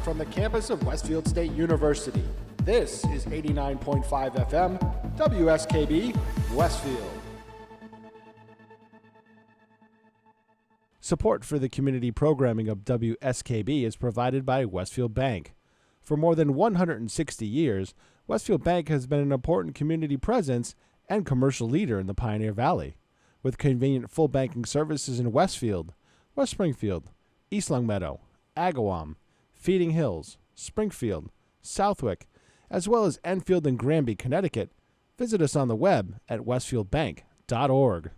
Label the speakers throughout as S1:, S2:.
S1: from the campus of Westfield State University. This is 89.5 FM, WSKB, Westfield. Support for the community programming of WSKB is provided by Westfield Bank. For more than 160 years, Westfield Bank has been an important community presence and commercial leader in the Pioneer Valley. With convenient full banking services in Westfield, West Springfield, East Longmeadow, Agawam, Feeding Hills, Springfield, Southwick, as well as Enfield and Granby, Connecticut, visit us on the web at westfieldbank.org.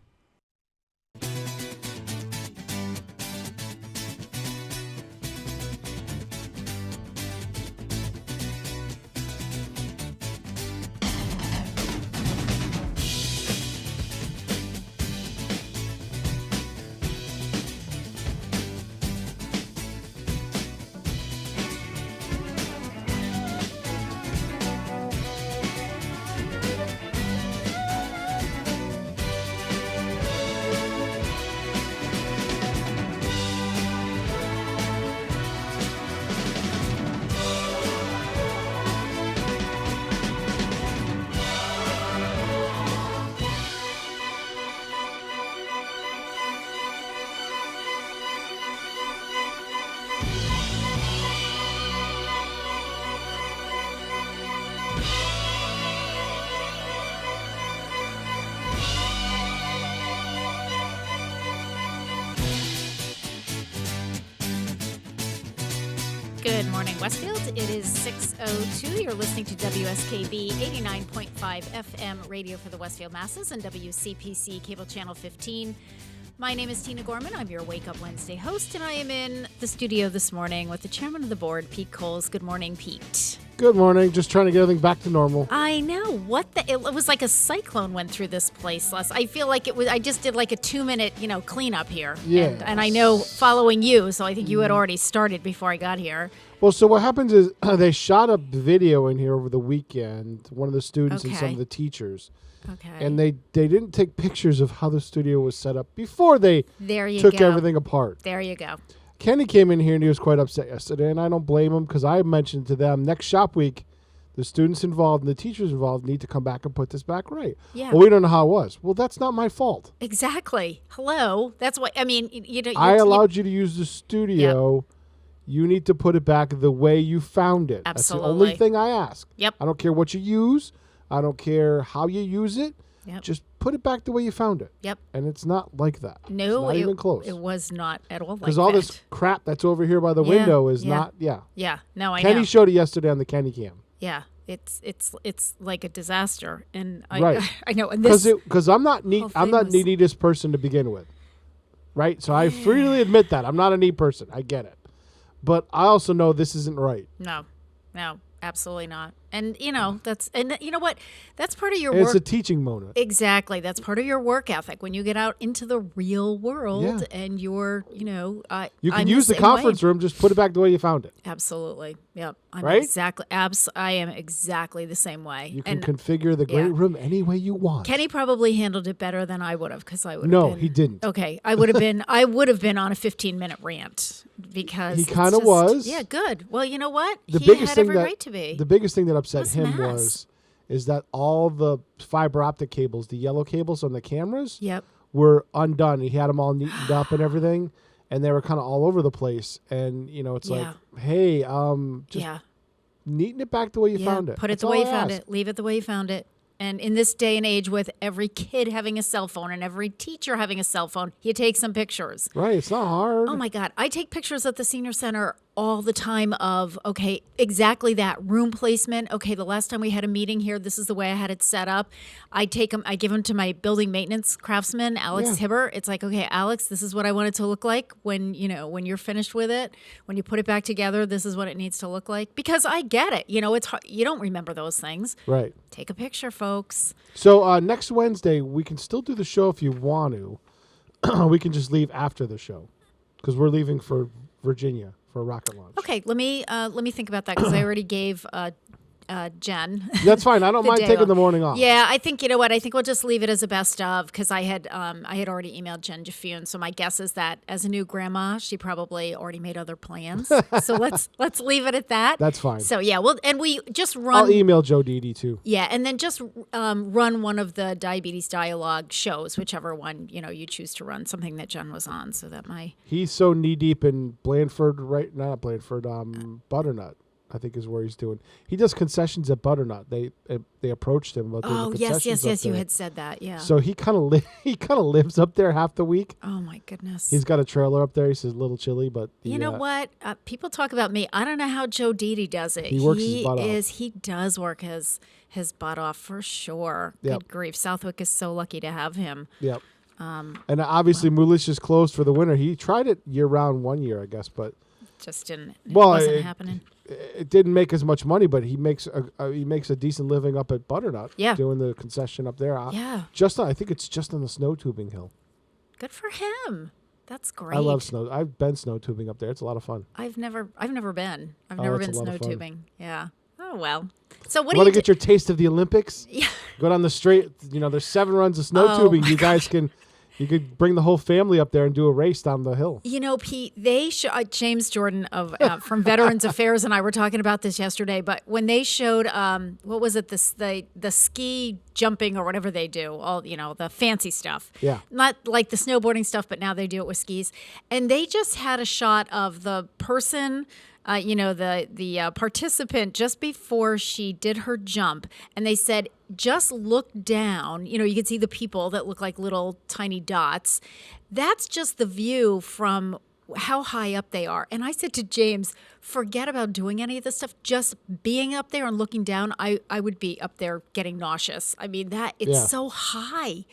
S2: Good morning, Westfield. It is 6:02. You're listening to WSKB 89.5 FM radio for the Westfield Masses and WCPC Cable Channel 15. My name is Tina Gorman. I'm your Wake Up Wednesday host, and I am in the studio this morning with the chairman of the board, Pete Coles. Good morning, Pete.
S1: Good morning. Just trying to get everything back to normal.
S2: I know. It was like a cyclone went through this place I feel like it was. I just did like a 2-minute, cleanup here.
S1: Yeah.
S2: And I know following you, so I think you had already started before I got here.
S1: Well, so what happens is they shot a video in here over the weekend, one of the students and some of the teachers.
S2: Okay.
S1: And they didn't take pictures of how the studio was set up before they took everything apart.
S2: There you go.
S1: Kenny came in here and he was quite upset yesterday, and I don't blame him because I mentioned to them next shop week, the students involved and the teachers involved need to come back and put this back right.
S2: Yeah.
S1: Well, we don't know how it was. Well, that's not my fault.
S2: Exactly. Hello. That's what I mean.
S1: I allowed you to use the studio. Yep. You need to put it back the way you found it.
S2: Absolutely.
S1: That's the only thing I ask.
S2: Yep.
S1: I don't care what you use. I don't care how you use it.
S2: Yep.
S1: Just put it back the way you found it.
S2: Yep.
S1: And it's not like that.
S2: No,
S1: it's not even close.
S2: It was not at all like that.
S1: Because all this crap that's over here by the window is not,
S2: Yeah, no, I know.
S1: Kenny showed it yesterday on the Kenny Cam.
S2: Yeah, it's like a disaster. And
S1: right.
S2: I know. Because
S1: I'm not the neatest person to begin with. Right? So I freely admit that. I'm not a neat person. I get it. But I also know this isn't right.
S2: No, absolutely not. And you know what? That's part of your
S1: work.
S2: It's
S1: a teaching moment.
S2: Exactly. That's part of your work ethic when you get out into the real world and you're,
S1: you can use the conference room, just put it back the way you found it.
S2: Absolutely. Yep.
S1: Right?
S2: I am exactly the same way.
S1: You can configure the great room any way you want.
S2: Kenny probably handled it better than I would have because I would have
S1: No, he didn't.
S2: Okay. I would have been on a 15-minute rant because
S1: he kind of was.
S2: Yeah, good. Well, you know what?
S1: He had every right to be. The biggest thing that upset him is that all the fiber optic cables, the yellow cables on the cameras, were undone. He had them all neatened up and everything, and they were kind of all over the place. And it's like, hey, just neaten it back the way you found it.
S2: Put it the way you found it. Leave it the way you found it. And in this day and age with every kid having a cell phone and every teacher having a cell phone, you take some pictures.
S1: Right. It's not hard.
S2: Oh, my God. I take pictures at the senior center all the time of, okay, exactly that room placement. Okay, the last time we had a meeting here, this is the way I had it set up. I give them to my building maintenance craftsman, Alex Hibber. It's like, okay, Alex, this is what I want it to look like when you're finished with it. When you put it back together, this is what it needs to look like. Because I get it. It's hard. You don't remember those things.
S1: Right.
S2: Take a picture, folks.
S1: So next Wednesday, we can still do the show if you want to. We can just leave after the show because we're leaving for Virginia for a rocket launch.
S2: Okay, let me think about that because I already gave Jen.
S1: That's fine. I don't mind
S2: day
S1: taking
S2: off.
S1: the morning off.
S2: Yeah, I think, you know what? I think we'll just leave it as a best of, because I had already emailed Jen Jafune. So my guess is that as a new grandma, she probably already made other plans. So let's leave it at that.
S1: That's fine.
S2: So yeah, and we just run.
S1: I'll email Joe Didi too.
S2: Yeah, and then just run one of the Diabetes Dialogue shows, whichever one you choose to run, something that Jen was on, so that
S1: He's so knee deep in Blandford, right? Not Blandford, Butternut, I think is where he's doing. He does concessions at Butternut. They approached him about doing the concessions.
S2: Yes,
S1: up
S2: you
S1: there.
S2: had said that. Yeah.
S1: So he kind of lives up there half the week.
S2: Oh my goodness.
S1: He's got a trailer up there. He says a little chilly, but
S2: you know what? People talk about me. I don't know how Joe Didi does it.
S1: He works his butt off.
S2: He does work his butt off for sure.
S1: Yep.
S2: Good grief. Southwick is so lucky to have him.
S1: Yep. And obviously Mulish is closed for the winter. He tried it year round one year, I guess, but
S2: just didn't. It wasn't happening.
S1: It didn't make as much money, but he makes a decent living up at Butternut.
S2: Yeah.
S1: Doing the concession up there.
S2: Yeah.
S1: I think it's just on the snow tubing hill.
S2: Good for him. That's great.
S1: I love snow. I've been snow tubing up there. It's a lot of fun.
S2: I've never been. I've never been
S1: it's a lot
S2: snow
S1: of fun.
S2: tubing. Yeah. Oh well. So what
S1: You
S2: do
S1: want
S2: you
S1: to get your taste of the Olympics?
S2: Yeah.
S1: Go down the straight. There's 7 runs of snow tubing. You guys can. You could bring the whole family up there and do a race down the hill.
S2: Pete, they James Jordan of from Veterans Affairs and I were talking about this yesterday. But when they showed, what was it, the ski jumping or whatever they do, all the fancy stuff.
S1: Yeah.
S2: Not like the snowboarding stuff, but now they do it with skis. And they just had a shot of the person. The participant just before she did her jump, and they said, just look down. You can see the people that look like little tiny dots. That's just the view from how high up they are. And I said to James, forget about doing any of this stuff. Just being up there and looking down, I would be up there getting nauseous. I mean, it's so high.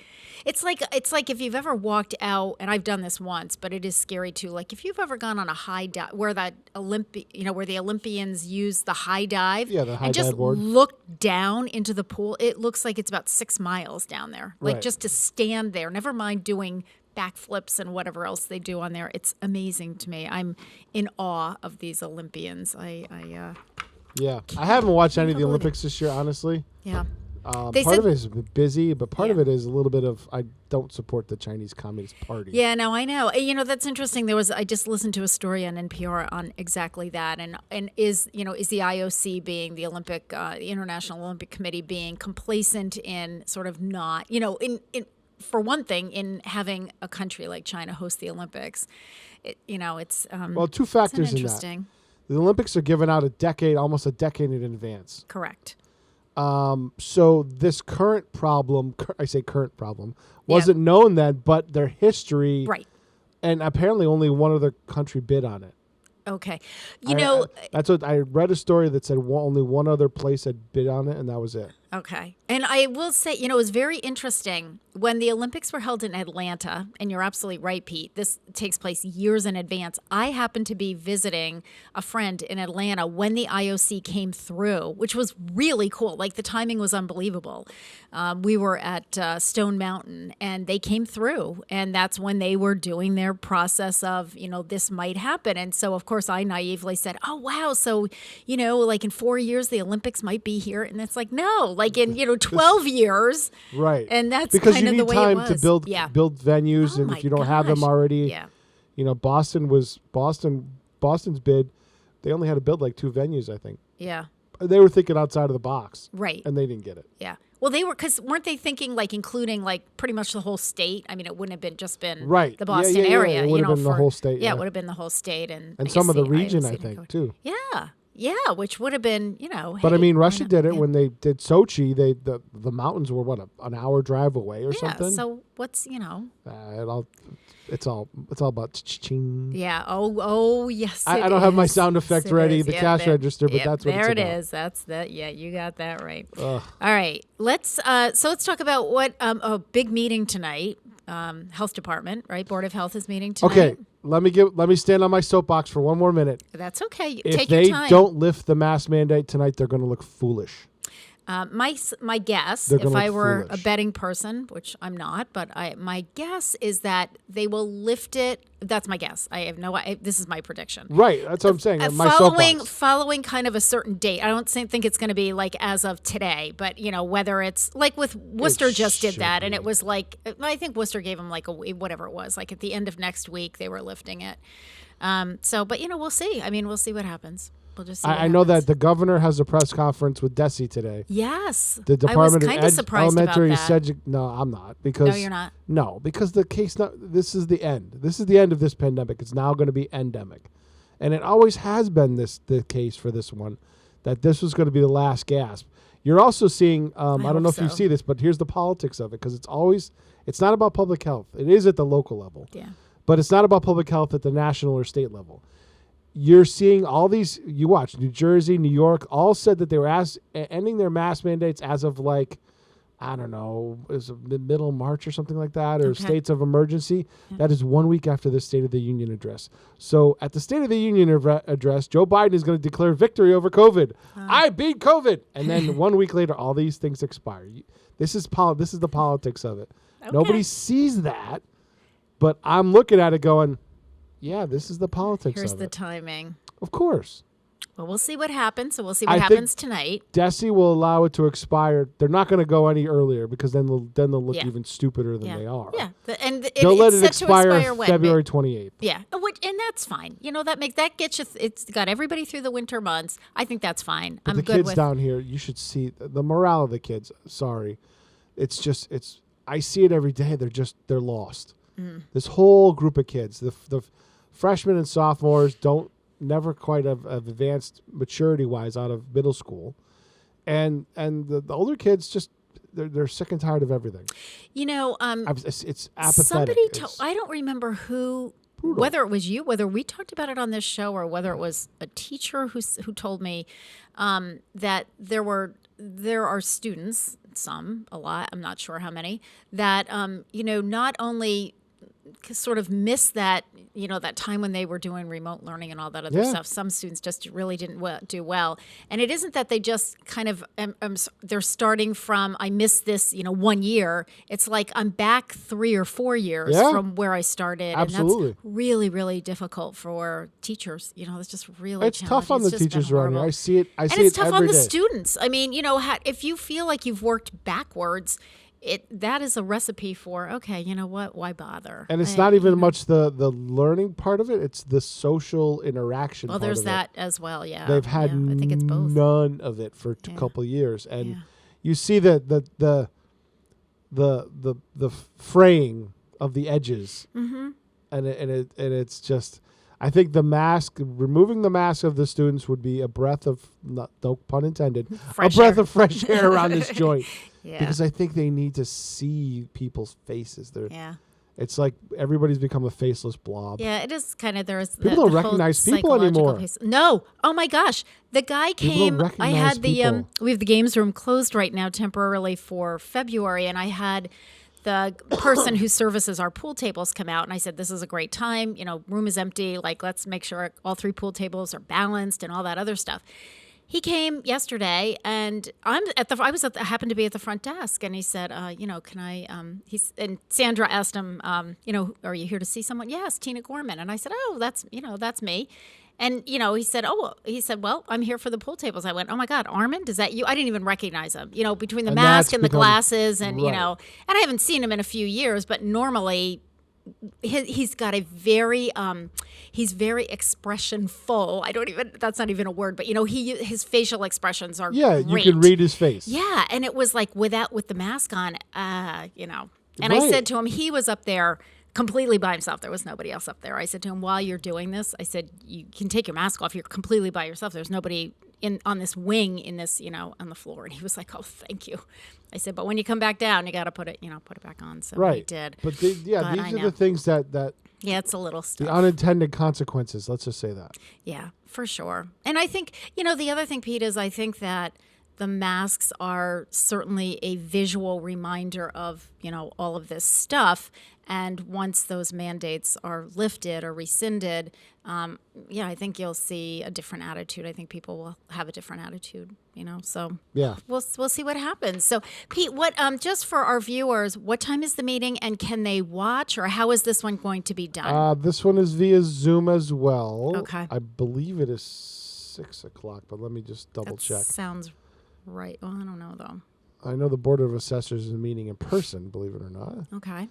S2: It's like if you've ever walked out, and I've done this once, but it is scary too. Like if you've ever gone on a high dive where the Olympians use the high dive,
S1: the high
S2: and just
S1: dive board.
S2: look down into the pool, it looks like it's about 6 miles down there. Like
S1: Right.
S2: just to stand there, never mind doing backflips and whatever else they do on there. It's amazing to me. I'm in awe of these Olympians. I
S1: haven't watched any of the
S2: believe it.
S1: Olympics this year, honestly.
S2: yeah.
S1: Part of it is busy, but part of it is a little bit of I don't support the Chinese Communist Party.
S2: Yeah, no, I know. That's interesting. I just listened to a story on NPR on exactly that, and is the IOC being the the International Olympic Committee being complacent in sort of not, in for one thing, in having a country like China host the Olympics, it's
S1: Well, 2 factors in
S2: interesting.
S1: that. The Olympics are given out almost a decade in advance.
S2: Correct.
S1: So this current problem, wasn't known then, but their history,
S2: Right.
S1: and apparently only one other country bid on it.
S2: Okay.
S1: That's what I read a story that said only one other place had bid on it, and that was it.
S2: Okay. And I will say, it was very interesting when the Olympics were held in Atlanta, and you're absolutely right, Pete. This takes place years in advance. I happened to be visiting a friend in Atlanta when the IOC came through, which was really cool. Like the timing was unbelievable. We were at Stone Mountain, and they came through, and that's when they were doing their process of, this might happen. And so, of course, I naively said, oh, wow. So, like in 4 years, the Olympics might be here. And it's like, no, like in, 12 years.
S1: Right.
S2: And that's
S1: because
S2: kind
S1: you
S2: of
S1: need
S2: the way
S1: time
S2: it
S1: to
S2: was.
S1: build venues,
S2: Oh
S1: and
S2: my
S1: if you don't have them
S2: gosh.
S1: already,
S2: Yeah.
S1: Boston's bid, they only had to build like 2 venues, I think.
S2: Yeah.
S1: They were thinking outside of the box.
S2: Right.
S1: And they didn't get it.
S2: Yeah. Well, weren't they thinking like including like pretty much the whole state? I mean, it wouldn't have been just been
S1: Right.
S2: the Boston
S1: Yeah.
S2: area.
S1: It would have been the whole state.
S2: Yeah, it would have been the whole state and I
S1: some
S2: guess
S1: of the
S2: the
S1: region,
S2: IOC
S1: I
S2: didn't
S1: think,
S2: go-
S1: too.
S2: Yeah. Yeah, which would have been,
S1: But
S2: hey,
S1: I mean,
S2: why
S1: Russia
S2: not?
S1: did it
S2: Yeah.
S1: when they did Sochi. The mountains were an hour drive away or
S2: Yeah,
S1: something.
S2: so what's,
S1: It's all about ching.
S2: Yeah. Oh, yes.
S1: I don't have my sound effect
S2: It
S1: ready,
S2: is.
S1: the
S2: Yeah,
S1: cash
S2: there-
S1: register, but
S2: yeah,
S1: that's what it's
S2: there
S1: about.
S2: it is. That's that. Yeah, you got that right.
S1: Ugh.
S2: All right. Let's talk about what a big meeting tonight. Health Department, right? Board of Health is meeting tonight.
S1: Okay, let me stand on my soapbox for one more minute.
S2: That's okay.
S1: If
S2: Take
S1: they
S2: your time.
S1: don't lift the mask mandate tonight, they're going to look foolish.
S2: My guess,
S1: They're
S2: if
S1: gonna
S2: I
S1: look
S2: were
S1: foolish.
S2: a betting person, which I'm not, but my guess is that they will lift it. That's my guess. I have this is my prediction.
S1: Right. That's what I'm saying. My soapbox.
S2: Following kind of a certain date. I don't think it's going to be like as of today, but whether it's like with Worcester just did
S1: should
S2: that, and
S1: be.
S2: it was like I think Worcester gave them like whatever it was, like at the end of next week they were lifting it. But we'll see. I mean, we'll see what happens. We'll just see what
S1: I know that
S2: happens.
S1: the governor has a press conference with Desi today.
S2: Yes,
S1: The Department
S2: I was kind of surprised
S1: Elementary
S2: about that.
S1: No, I'm not, because
S2: No, you're not.
S1: No, because the case. This is the end. This is the end of this pandemic. It's now going to be endemic, and it always has been the case for this one, that this was going to be the last gasp. You're also seeing. I don't
S2: hope
S1: know if you
S2: so.
S1: see this, but here's the politics of it, because it's not about public health. It is at the local level,
S2: Yeah.
S1: but it's not about public health at the national or state level. You're seeing all these. You watch New Jersey, New York, all said that they were ending their mask mandates as of I don't know, it was middle March or something like that, or
S2: Okay.
S1: states of emergency. That is 1 week after the State of the Union address. So at the State of the Union address, Joe Biden is going to declare victory over COVID. I beat COVID, and then 1 week later, all these things expire. This is the politics of it.
S2: Okay.
S1: Nobody sees that, but I'm looking at it going, yeah, this is the politics
S2: Here's
S1: of
S2: the
S1: it.
S2: timing.
S1: Of course.
S2: Well, we'll see what happens. So we'll see
S1: I
S2: what
S1: think-
S2: happens tonight.
S1: Desi will allow it to expire. They're not going to go any earlier, because then they'll look
S2: Yeah.
S1: even stupider than
S2: Yeah.
S1: they are.
S2: Yeah.
S1: They'll let
S2: it's
S1: it
S2: set to
S1: expire
S2: when?
S1: February 28th.
S2: Yeah. And that's fine. That gets you. It's got everybody through the winter months. I think that's fine.
S1: But
S2: I'm
S1: the
S2: good
S1: kids
S2: with.
S1: down here, you should see the morale of the kids. Sorry. I see it every day. They're lost. This whole group of kids, the freshmen and sophomores never quite have advanced maturity wise out of middle school. And the older kids just, they're sick and tired of everything. It's apathetic.
S2: Somebody
S1: It's
S2: I don't remember who,
S1: brutal.
S2: whether it was you, whether we talked about it on this show, or whether it was a teacher who told me that there are students, some, a lot, I'm not sure how many, that not only sort of miss that that time when they were doing remote learning and all that other
S1: Yeah.
S2: stuff. Some students just really didn't do well, and it isn't that they just kind of they're starting from I missed this 1 year. It's like I'm back 3 or 4 years
S1: Yeah.
S2: from where I started,
S1: Absolutely.
S2: and that's really, really difficult for teachers. It's just really
S1: It's tough on
S2: challenging.
S1: the
S2: It's just been
S1: teachers around here.
S2: horrible.
S1: I see it.
S2: And
S1: see
S2: it's
S1: it
S2: tough on
S1: every
S2: the
S1: day.
S2: students. I mean, if you feel like you've worked backwards, that is a recipe for, okay, you know what? Why bother?
S1: And it's not even much the learning part of it. It's the social interaction
S2: Well,
S1: part
S2: there's
S1: of
S2: that as well. Yeah,
S1: They've had
S2: I think it's both.
S1: none of it for a couple years. And
S2: Yeah.
S1: you see the fraying of the edges. Mm-hmm. And it's just, I think removing the mask of the students would be a breath of, no pun intended,
S2: Fresh
S1: a breath
S2: air.
S1: of fresh air around this joint.
S2: Yeah.
S1: Because I think they need to see people's faces.
S2: Yeah.
S1: It's like everybody's become a faceless blob.
S2: Yeah, it is kind of, there's
S1: People don't
S2: the whole
S1: recognize people
S2: psychological
S1: anymore.
S2: piece. No. Oh my gosh. The guy
S1: People don't
S2: came, I
S1: recognize
S2: had
S1: people.
S2: we have the games room closed right now temporarily for February, and I had the person who services our pool tables come out, and I said, this is a great time. Room is empty. Like, let's make sure all 3 pool tables are balanced and all that other stuff. He came yesterday, and I happened to be at the front desk, and he said, can I? And Sandra asked him, are you here to see someone? Yes, Tina Gorman. And I said, oh, that's me. And he said, well, I'm here for the pool tables. I went, oh my God, Armand, is that you? I didn't even recognize him. Between the
S1: And
S2: mask
S1: that's
S2: and the
S1: become-
S2: glasses, and
S1: right.
S2: and I haven't seen him in a few years, but normally. He's got a very he's very expressionful. That's not even a word, but his facial expressions are
S1: Yeah,
S2: great.
S1: you can read his face.
S2: Yeah, and it was like with the mask on, And I
S1: Right.
S2: said to him, he was up there completely by himself. There was nobody else up there. I said to him, while you're doing this, I said, you can take your mask off. You're completely by yourself. There's nobody on this wing in this, on the floor. And he was like, oh, thank you. I said, but when you come back down, you got to put it back on. So
S1: Right.
S2: he did.
S1: But
S2: But
S1: these
S2: I
S1: are
S2: know.
S1: the things that
S2: Yeah, it's a little stuff.
S1: the unintended consequences. Let's just say that.
S2: Yeah, for sure. And I think, the other thing, Pete, is I think that the masks are certainly a visual reminder of, all of this stuff. And once those mandates are lifted or rescinded, I think you'll see a different attitude. I think people will have a different attitude, so
S1: Yeah.
S2: we'll see what happens. So Pete, what just for our viewers, what time is the meeting and can they watch, or how is this one going to be done?
S1: This one is via Zoom as well.
S2: Okay.
S1: I believe it is 6 o'clock, but let me just double check.
S2: Sounds right. Well, I don't know though.
S1: I know the Board of Assessors is meeting in person, believe it or not.
S2: Okay.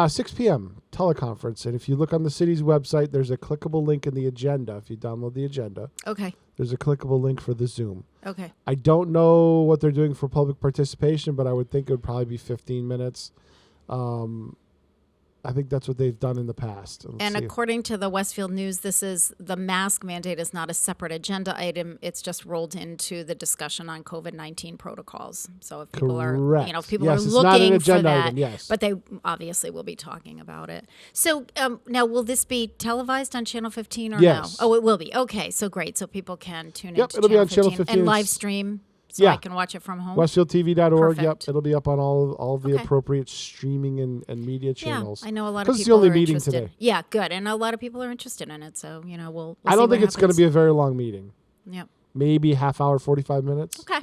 S1: 6 p.m. teleconference. And if you look on the city's website, there's a clickable link in the agenda. If you download the agenda,
S2: Okay.
S1: there's a clickable link for the Zoom.
S2: Okay.
S1: I don't know what they're doing for public participation, but I would think it would probably be 15 minutes. I think that's what they've done in the past.
S2: And according to the Westfield News, the mask mandate is not a separate agenda item. It's just rolled into the discussion on COVID-19 protocols. So if people
S1: Correct.
S2: are, if people
S1: Yes,
S2: are
S1: it's not an
S2: looking for
S1: agenda
S2: that,
S1: item, yes.
S2: but they obviously will be talking about it. So now, will this be televised on Channel 15 or
S1: Yes.
S2: no? Oh, it will be. Okay, so great. So people can tune
S1: Yep,
S2: into
S1: it'll be on Channel 15
S2: and live stream. So I can watch it from home.
S1: WestfieldTV.org. Yep,
S2: Perfect.
S1: it'll be up on all the
S2: Okay.
S1: appropriate streaming and media channels.
S2: Yeah, I know a lot of
S1: 'Cause
S2: people
S1: it's the only
S2: are
S1: meeting
S2: interested.
S1: today.
S2: Yeah, good. And a lot of people are interested in it. So, we'll
S1: I don't think it's going to be a very long meeting.
S2: Yep.
S1: Maybe half hour, 45 minutes.
S2: Okay.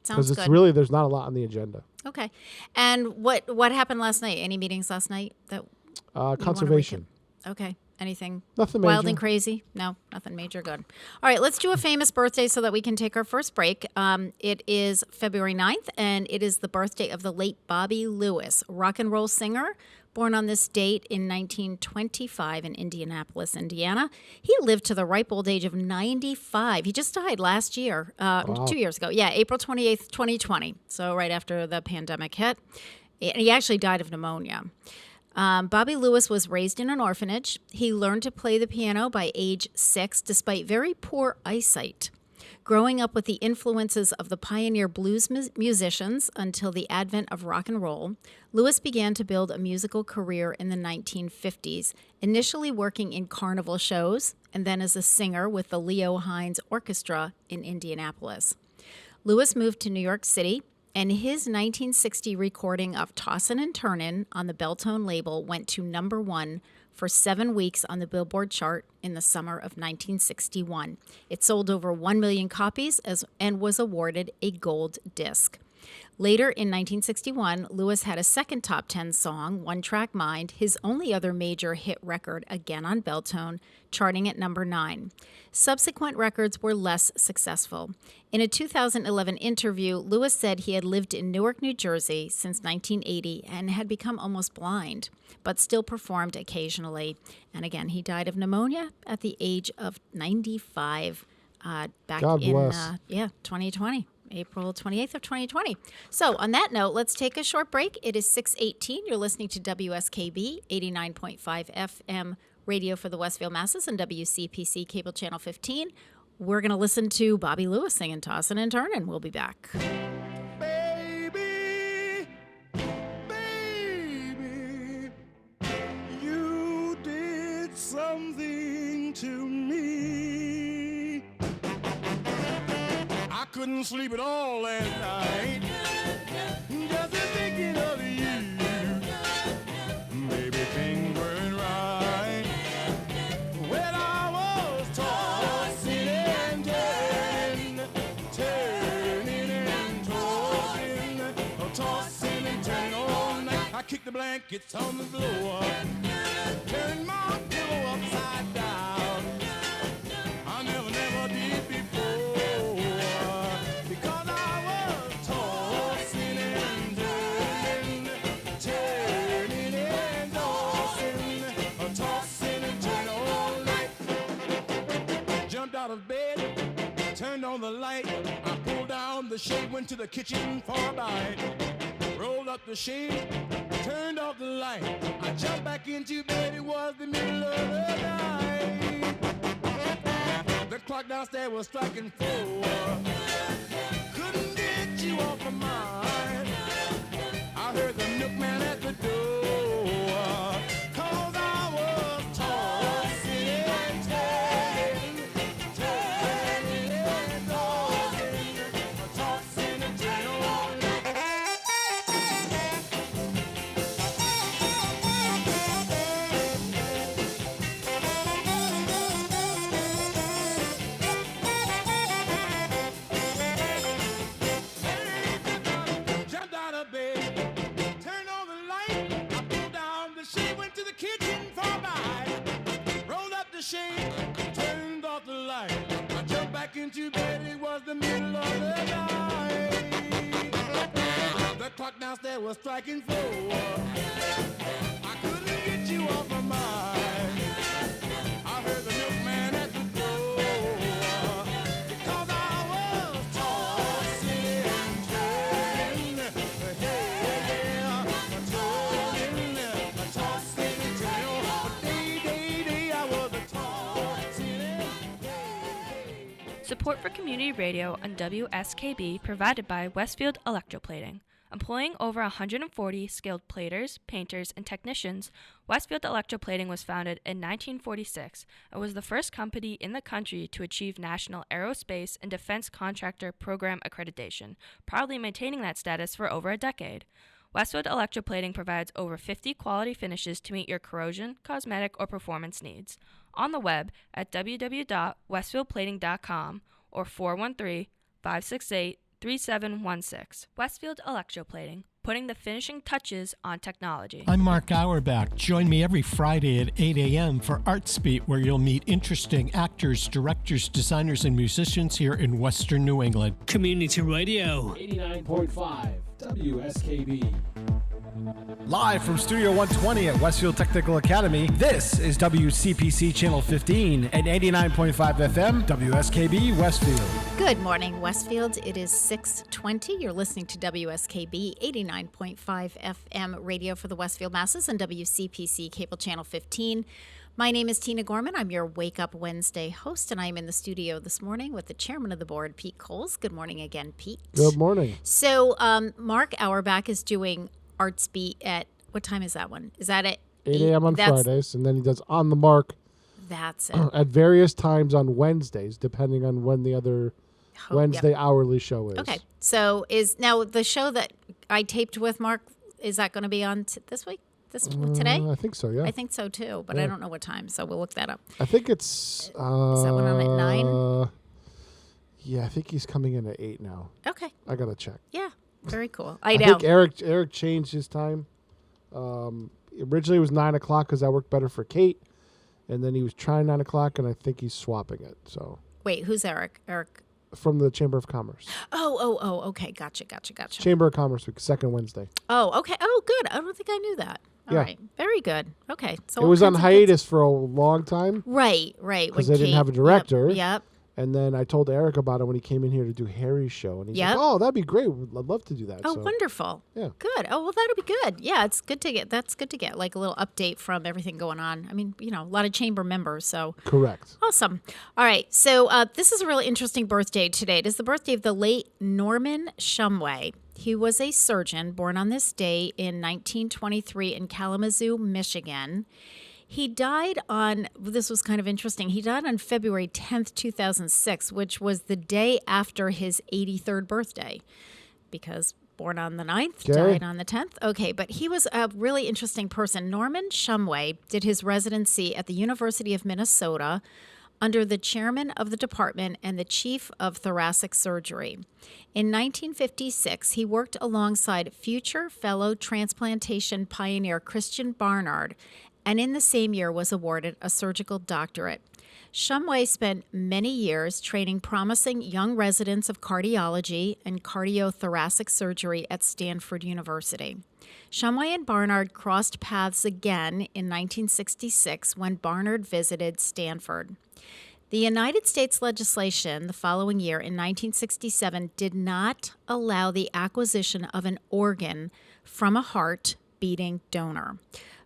S1: Because
S2: Sounds
S1: it's
S2: good.
S1: really, there's not a lot on the agenda.
S2: Okay. And what happened last night? Any meetings last night that
S1: Conservation.
S2: Okay. Anything
S1: Nothing
S2: wild
S1: major.
S2: and crazy? No, nothing major. Good. All right, let's do a famous birthday so that we can take our first break. It is February 9th, and it is the birthday of the late Bobby Lewis, rock and roll singer, born on this date in 1925 in Indianapolis, Indiana. He lived to the ripe old age of 95. He just died last year, 2 years ago. Yeah, April 28th, 2020, so right after the pandemic hit. And he actually died of pneumonia. Bobby Lewis was raised in an orphanage. He learned to play the piano by age 6, despite very poor eyesight. Growing up with the influences of the pioneer blues musicians until the advent of rock and roll, Lewis began to build a musical career in the 1950s, initially working in carnival shows and then as a singer with the Leo Hines Orchestra in Indianapolis. Lewis moved to New York City, and his 1960 recording of Tossin' and Turnin' on the Belltone label went to number 1 for 7 weeks on the Billboard chart in the summer of 1961. It sold over 1 million copies and was awarded a gold disc. Later in 1961, Lewis had a second top 10 song, One Track Mind, his only other major hit record, again on Belltone, charting at number 9. Subsequent records were less successful. In a 2011 interview, Lewis said he had lived in Newark, New Jersey since 1980 and had become almost blind, but still performed occasionally. And again, he died of pneumonia at the age of 95 back
S1: God
S2: in
S1: bless.
S2: 2020. April 28th of 2020. So on that note, let's take a short break. It is 6:18. You're listening to WSKB 89.5 FM radio for the Westfield Masses and WCPC Cable Channel 15. We're going to listen to Bobby Lewis singing Tossin' and Turnin'. We'll be back.
S3: Baby, baby, you did something to me. I couldn't sleep at all last night, just thinking of you. Baby, things weren't right when I was tossing and turning and tossing and turning all night. I kicked the blankets on the floor, turned my pillow upside down. I never did before, because I was tossing and turning and tossing and turning all night. Jumped out of bed, turned on the light. I pulled down the shade, went to the kitchen for a bite. Rolled up the shade, turned off the light. I jumped back into bed, it was the middle of the night. The clock downstairs was striking 4. Couldn't get you off my mind. I heard the milkman at the door, 'cause I was tossing and turning and tossing and turning all night. the middle of the night. The clock downstairs was striking 4. I couldn't get you off my mind. I heard the milkman at the door. Because I was tossing and turning. Hey, yeah, tossing and turning. Day, I was tossing and
S4: Support for community radio on WSKB provided by Westfield Electroplating. Employing over 140 skilled platers, painters, and technicians, Westfield Electroplating was founded in 1946 and was the first company in the country to achieve National Aerospace and Defense Contractor Program accreditation, proudly maintaining that status for over a decade. Westfield Electroplating provides over 50 quality finishes to meet your corrosion, cosmetic, or performance needs. On the web at www.westfieldplating.com or 413-568-3716. Westfield Electroplating, putting the finishing touches on technology.
S5: I'm Mark Auerbach. Join me every Friday at 8 a.m. for ArtsBeat, where you'll meet interesting actors, directors, designers, and musicians here in Western New England.
S6: Community Radio.
S1: 89.5 WSKB. Live from Studio 120 at Westfield Technical Academy, this is WCPC Channel 15 and 89.5 FM WSKB Westfield.
S2: Good morning, Westfield. It is 6:20. You're listening to WSKB 89.5 FM radio for the Westfield masses and WCPC Cable Channel 15. My name is Tina Gorman. I'm your Wake Up Wednesday host, and I'm in the studio this morning with the chairman of the board, Pete Coles. Good morning again, Pete.
S1: Good morning.
S2: So Mark Auerbach is doing ArtsBeat at, what time is that one? Is that at
S7: 8 a.m. on Fridays, and then he does On the Mark
S2: That's it.
S7: at various times on Wednesdays, depending on when the other Wednesday
S2: yep.
S7: hourly show is.
S2: Okay. So is now the show that I taped with Mark, is that going to be on this week? Today?
S7: I think so, yeah.
S2: I think so too, but I don't know what time, so we'll look that up.
S7: I think it's...
S2: Is that one on at 9?
S7: Yeah, I think he's coming in at 8 now.
S2: Okay.
S7: I got to check.
S2: Yeah. Very cool. I
S7: I
S2: know.
S7: think Eric changed his time. Originally it was 9 o'clock because that worked better for Kate, and then he was trying 9 o'clock, and I think he's swapping it. So
S2: Wait, who's Eric? Eric.
S7: from the Chamber of Commerce.
S2: Oh, okay. Gotcha.
S7: Chamber of Commerce week, second Wednesday.
S2: Oh, okay. Oh, good. I don't think I knew that. All right. Very good. Okay. So
S7: It was on hiatus for a long time.
S2: Right.
S7: Because they didn't have a director.
S2: Yep.
S7: And then I told Eric about it when he came in here to do Harry's show. And he's
S2: Yep.
S7: like, oh, that'd be great. I'd love to do that.
S2: Oh,
S7: So,
S2: wonderful.
S7: Yeah.
S2: Good. Oh, well, that'll be good. Yeah, it's good to get. That's good to get like a little update from everything going on. I mean, a lot of chamber members. So
S7: Correct.
S2: awesome. All right. So this is a really interesting birthday today. It is the birthday of the late Norman Shumway. He was a surgeon born on this day in 1923 in Kalamazoo, Michigan. He died on, this was kind of interesting, he died on February 10th, 2006, which was the day after his 83rd birthday, because born on the 9th,
S7: Okay.
S2: died on the 10th. Okay, but he was a really interesting person. Norman Shumway did his residency at the University of Minnesota under the chairman of the department and the chief of thoracic surgery. In 1956, he worked alongside future fellow transplantation pioneer Christian Barnard, and in the same year was awarded a surgical doctorate. Shumway spent many years training promising young residents of cardiology and cardiothoracic surgery at Stanford University. Shumway and Barnard crossed paths again in 1966 when Barnard visited Stanford. The United States legislation the following year in 1967 did not allow the acquisition of an organ from a heart-beating donor.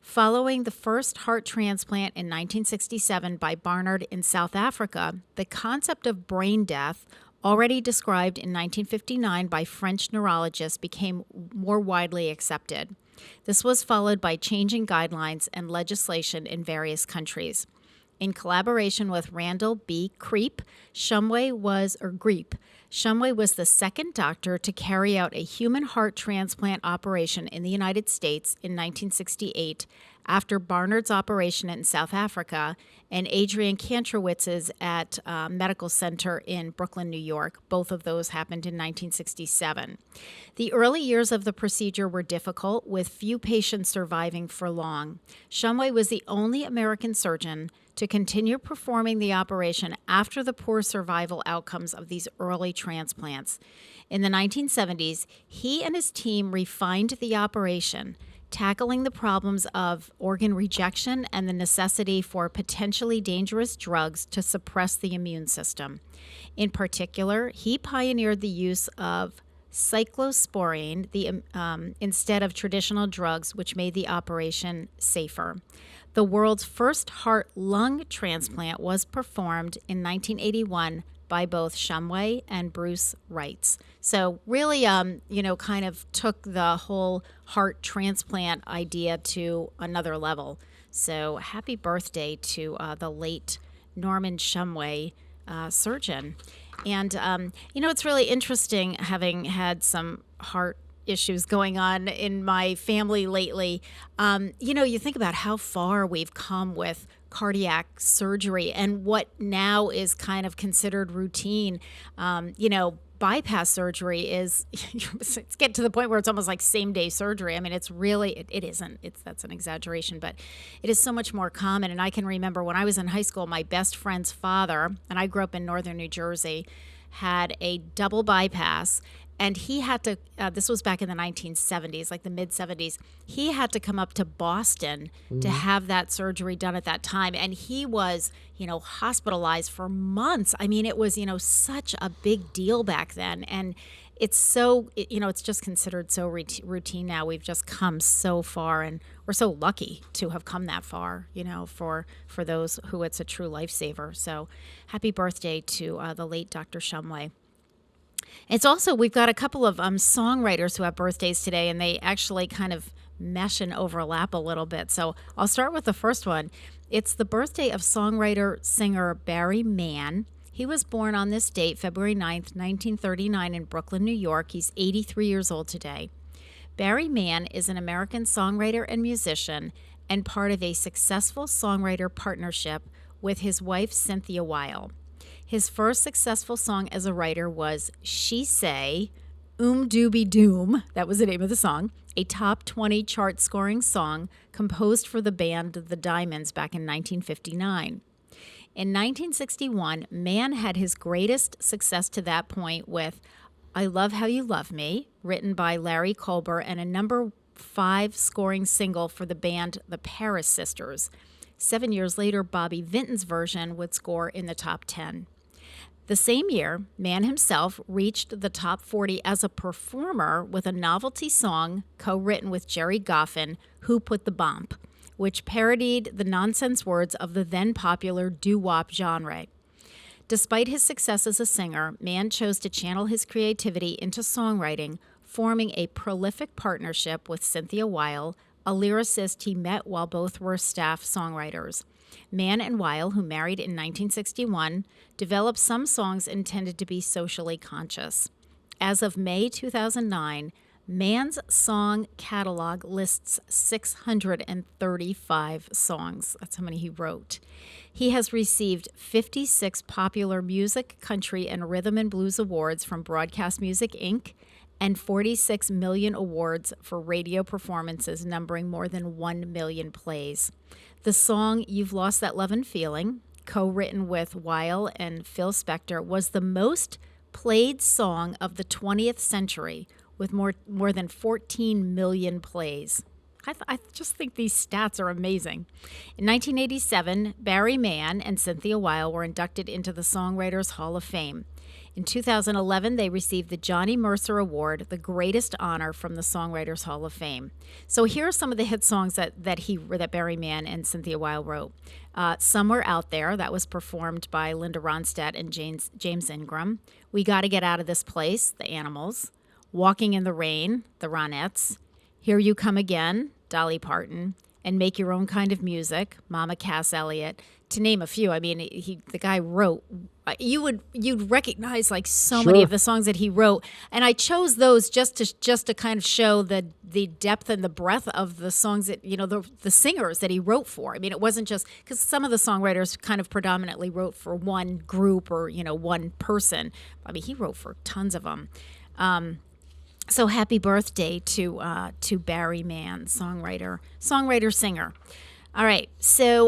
S2: Following the first heart transplant in 1967 by Barnard in South Africa, the concept of brain death, already described in 1959 by French neurologists, became more widely accepted. This was followed by changing guidelines and legislation in various countries. In collaboration with Randall B. Creep, Shumway was the second doctor to carry out a human heart transplant operation in the United States in 1968 after Barnard's operation in South Africa and Adrian Kantrowitz's at Medical Center in Brooklyn, New York. Both of those happened in 1967. The early years of the procedure were difficult, with few patients surviving for long. Shumway was the only American surgeon to continue performing the operation after the poor survival outcomes of these early transplants. In the 1970s, he and his team refined the operation, tackling the problems of organ rejection and the necessity for potentially dangerous drugs to suppress the immune system. In particular, he pioneered the use of cyclosporine instead of traditional drugs, which made the operation safer. The world's first heart-lung transplant was performed in 1981 by both Shumway and Bruce Wrights. So really, kind of took the whole heart transplant idea to another level. So happy birthday to the late Norman Shumway, surgeon. And, it's really interesting having had some heart issues going on in my family lately. You think about how far we've come with cardiac surgery and what now is kind of considered routine. Bypass surgery is, it's get to the point where it's almost like same day surgery. I mean, it's really, it isn't, that's an exaggeration, but it is so much more common. And I can remember when I was in high school, my best friend's father, and I grew up in northern New Jersey, had a double bypass. And he had to, this was back in the 1970s, like the mid-70s, he had to come up to Boston to have that surgery done at that time. And he was, hospitalized for months. I mean, it was, such a big deal back then. And it's so, it's just considered so routine now. We've just come so far, and we're so lucky to have come that far, for those who it's a true lifesaver. So happy birthday to the late Dr. Shumway. It's also, we've got a couple of songwriters who have birthdays today, and they actually kind of mesh and overlap a little bit. So I'll start with the first one. It's the birthday of songwriter-singer Barry Mann. He was born on this date, February 9th, 1939 in Brooklyn, New York. He's 83 years old today. Barry Mann is an American songwriter and musician and part of a successful songwriter partnership with his wife, Cynthia Weil. His first successful song as a writer was She Say, Doobie Doom, that was the name of the song, a top 20 chart-scoring song composed for the band The Diamonds back in 1959. In 1961, Mann had his greatest success to that point with I Love How You Love Me, written by Larry Colber, and a number 5 scoring single for the band The Paris Sisters. 7 years later, Bobby Vinton's version would score in the top 10. The same year, Mann himself reached the top 40 as a performer with a novelty song co-written with Jerry Goffin, Who Put the Bomp, which parodied the nonsense words of the then-popular doo-wop genre. Despite his success as a singer, Mann chose to channel his creativity into songwriting, forming a prolific partnership with Cynthia Weil, a lyricist he met while both were staff songwriters. Mann and Weil, who married in 1961, developed some songs intended to be socially conscious. As of May 2009, Mann's song catalog lists 635 songs. That's how many he wrote. He has received 56 popular music, country, and rhythm and blues awards from Broadcast Music, Inc., and 46 million awards for radio performances numbering more than 1 million plays. The song You've Lost That Love and Feeling, co-written with Weil and Phil Spector, was the most played song of the 20th century with more than 14 million plays. I just think these stats are amazing. In 1987, Barry Mann and Cynthia Weil were inducted into the Songwriters Hall of Fame. In 2011, they received the Johnny Mercer Award, the greatest honor from the Songwriters Hall of Fame. So here are some of the hit songs that Barry Mann and Cynthia Weil wrote. Somewhere Out There, that was performed by Linda Ronstadt and James Ingram. We Gotta Get Out of This Place, The Animals. Walking in the Rain, The Ronettes. Here You Come Again, Dolly Parton. And Make Your Own Kind of Music, Mama Cass Elliot. to name a few. I mean, the guy wrote. You'd recognize like so many of the songs that he wrote, and I chose those just to kind of show the depth and the breadth of the songs that the singers that he wrote for. I mean, it wasn't just because some of the songwriters kind of predominantly wrote for one group or one person. I mean, he wrote for tons of them. So happy birthday to Barry Mann, songwriter, singer. All right, so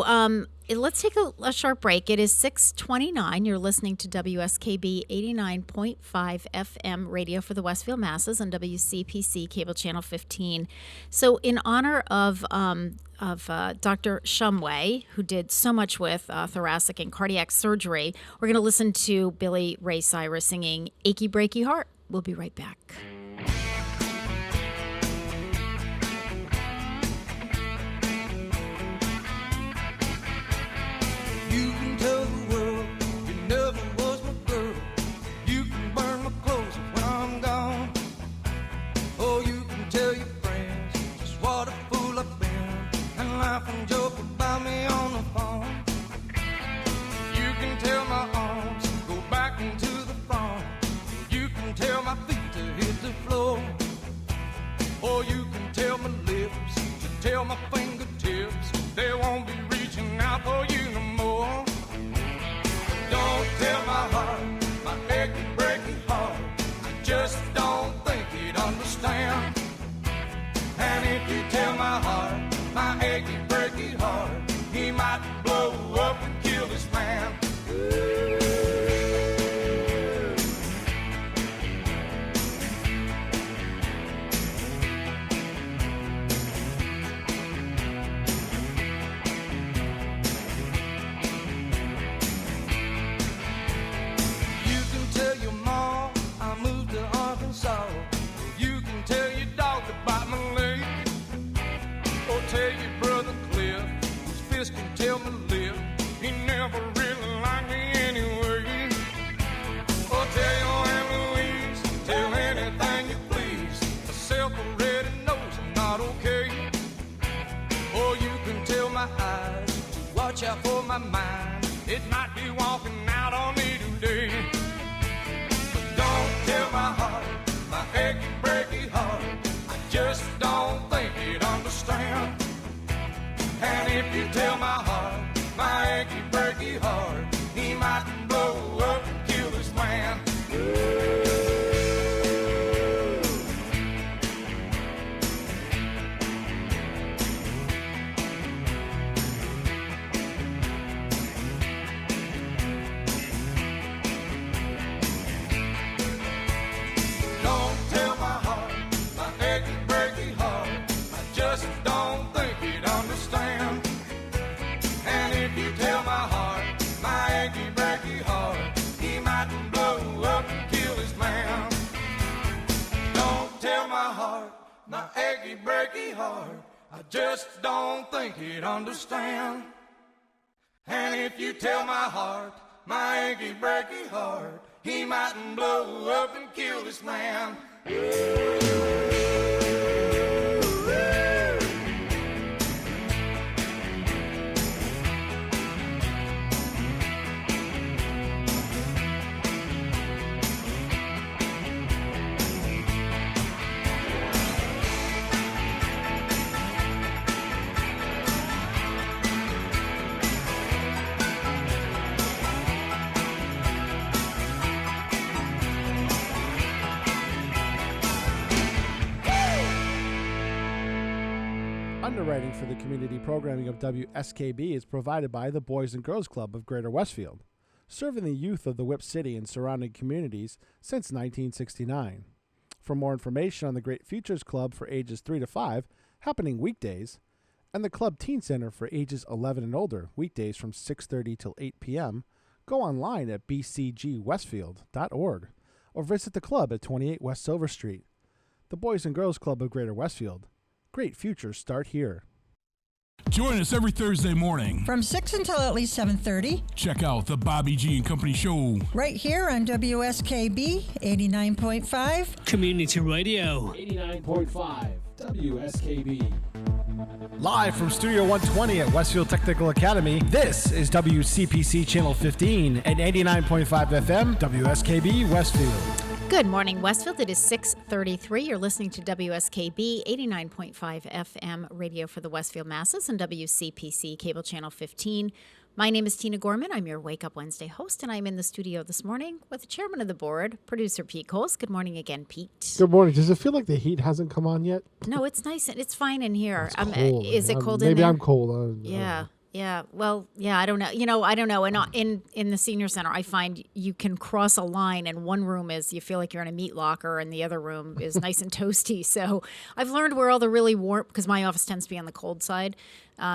S2: let's take a short break. It is 6:29. You're listening to WSKB 89.5 FM radio for the Westfield masses on WCPC cable channel 15. So in honor of Dr. Shumway, who did so much with thoracic and cardiac surgery, we're going to listen to Billy Ray Cyrus singing "Achy Breaky Heart." We'll be right back.
S3: You can tell the world you never was my girl. You can burn my clothes when I'm gone. Oh, you can tell your friends just what a fool I've been and laugh and joke about me on the phone. You can tell my arms go back into the farm. You can tell my feet to hit the floor. Or you can tell my lips to tell my fingertips they won't be reaching out for you no more. Don't tell my heart, my achy breaky heart, I just don't think he'd understand. And if you tell my heart, my achy breaky heart, he might blow up and kill this man. Tell your brother Cliff, whose fist can tell my lip, he never really liked me anyway. Or tell your Aunt Louise, tell anything you please, myself already knows I'm not okay. Or you can tell my eyes to watch out for my mind, it might be walking out on me today. But don't tell my heart, my achy breaky heart, I just don't think he'd understand. And if you tell my heart, my achy breaky heart, he might blow up and kill this man. Don't tell my heart, my achy breaky heart, I just don't think he'd understand. And if you tell my heart, my achy breaky heart, he might blow up and kill his man. Don't tell my heart, my achy breaky heart, I just don't think he'd understand. And if you tell my heart, my achy breaky heart, he might blow up and kill this man.
S1: Underwriting for the community programming of WSKB is provided by the Boys and Girls Club of Greater Westfield, serving the youth of the Whip City and surrounding communities since 1969. For more information on the Great Futures Club for ages 3 to 5, happening weekdays, and the Club Teen Center for ages 11 and older, weekdays from 6:30 till 8 p.m., go online at bcgwestfield.org or visit the club at 28 West Silver Street. The Boys and Girls Club of Greater Westfield. Great futures start here.
S6: Join us every Thursday morning
S8: from 6 until at least 7:30.
S6: Check out the Bobby G and Company Show
S8: right here on WSKB 89.5
S9: Community Radio.
S1: 89.5 WSKB. Live from Studio 120 at Westfield Technical Academy, this is WCPC Channel 15 and 89.5 FM, WSKB Westfield.
S2: Good morning, Westfield. It is 6:33. You're listening to WSKB 89.5 FM radio for the Westfield Masses and WCPC Cable Channel 15. My name is Tina Gorman. I'm your Wake Up Wednesday host, and I'm in the studio this morning with the chairman of the board, producer Pete Coles. Good morning again, Pete.
S7: Good morning. Does it feel like the heat hasn't come on yet?
S2: No, it's nice and it's fine in here.
S7: It's cold.
S2: Is it cold in
S7: maybe
S2: there?
S7: I'm cold.
S2: Yeah. Yeah. Well, yeah, I don't know. I don't know. And in the senior center, I find you can cross a line, and one room is you feel like you're in a meat locker, and the other room is nice and toasty. So I've learned where all the really warm, because my office tends to be on the cold side.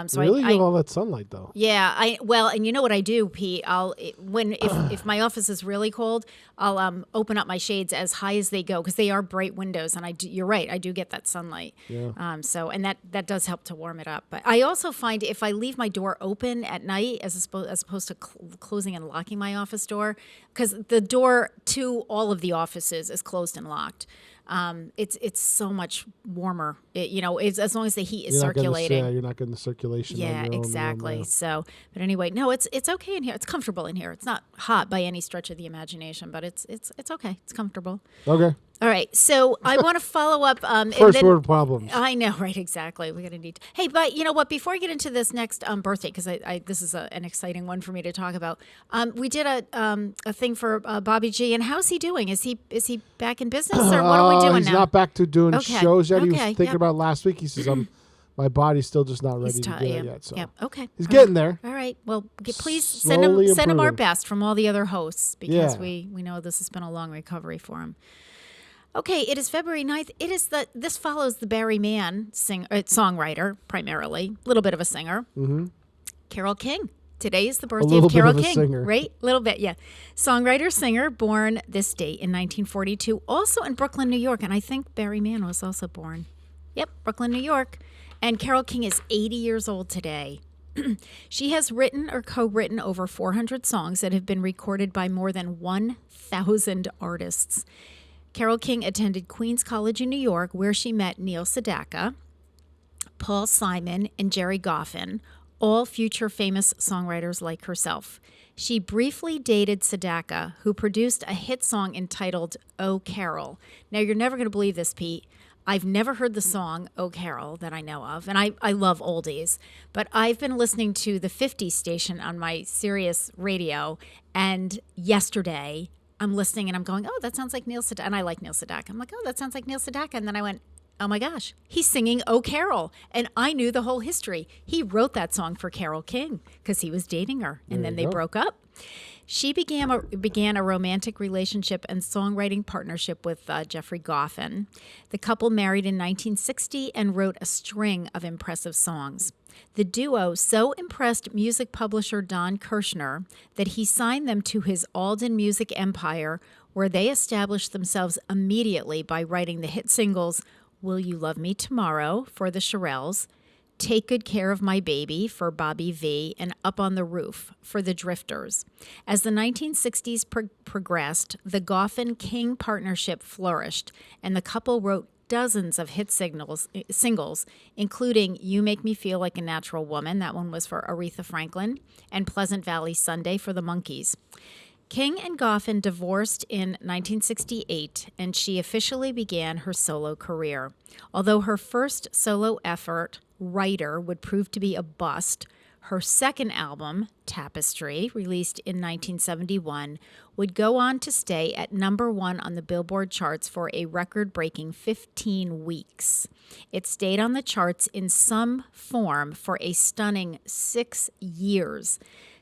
S2: So
S7: really, you have all that sunlight though.
S2: Yeah, and you know what I do, Pete? If my office is really cold, I'll open up my shades as high as they go because they are bright windows, and you're right, I do get that sunlight.
S7: Yeah.
S2: And that does help to warm it up. But I also find if I leave my door open at night as opposed to closing and locking my office door, because the door to all of the offices is closed and locked. It's so much warmer. It's as long as the heat is circulating.
S7: You're not getting the circulation.
S2: Yeah,
S7: on your
S2: exactly.
S7: Own room,
S2: So, but anyway, no, it's okay in here. It's comfortable in here. It's not hot by any stretch of the imagination, but it's okay. It's comfortable.
S7: Okay.
S2: All right. So I want to follow up.
S7: First world problems.
S2: I know, right? Exactly. We're gonna need. Hey, but you know what? Before I get into this next birthday, because this is an exciting one for me to talk about. We did a thing for Bobby G, and how's he doing? Is he back in business, or what are we doing
S7: he's
S2: now?
S7: He's not back to doing shows yet. He was thinking
S2: yep.
S7: about last week. He says, my body's still just not ready to do it yet. So
S2: okay.
S7: He's getting there.
S2: All right. Well, please
S7: Slowly
S2: send him our
S7: improving.
S2: best from all the other hosts, because
S7: Yeah.
S2: we know this has been a long recovery for him. Okay, it is February 9th. This follows the Barry Mann songwriter, primarily, a little bit of a singer, Carole King. Today is the birthday of Carole King,
S7: singer.
S2: right? A little bit, yeah. Songwriter, singer, born this date in 1942, also in Brooklyn, New York, and I think Barry Mann was also born. Yep, Brooklyn, New York. And Carole King is 80 years old today. She has written or co-written over 400 songs that have been recorded by more than 1,000 artists. Carole King attended Queens College in New York, where she met Neil Sedaka, Paul Simon, and Jerry Goffin, all future famous songwriters like herself. She briefly dated Sedaka, who produced a hit song entitled "Oh Carol." Now, you're never going to believe this, Pete. I've never heard the song "Oh Carol" that I know of, and I love oldies, but I've been listening to the 50s station on my Sirius radio, and yesterday I'm listening and I'm going, oh, that sounds like Neil Sedaka. And I like Neil Sedaka. I'm like, oh, that sounds like Neil Sedaka. And then I went, oh my gosh, he's singing "Oh Carol." And I knew the whole history. He wrote that song for Carole King because he was dating her. And then they broke up. She began a romantic relationship and songwriting partnership with Jeffrey Goffin. The couple married in 1960 and wrote a string of impressive songs. The duo so impressed music publisher Don Kirshner that he signed them to his Alden Music empire, where they established themselves immediately by writing the hit singles "Will You Love Me Tomorrow" for the Shirelles, "Take Good Care of My Baby" for Bobby V, and "Up on the Roof" for the Drifters. As the 1960s progressed, the Goffin-King partnership flourished, and the couple wrote dozens of hit singles, including "You Make Me Feel Like a Natural Woman," that one was for Aretha Franklin, and "Pleasant Valley Sunday" for the Monkees. King and Goffin divorced in 1968, and she officially began her solo career. Although her first solo effort, "Writer," would prove to be a bust, her second album, Tapestry, released in 1971, would go on to stay at number 1 on the Billboard charts for a record-breaking 15 weeks. It stayed on the charts in some form for a stunning 6 years.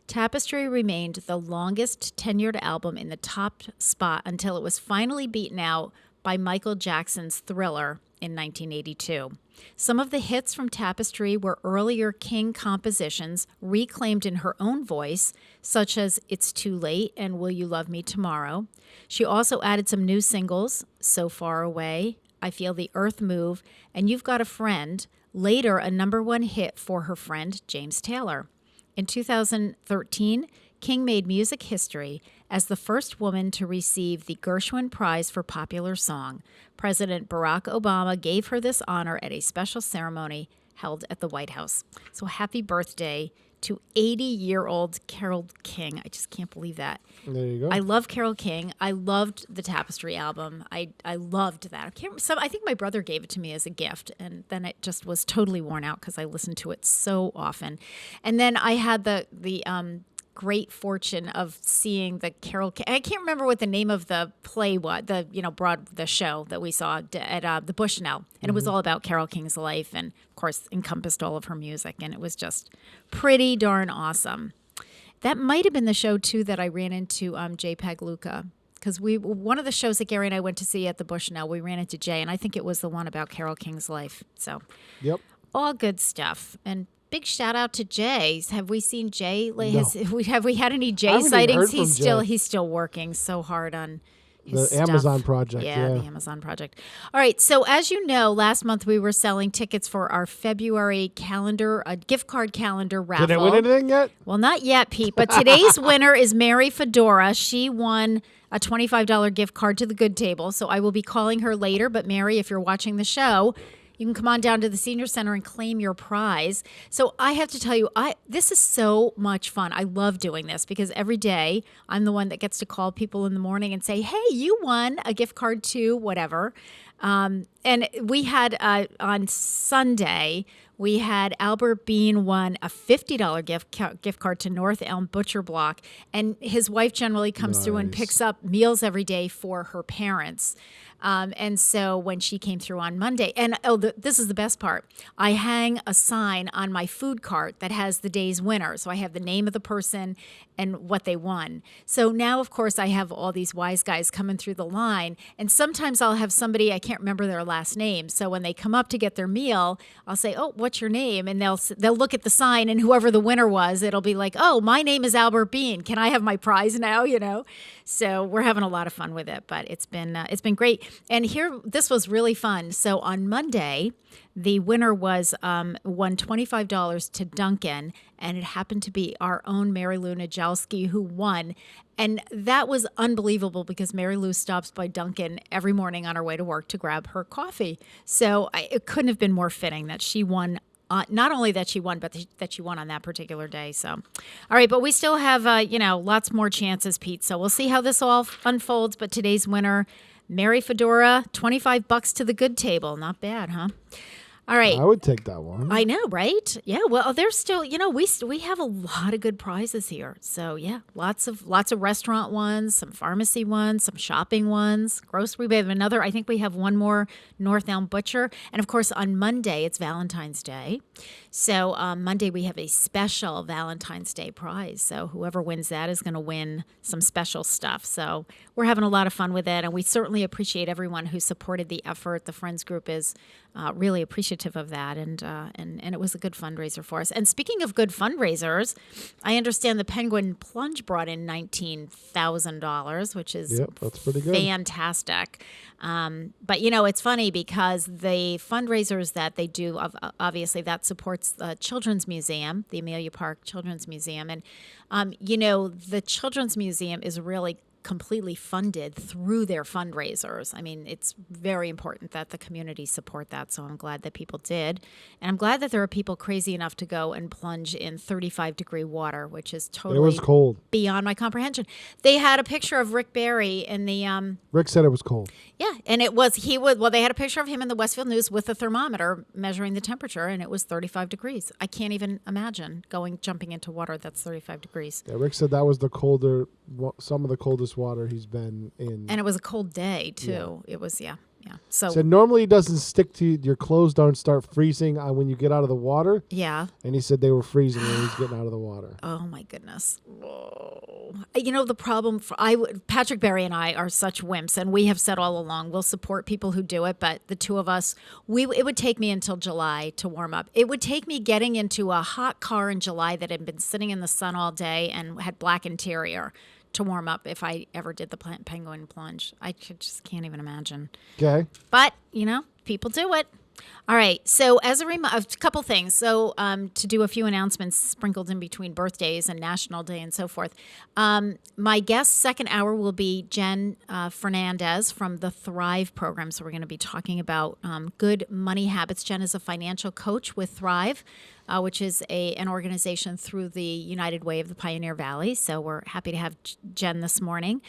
S2: Tapestry remained the longest tenured album in the top spot until it was finally beaten out by Michael Jackson's Thriller in 1982. Some of the hits from Tapestry were earlier King compositions reclaimed in her own voice, such as "It's Too Late" and "Will You Love Me Tomorrow." She also added some new singles, "So Far Away," "I Feel the Earth Move," and "You've Got a Friend," later a number 1 hit for her friend James Taylor. In 2013, King made music history as the first woman to receive the Gershwin Prize for Popular Song. President Barack Obama gave her this honor at a special ceremony held at the White House. So happy birthday to 80-year-old Carole King. I just can't believe that.
S7: There you go.
S2: I love Carole King. I loved the Tapestry album. I loved that. I think my brother gave it to me as a gift, and then it just was totally worn out because I listened to it so often. And then I had the great fortune of seeing the Carole King. I can't remember what the name of the play was, the show that we saw at the Bushnell, and it was all about Carole King's life, and of course encompassed all of her music, and it was just pretty darn awesome. That might have been the show too that I ran into JPEG Luca, because one of the shows that Gary and I went to see at the Bushnell, we ran into Jay, and I think it was the one about Carole King's life. So,
S7: Yep.
S2: all good stuff. And big shout out to Jay. Have we seen Jay?
S7: No.
S2: Have we had any
S7: I
S2: Jay
S7: haven't even
S2: sightings?
S7: heard from Jay.
S2: He's still working so hard on his
S7: The
S2: stuff.
S7: Amazon project, yeah.
S2: The Amazon project. All right. So as you know, last month we were selling tickets for our February calendar, a gift card calendar raffle.
S7: Did I win anything yet?
S2: Well, not yet, Pete. But today's winner is Mary Fedora. She won a $25 gift card to the Good Table. So I will be calling her later. But Mary, if you're watching the show, you can come on down to the Senior Center and claim your prize. So I have to tell you, this is so much fun. I love doing this because every day I'm the one that gets to call people in the morning and say, hey, you won a gift card to whatever. And we had on Sunday, we had Albert Bean won a $50 gift card to North Elm Butcher Block. And his wife generally comes through and picks up meals every day for her parents. And so when she came through on Monday, and this is the best part, I hang a sign on my food cart that has the day's winner. So I have the name of the person and what they won. So now, of course, I have all these wise guys coming through the line. And sometimes I'll have somebody, I can't remember their last name. So when they come up to get their meal, I'll say, oh, what's your name? And they'll look at the sign, and whoever the winner was, it'll be like, oh, my name is Albert Bean. Can I have my prize now? So we're having a lot of fun with it, but it's been great. And this was really fun. So on Monday, the winner won $25 to Duncan, and it happened to be our own Mary Lou Najowski who won. And that was unbelievable because Mary Lou stops by Duncan every morning on her way to work to grab her coffee. So it couldn't have been more fitting that she won. Not only that she won, but that she won on that particular day. So, all right, but we still have, lots more chances, Pete. So we'll see how this all unfolds. But today's winner, Mary Fedora, $25 to the Good Table. Not bad, huh? All right.
S7: I would take that one.
S2: I know, right? Yeah. Well, there's still, we have a lot of good prizes here. So yeah, lots of restaurant ones, some pharmacy ones, some shopping ones, grocery. We have another. I think we have one more North Elm Butcher, and of course on Monday it's Valentine's Day. So Monday we have a special Valentine's Day prize. So whoever wins that is going to win some special stuff. So we're having a lot of fun with it, and we certainly appreciate everyone who supported the effort. The Friends Group is really appreciative of that, and it was a good fundraiser for us. And speaking of good fundraisers, I understand the Penguin Plunge brought in $19,000, which is
S7: that's pretty good.
S2: Fantastic. But it's funny because the fundraisers that they do, obviously that supports the Children's Museum, the Amelia Park Children's Museum, and the Children's Museum is really completely funded through their fundraisers. I mean, it's very important that the community support that, so I'm glad that people did. And I'm glad that there are people crazy enough to go and plunge in 35-degree water, which is totally
S7: It was cold.
S2: Beyond my comprehension. They had a picture of Rick Barry in the...
S7: Rick said it was cold.
S2: Yeah, and they had a picture of him in the Westfield News with a thermometer measuring the temperature, and it was 35 degrees. I can't even imagine jumping into water that's 35 degrees.
S7: Yeah, Rick said that was some of the coldest water he's been in.
S2: And it was a cold day, too. Yeah. It was, yeah. So
S7: normally it doesn't stick to your clothes, don't start freezing when you get out of the water.
S2: Yeah.
S7: And he said they were freezing when he was getting out of the water.
S2: Oh, my goodness. Whoa. The problem, Patrick Barry and I are such wimps, and we have said all along, we'll support people who do it, but the two of us, it would take me until July to warm up. It would take me getting into a hot car in July that had been sitting in the sun all day and had black interior to warm up if I ever did the Penguin Plunge. I just can't even imagine.
S7: Okay.
S2: But, people do it. All right. So as a couple things. So to do a few announcements sprinkled in between birthdays and National Day and so forth. My guest second hour will be Jen Fernandez from the Thrive program. So we're going to be talking about good money habits. Jen is a financial coach with Thrive, which is an organization through the United Way of the Pioneer Valley. So we're happy to have Jen this morning.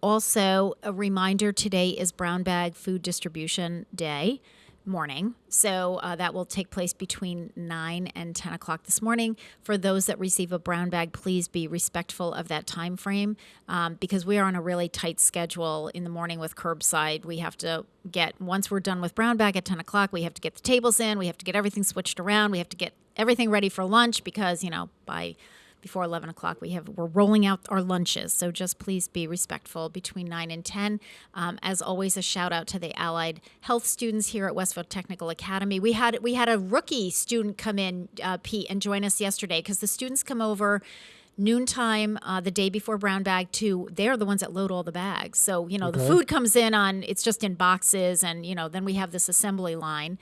S2: Also, a reminder, today is Brown Bag Food Distribution Day morning. So that will take place between 9 and 10 o'clock this morning. For those that receive a brown bag, please be respectful of that time frame because we are on a really tight schedule in the morning with curbside. We have to once we're done with brown bag at 10 o'clock, we have to get the tables in. We have to get everything switched around. We have to get everything ready for lunch because, before 11 o'clock, we're rolling out our lunches. So just please be respectful between 9 and 10. As always, a shout out to the allied health students here at Westfield Technical Academy. We had a rookie student come in, Pete, and join us yesterday because the students come over noontime the day before brown bag they're the ones that load all the bags. So, the food comes in it's just in boxes and, then we have this assembly line.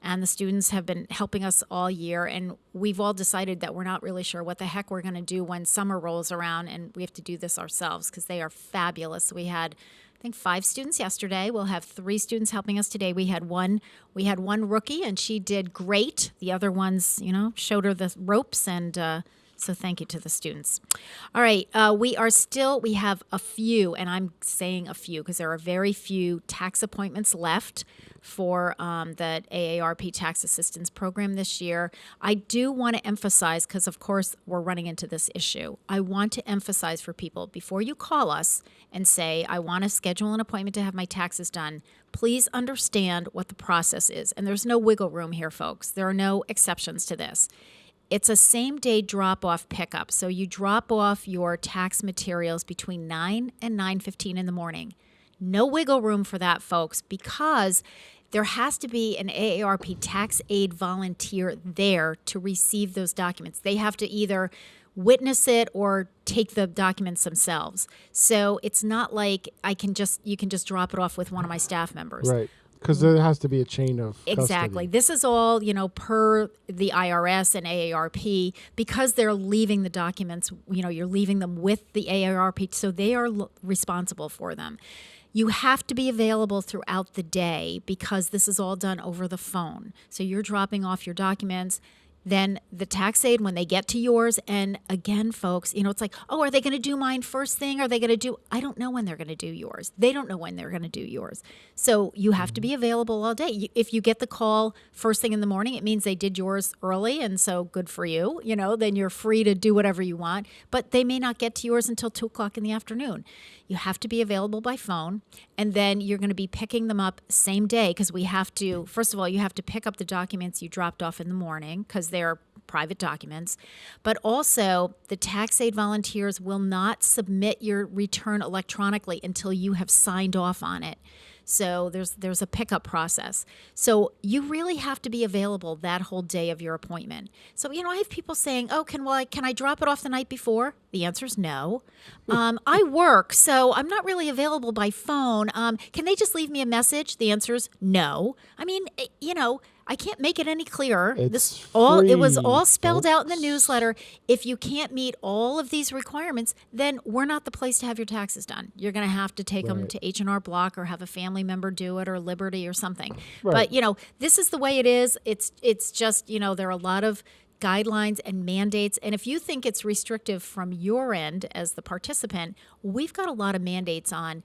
S2: And the students have been helping us all year. And we've all decided that we're not really sure what the heck we're going to do when summer rolls around and we have to do this ourselves because they are fabulous. We had, I think, 5 students yesterday. We'll have 3 students helping us today. We had one rookie and she did great. The other ones, showed her the ropes and so thank you to the students. All right, we have a few, and I'm saying a few because there are very few tax appointments left for the AARP Tax Assistance Program this year. I do want to emphasize, because of course we're running into this issue, I want to emphasize for people, before you call us and say, I want to schedule an appointment to have my taxes done, please understand what the process is. And there's no wiggle room here, folks. There are no exceptions to this. It's a same-day drop-off pickup. So you drop off your tax materials between 9 and 9:15 in the morning. No wiggle room for that, folks, because there has to be an AARP tax aid volunteer there to receive those documents. They have to either witness it or take the documents themselves. So it's not like you can just drop it off with one of my staff members.
S7: Right. Because there has to be a chain of custody.
S2: Exactly. This is all, per the IRS and AARP, because they're leaving the documents, you're leaving them with the AARP, so they are responsible for them. You have to be available throughout the day because this is all done over the phone. So you're dropping off your documents. Then the tax aid, when they get to yours, and again, folks, it's like, oh, are they going to do mine first thing? Are they going to do, I don't know when they're going to do yours. They don't know when they're going to do yours. So you have to be available all day. If you get the call first thing in the morning, it means they did yours early, and so good for you. Then you're free to do whatever you want, but they may not get to yours until 2 o'clock in the afternoon. You have to be available by phone, and then you're going to be picking them up same day because we have to, first of all, you have to pick up the documents you dropped off in the morning because they're private documents. But also, the tax aid volunteers will not submit your return electronically until you have signed off on it. So there's a pickup process. So you really have to be available that whole day of your appointment. So, I have people saying, oh, can I drop it off the night before? The answer is no. I work, so I'm not really available by phone. Can they just leave me a message? The answer is no. I mean, I can't make it any clearer. It was all spelled out in the newsletter. If you can't meet all of these requirements, then we're not the place to have your taxes done. You're going to have to take them to H&R Block or have a family member do it or Liberty or something. Right. But, this is the way it is. It's just, there are a lot of guidelines and mandates. And if you think it's restrictive from your end as the participant, we've got a lot of mandates on,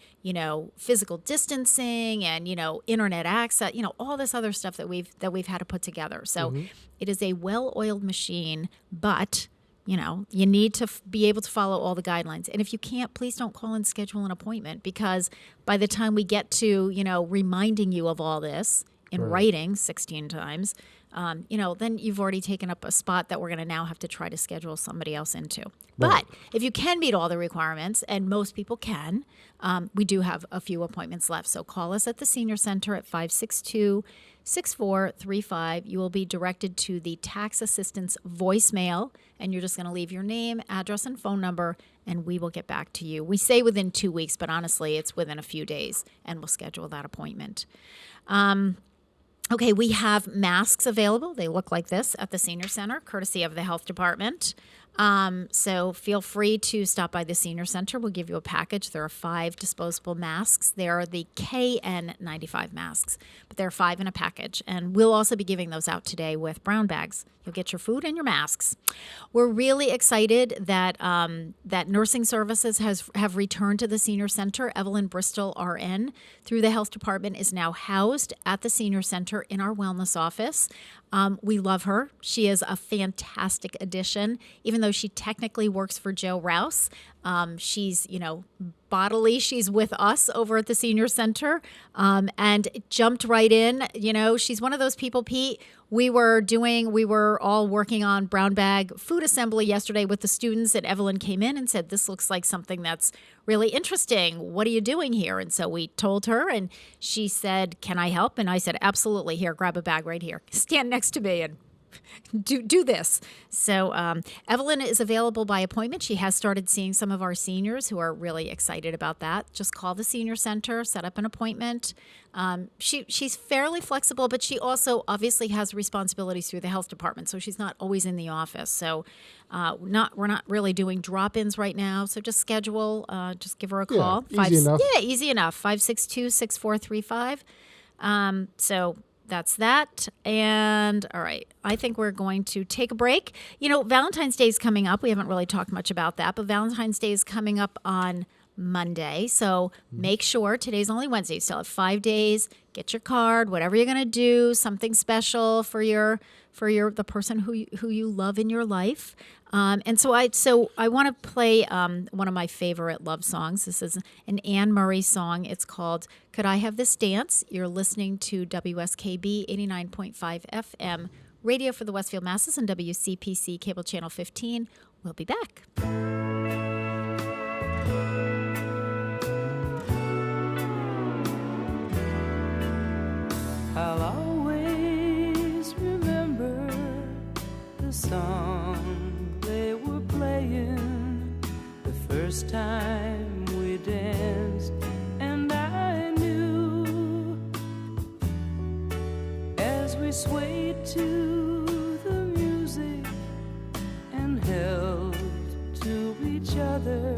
S2: physical distancing and, internet access, all this other stuff that we've had to put together. So it is a well-oiled machine, but you need to be able to follow all the guidelines. And if you can't, please don't call and schedule an appointment because by the time we get to, reminding you of all this in writing 16 times, then you've already taken up a spot that we're going to now have to try to schedule somebody else into. Right. But if you can meet all the requirements, and most people can, we do have a few appointments left. So call us at the Senior Center at 562-6435. You will be directed to the tax assistance voicemail, and you're just going to leave your name, address, and phone number, and we will get back to you. We say within 2 weeks, but honestly, it's within a few days, and we'll schedule that appointment. Okay, we have masks available. They look like this at the Senior Center, courtesy of the Health Department. So feel free to stop by the Senior Center. We'll give you a package. There are 5 disposable masks. They are the KN95 masks, but there are 5 in a package. And we'll also be giving those out today with brown bags. You'll get your food and your masks. We're really excited that that nursing services have returned to the Senior Center. Evelyn Bristol, RN, through the Health Department, is now housed at the Senior Center in our wellness office. We love her. She is a fantastic addition, even though she technically works for Joe Rouse. She's, bodily, she's with us over at the Senior Center, and jumped right in. She's one of those people, Pete. We were all working on brown bag food assembly yesterday with the students, and Evelyn came in and said, "This looks like something that's really interesting. What are you doing here?" And so we told her, and she said, "Can I help?" And I said, "Absolutely. Here, grab a bag right here. Stand next to me and do this." So Evelyn is available by appointment. She has started seeing some of our seniors who are really excited about that. Just call the Senior Center, set up an appointment. She's fairly flexible, but she also obviously has responsibilities through the Health Department, so she's not always in the office. So we're not really doing drop-ins right now. So just schedule, just give her a call.
S7: Easy enough.
S2: Yeah, easy enough. 562-6435. So that's that. And all right, I think we're going to take a break. Valentine's Day is coming up. We haven't really talked much about that, but Valentine's Day is coming up on Monday. So make sure, today's only Wednesday, you still have 5 days. Get your card, whatever you're going to do, something special for the person who you love in your life. And so I want to play one of my favorite love songs. This is an Anne Murray song. It's called "Could I Have This Dance?" You're listening to WSKB 89.5 FM, radio for the Westfield Masses, and WCPC Cable Channel 15. We'll be back.
S9: I'll always remember the song they were playing the first time we danced, and I knew as we swayed to the music and held to each other,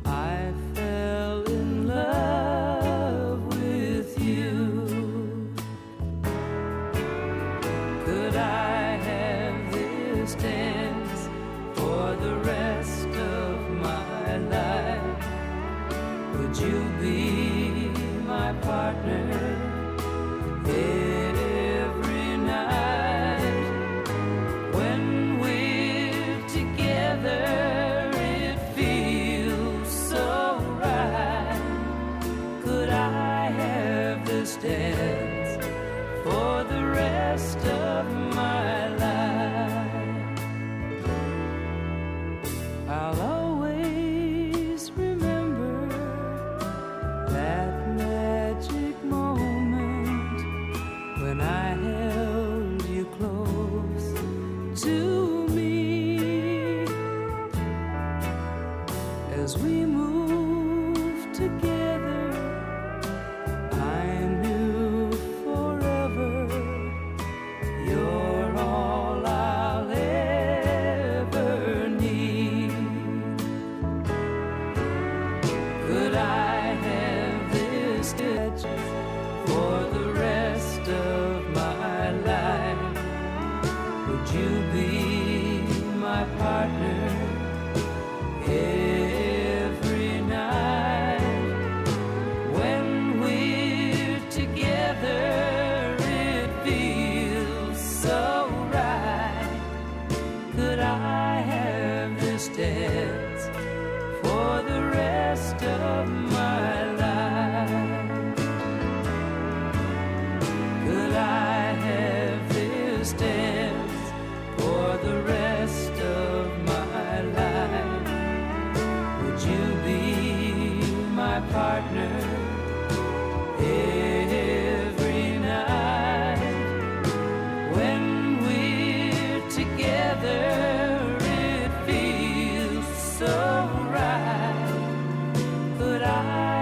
S9: I fell in love with you. Could I have this dance for the rest of my life? Would you be my partner every night? When we're together, it feels so right. Could I have this dance for the rest of my life? I'll always remember that magic moment when I held you close to me. As we moved together, I knew forever you're all I'll ever need. Could I have this touch for the rest of my life? Would you be my partner every night? When we're together, it feels so right. Could I have this dance for the rest of my life? Could I have this dance for the rest of my life? Would you be my partner every night? When we're together, it feels so right. Could I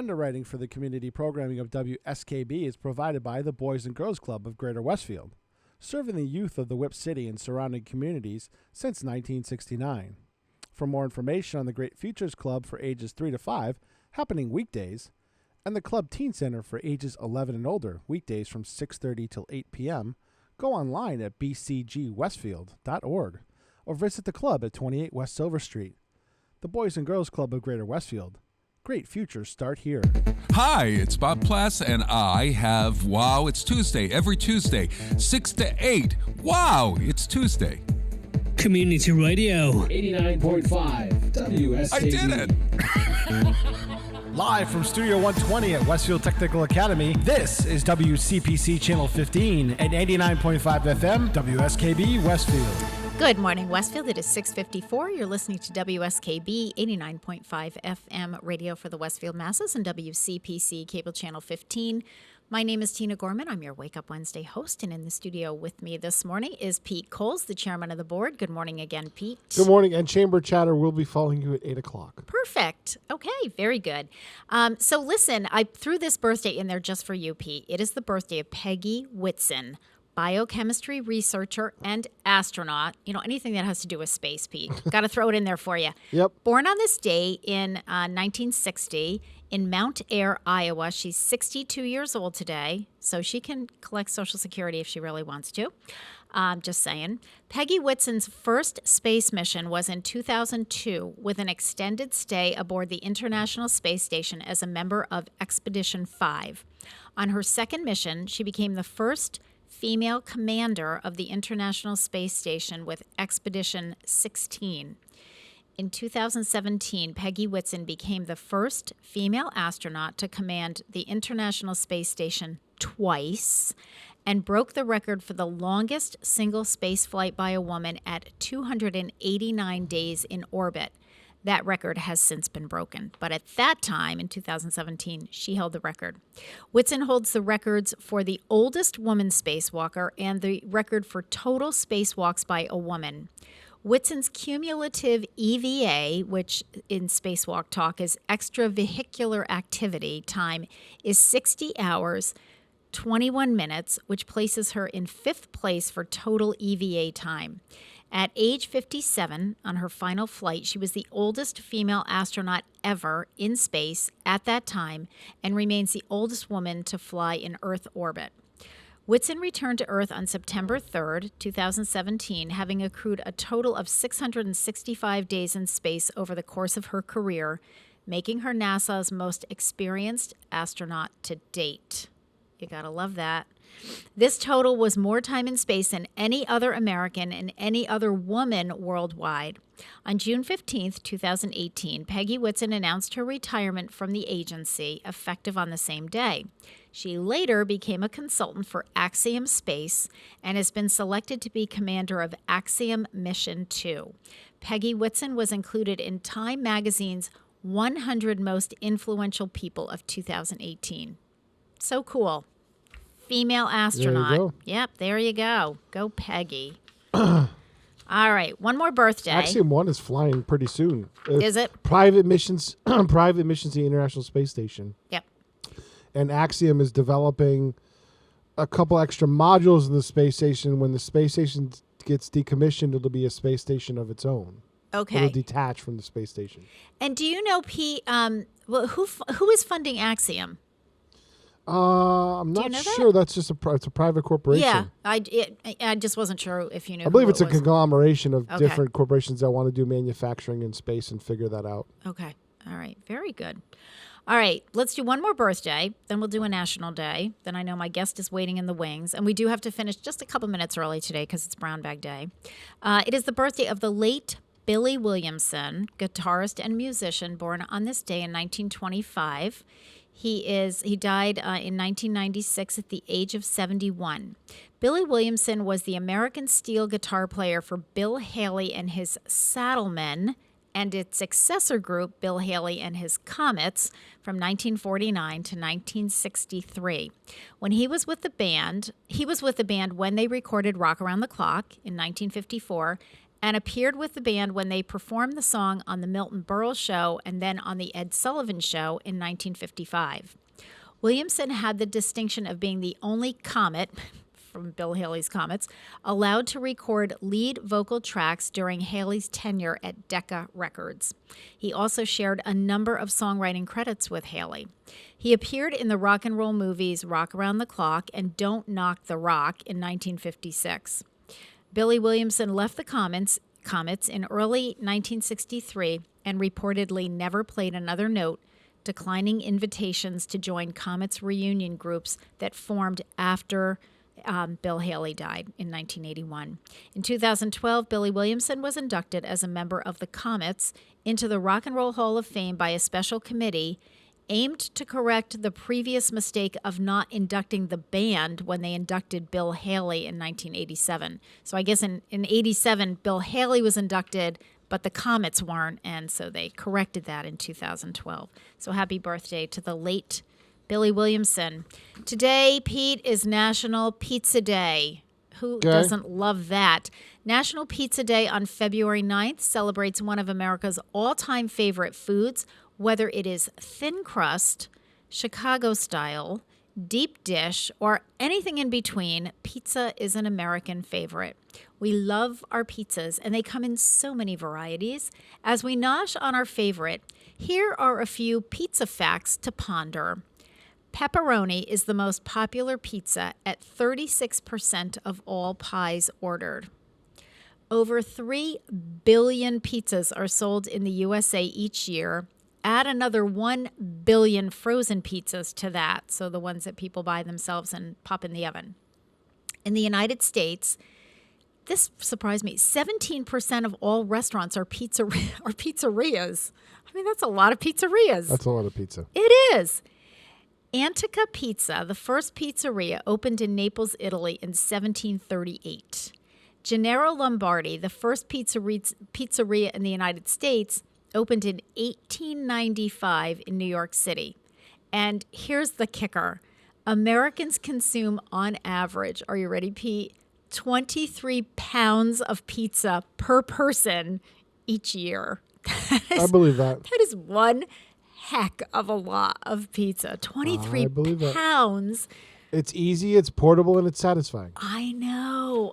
S1: Underwriting for the community programming of WSKB is provided by the Boys and Girls Club of Greater Westfield, serving the youth of the Whip City and surrounding communities since 1969. For more information on the Great Futures Club for ages 3 to 5, happening weekdays, and the Club Teen Center for ages 11 and older, weekdays from 6:30 till 8 p.m., go online at bcgwestfield.org or visit the club at 28 West Silver Street. The Boys and Girls Club of Greater Westfield. Great futures start here.
S6: Hi, it's Bob Plass, and I have Wow, It's Tuesday, every Tuesday, 6 to 8. Wow, it's Tuesday.
S10: Community Radio.
S1: 89.5 WSKB.
S6: I did it!
S1: Live from Studio 120 at Westfield Technical Academy, this is WCPC Channel 15 at 89.5 FM, WSKB Westfield.
S2: Good morning, Westfield. It is 6:54. You're listening to WSKB 89.5 FM radio for the Westfield masses and WCPC Cable Channel 15. My name is Tina Gorman. I'm your Wake Up Wednesday host, and in the studio with me this morning is Pete Coles, the chairman of the board. Good morning again, Pete.
S7: Good morning, and Chamber Chatter will be following you at 8 o'clock.
S2: Perfect. Okay, very good. So listen, I threw this birthday in there just for you, Pete. It is the birthday of Peggy Whitson, biochemistry researcher and astronaut. You know, anything that has to do with space, Pete. Got to throw it in there for you.
S7: Yep.
S2: Born on this day in 1960 in Mount Ayr, Iowa. She's 62 years old today, so she can collect Social Security if she really wants to. Just saying. Peggy Whitson's first space mission was in 2002 with an extended stay aboard the International Space Station as a member of Expedition 5. On her second mission, she became the first female commander of the International Space Station with Expedition 16. In 2017, Peggy Whitson became the first female astronaut to command the International Space Station twice and broke the record for the longest single space flight by a woman at 289 days in orbit. That record has since been broken, but at that time, in 2017, she held the record. Whitson holds the records for the oldest woman spacewalker and the record for total spacewalks by a woman. Whitson's cumulative EVA, which in spacewalk talk is extravehicular activity time, is 60 hours, 21 minutes, which places her in 5th place for total EVA time. At age 57, on her final flight, she was the oldest female astronaut ever in space at that time and remains the oldest woman to fly in Earth orbit. Whitson returned to Earth on September 3rd, 2017, having accrued a total of 665 days in space over the course of her career, making her NASA's most experienced astronaut to date. You gotta love that. This total was more time in space than any other American and any other woman worldwide. On June 15th, 2018, Peggy Whitson announced her retirement from the agency, effective on the same day. She later became a consultant for Axiom Space and has been selected to be commander of Axiom Mission 2. Peggy Whitson was included in Time magazine's 100 Most Influential People of 2018. So cool. Female astronaut.
S7: There you go.
S2: Yep, there you go. Go Peggy. All right, one more birthday.
S7: Axiom 1 is flying pretty soon.
S2: Is it?
S7: Private missions private missions to the International Space Station.
S2: Yep.
S7: And Axiom is developing a couple extra modules in the space station. When the space station gets decommissioned, it'll be a space station of its own.
S2: Okay.
S7: It'll detach from the space station.
S2: And do you know, Pete, who is funding Axiom?
S7: I'm
S2: Do you
S7: not
S2: know
S7: sure. That's just it's a private corporation.
S2: Yeah, I just wasn't sure if you knew.
S7: I believe
S2: who
S7: it's
S2: it
S7: a
S2: was.
S7: conglomeration of
S2: Okay.
S7: different corporations that want to do manufacturing in space and figure that out.
S2: Okay. All right. Very good. All right. Let's do one more birthday. Then we'll do a national day. Then I know my guest is waiting in the wings. And we do have to finish just a couple minutes early today because it's Brown Bag Day. It is the birthday of the late Billy Williamson, guitarist and musician, born on this day in 1925. He died in 1996 at the age of 71. Billy Williamson was the American steel guitar player for Bill Haley and his Saddlemen and its successor group, Bill Haley and his Comets, from 1949 to 1963. When he was with the band when they recorded Rock Around the Clock in 1954 and appeared with the band when they performed the song on the Milton Berle Show and then on the Ed Sullivan Show in 1955. Williamson had the distinction of being the only Comet, from Bill Haley's Comets, allowed to record lead vocal tracks during Haley's tenure at Decca Records. He also shared a number of songwriting credits with Haley. He appeared in the rock and roll movies Rock Around the Clock and Don't Knock the Rock in 1956. Billy Williamson left the Comets in early 1963 and reportedly never played another note, declining invitations to join Comets reunion groups that formed after Bill Haley died in 1981. In 2012, Billy Williamson was inducted as a member of the Comets into the Rock and Roll Hall of Fame by a special committee aimed to correct the previous mistake of not inducting the band when they inducted Bill Haley in 1987. So I guess in 87, Bill Haley was inducted, but the Comets weren't, and so they corrected that in 2012. So happy birthday to the late Billy Williamson. Today, Pete, is National Pizza Day. Who doesn't love that? National Pizza Day on February 9th celebrates one of America's all-time favorite foods, whether it is thin crust, Chicago style, deep dish, or anything in between. Pizza is an American favorite. We love our pizzas, and they come in so many varieties. As we nosh on our favorite, here are a few pizza facts to ponder. Pepperoni is the most popular pizza at 36% of all pies ordered. Over 3 billion pizzas are sold in the USA each year. Add another 1 billion frozen pizzas to that, so the ones that people buy themselves and pop in the oven. In the United States, this surprised me, 17% of all restaurants are pizzerias. I mean, that's a lot of pizzerias.
S7: That's a lot of pizza.
S2: It is. Antica Pizza, the first pizzeria, opened in Naples, Italy in 1738. Gennaro Lombardi, the first pizzeria in the United States, opened in 1895 in New York City. And here's the kicker. Americans consume, on average, are you ready, Pete? 23 pounds of pizza per person each year.
S7: I believe that.
S2: That is one heck of a lot of pizza. 23 pounds.
S7: It's easy, it's portable, and it's satisfying.
S2: I know.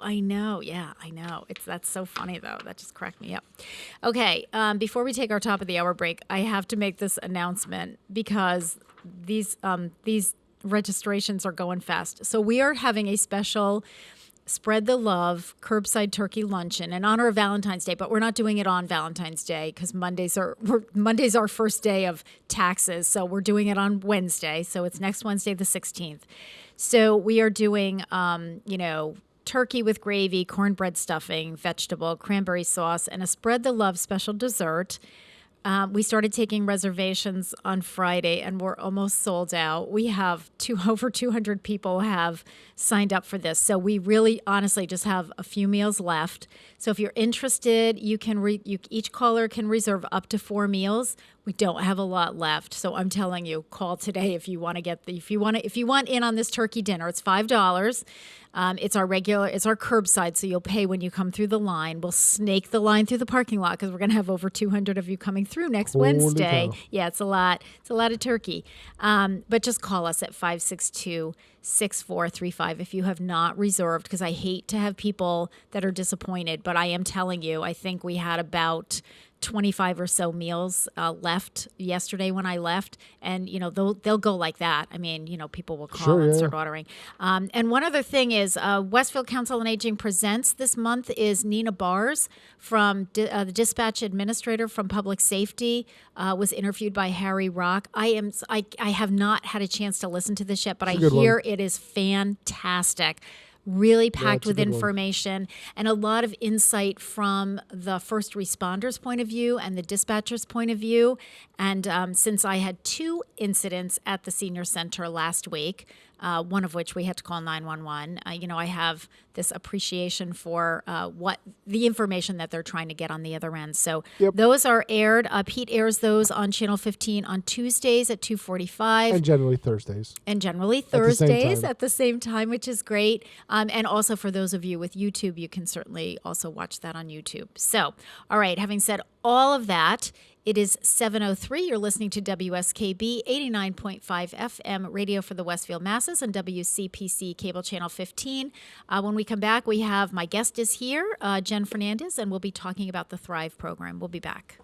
S2: Yeah, I know. That's so funny, though. That just cracked me up. Okay, before we take our top of the hour break, I have to make this announcement because these registrations are going fast. So we are having a special Spread the Love curbside turkey luncheon in honor of Valentine's Day, but we're not doing it on Valentine's Day because Monday's our first day of taxes, so we're doing it on Wednesday. So it's next Wednesday, the 16th. So we are doing, turkey with gravy, cornbread stuffing, vegetable, cranberry sauce, and a Spread the Love special dessert. We started taking reservations on Friday, and we're almost sold out. We have over 200 people have signed up for this. So we really, honestly, just have a few meals left. So if you're interested, you can each caller can reserve up to 4 meals. We don't have a lot left, so I'm telling you, call today if you want to if you want in on this turkey dinner. It's $5. It's our curbside, so you'll pay when you come through the line. We'll snake the line through the parking lot because we're going to have over 200 of you coming through next Wednesday. Yeah, it's a lot. It's a lot of turkey. But just call us at 562-6435 if you have not reserved, because I hate to have people that are disappointed. But I am telling you, I think we had about 25 or so meals left yesterday when I left, and they'll go like that. I mean, people will call and start ordering. And one other thing is Westfield Council on Aging presents this month is Nina Bars from the dispatch administrator from Public Safety, was interviewed by Harry Rock. I have not had a chance to listen to this yet, but I hear it is fantastic. Really packed with information and a lot of insight from the first responders' point of view and the dispatcher's point of view. And since I had 2 incidents at the senior center last week, one of which we had to call 911. I have this appreciation for what the information that they're trying to get on the other end. So those are aired. Pete airs those on Channel 15 on Tuesdays at 2:45.
S7: And generally Thursdays.
S2: And generally Thursdays at the same time, which is great. And also for those of you with YouTube, you can certainly also watch that on YouTube. So, all right, having said all of that, it is 7:03. You're listening to WSKB 89.5 FM radio for the Westfield masses and WCPC cable channel 15. When we come back, we have my guest is here, Jen Fernandez, and we'll be talking about the Thrive program. We'll be back.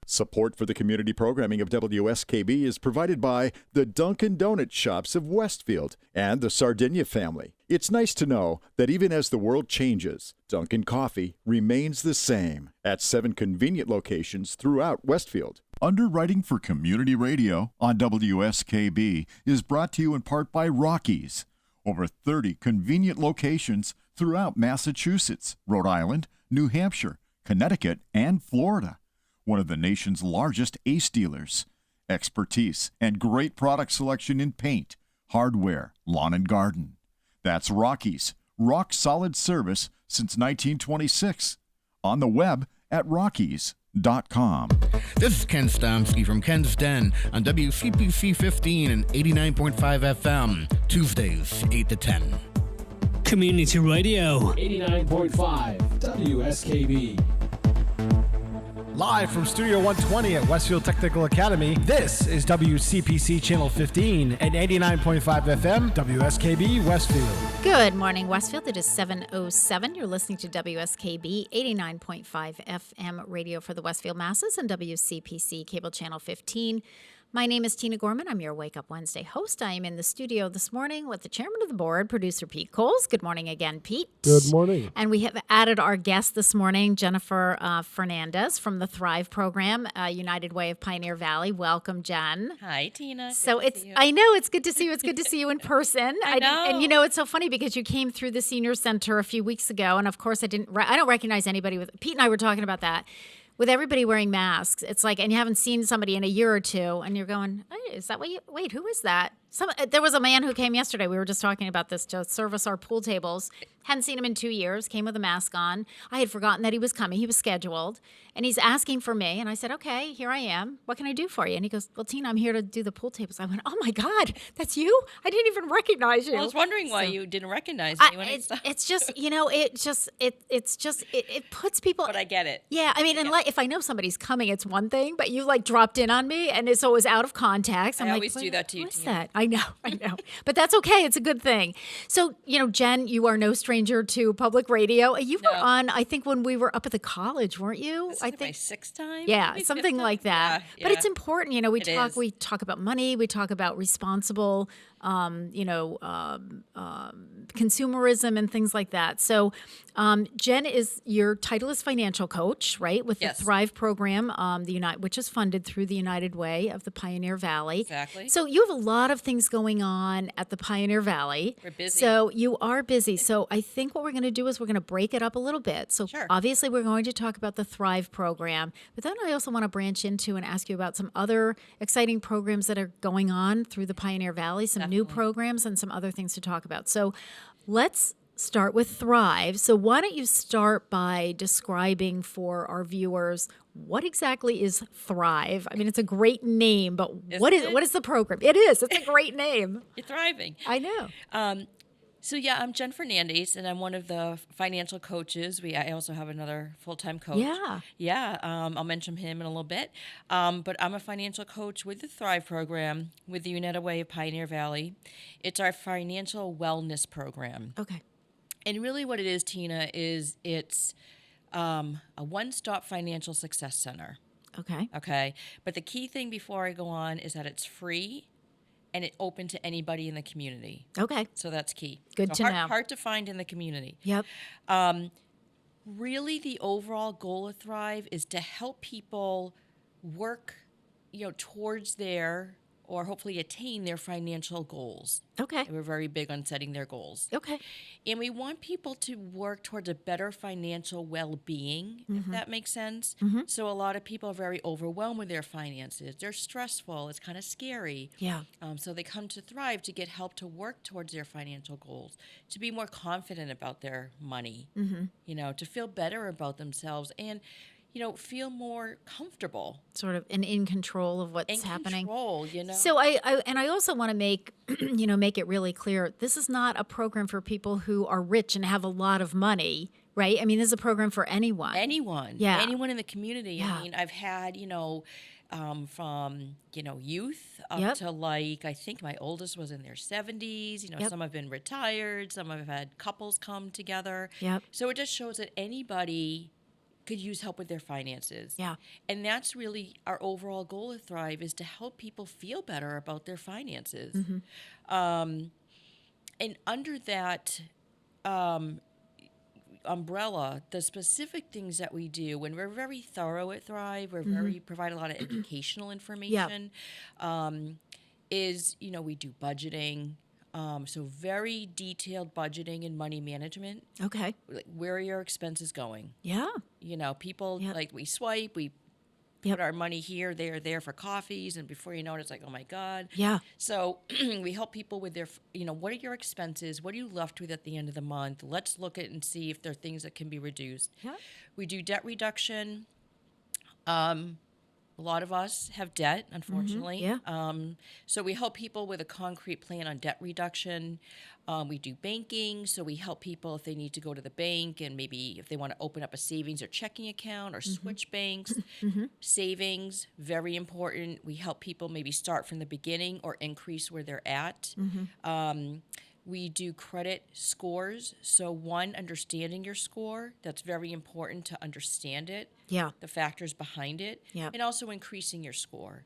S11: Support for the community programming of WSKB is provided by the Dunkin' Donuts shops of Westfield and the Sardinia family. It's nice to know that even as the world changes, Dunkin' Coffee remains the same at 7 convenient locations throughout Westfield. Underwriting for Community Radio on WSKB is brought to you in part by Rockies. Over 30 convenient locations throughout Massachusetts, Rhode Island, New Hampshire, Connecticut, and Florida. One of the nation's largest ACE dealers. Expertise and great product selection in paint, hardware, lawn and garden. That's Rockies. Rock solid service since 1926. On the web at Rockies.com.
S12: This is Ken Stomsky from Ken's Den on WCPC 15 and 89.5 FM, Tuesdays 8 to 10.
S10: Community Radio
S1: 89.5 WSKB. Live from Studio 120 at Westfield Technical Academy, this is WCPC Channel 15 and 89.5 FM, WSKB Westfield.
S2: Good morning, Westfield. It is 7:07. You're listening to WSKB 89.5 FM radio for the Westfield masses and WCPC Cable Channel 15. My name is Tina Gorman. I'm your Wake Up Wednesday host. I am in the studio this morning with the chairman of the board, producer Pete Coles. Good morning again, Pete.
S7: Good morning.
S2: And we have added our guest this morning, Jennifer Fernandez from the Thrive program, United Way of Pioneer Valley. Welcome, Jen.
S13: Hi, Tina.
S2: So I know it's good to see you. It's good to see you in person.
S13: I know.
S2: And it's so funny because you came through the senior center a few weeks ago, and of course I don't recognize anybody with Pete and I were talking about that. With everybody wearing masks, it's like, and you haven't seen somebody in a year or two, and you're going, hey, is that wait, who is that? There was a man who came yesterday. We were just talking about this to service our pool tables, Hadn't seen him in 2 years, came with a mask on. I had forgotten that he was coming. He was scheduled. And he's asking for me. And I said, okay, here I am. What can I do for you? And he goes, well, Tina, I'm here to do the pool tables. I went, oh, my God, that's you? I didn't even recognize you.
S13: I was wondering why you didn't recognize me when I saw.
S2: It's just, it puts people.
S13: But I get it.
S2: Yeah, I mean, and like, if I know somebody's coming, it's one thing. But you like dropped in on me, and so it was out of context. I'm
S13: I
S2: like,
S13: always do that to you.
S2: What's that? I know. But that's okay. It's a good thing. So, Jen, you are no stranger to public radio. You were on, I think, when we were up at the college, weren't you?
S13: This is my 6th time.
S2: Yeah,
S13: maybe
S2: something
S13: 5th
S2: like
S13: time?
S2: that.
S13: Yeah,
S2: But it's important.
S13: It
S2: We talk about money. We talk about responsible, consumerism and things like that. So, Jen, your title is financial coach, right? With the Thrive program, which is funded through the United Way of the Pioneer Valley.
S13: Exactly.
S2: So you have a lot of things going on at the Pioneer Valley.
S13: We're busy.
S2: So you are busy. So I think what we're going to do is we're going to break it up a little bit. So obviously we're going to talk about the Thrive program, but then I also want to branch into and ask you about some other exciting programs that are going on through the Pioneer Valley, some new programs and some other things to talk about. So let's start with Thrive. So why don't you start by describing for our viewers what exactly is Thrive? I mean, it's a great name, but what is the program? It is. It's a great name.
S13: You're thriving.
S2: I know.
S13: So I'm Jen Fernandez, and I'm one of the financial coaches. I also have another full-time coach.
S2: Yeah.
S13: I'll mention him in a little bit. But I'm a financial coach with the Thrive program with the United Way of Pioneer Valley. It's our financial wellness program.
S2: Okay.
S13: And really, what it is, Tina, is it's a one-stop financial success center.
S2: Okay.
S13: Okay. But the key thing before I go on is that it's free. And it's open to anybody in the community.
S2: Okay.
S13: So that's key.
S2: Good to know.
S13: Hard to find in the community.
S2: Yep.
S13: Really, the overall goal of Thrive is to help people work, towards or hopefully attain their financial goals.
S2: Okay.
S13: We're very big on setting their goals.
S2: Okay.
S13: And we want people to work towards a better financial well-being, if that makes sense.
S2: Mm-hmm.
S13: So a lot of people are very overwhelmed with their finances. They're stressful. It's kind of scary.
S2: Yeah.
S13: So they come to Thrive to get help to work towards their financial goals, to be more confident about their money, to feel better about themselves and feel more comfortable.
S2: Sort of and in control of what's happening.
S13: In control,
S2: So I also want to make, make it really clear, this is not a program for people who are rich and have a lot of money, right? I mean, this is a program for anyone.
S13: Anyone.
S2: Yeah.
S13: Anyone in the community.
S2: Yeah.
S13: I mean, I've had, from, youth up to I think my oldest was in their 70s. Some have been retired. Some have had couples come together.
S2: Yep.
S13: So it just shows that anybody could use help with their finances.
S2: Yeah.
S13: And that's really our overall goal of Thrive, is to help people feel better about their finances. And under that umbrella, the specific things that we do, and we're very thorough at Thrive, we provide a lot of educational information, is, we do budgeting, so very detailed budgeting and money management.
S2: Okay.
S13: Like, where are your expenses going?
S2: Yeah.
S13: People, we swipe, we put our money here, there for coffees, and before you know it, it's like, oh my God.
S2: Yeah.
S13: So we help people with their, what are your expenses? What are you left with at the end of the month? Let's look at and see if there are things that can be reduced.
S2: Yeah.
S13: We do debt reduction. A lot of us have debt, unfortunately.
S2: Yeah.
S13: So we help people with a concrete plan on debt reduction. We do banking, so we help people if they need to go to the bank and maybe if they want to open up a savings or checking account or switch banks. Savings, very important. We help people maybe start from the beginning or increase where they're at. We do credit scores. So one, understanding your score. That's very important to understand it.
S2: Yeah.
S13: The factors behind it.
S2: Yeah.
S13: And also increasing your score.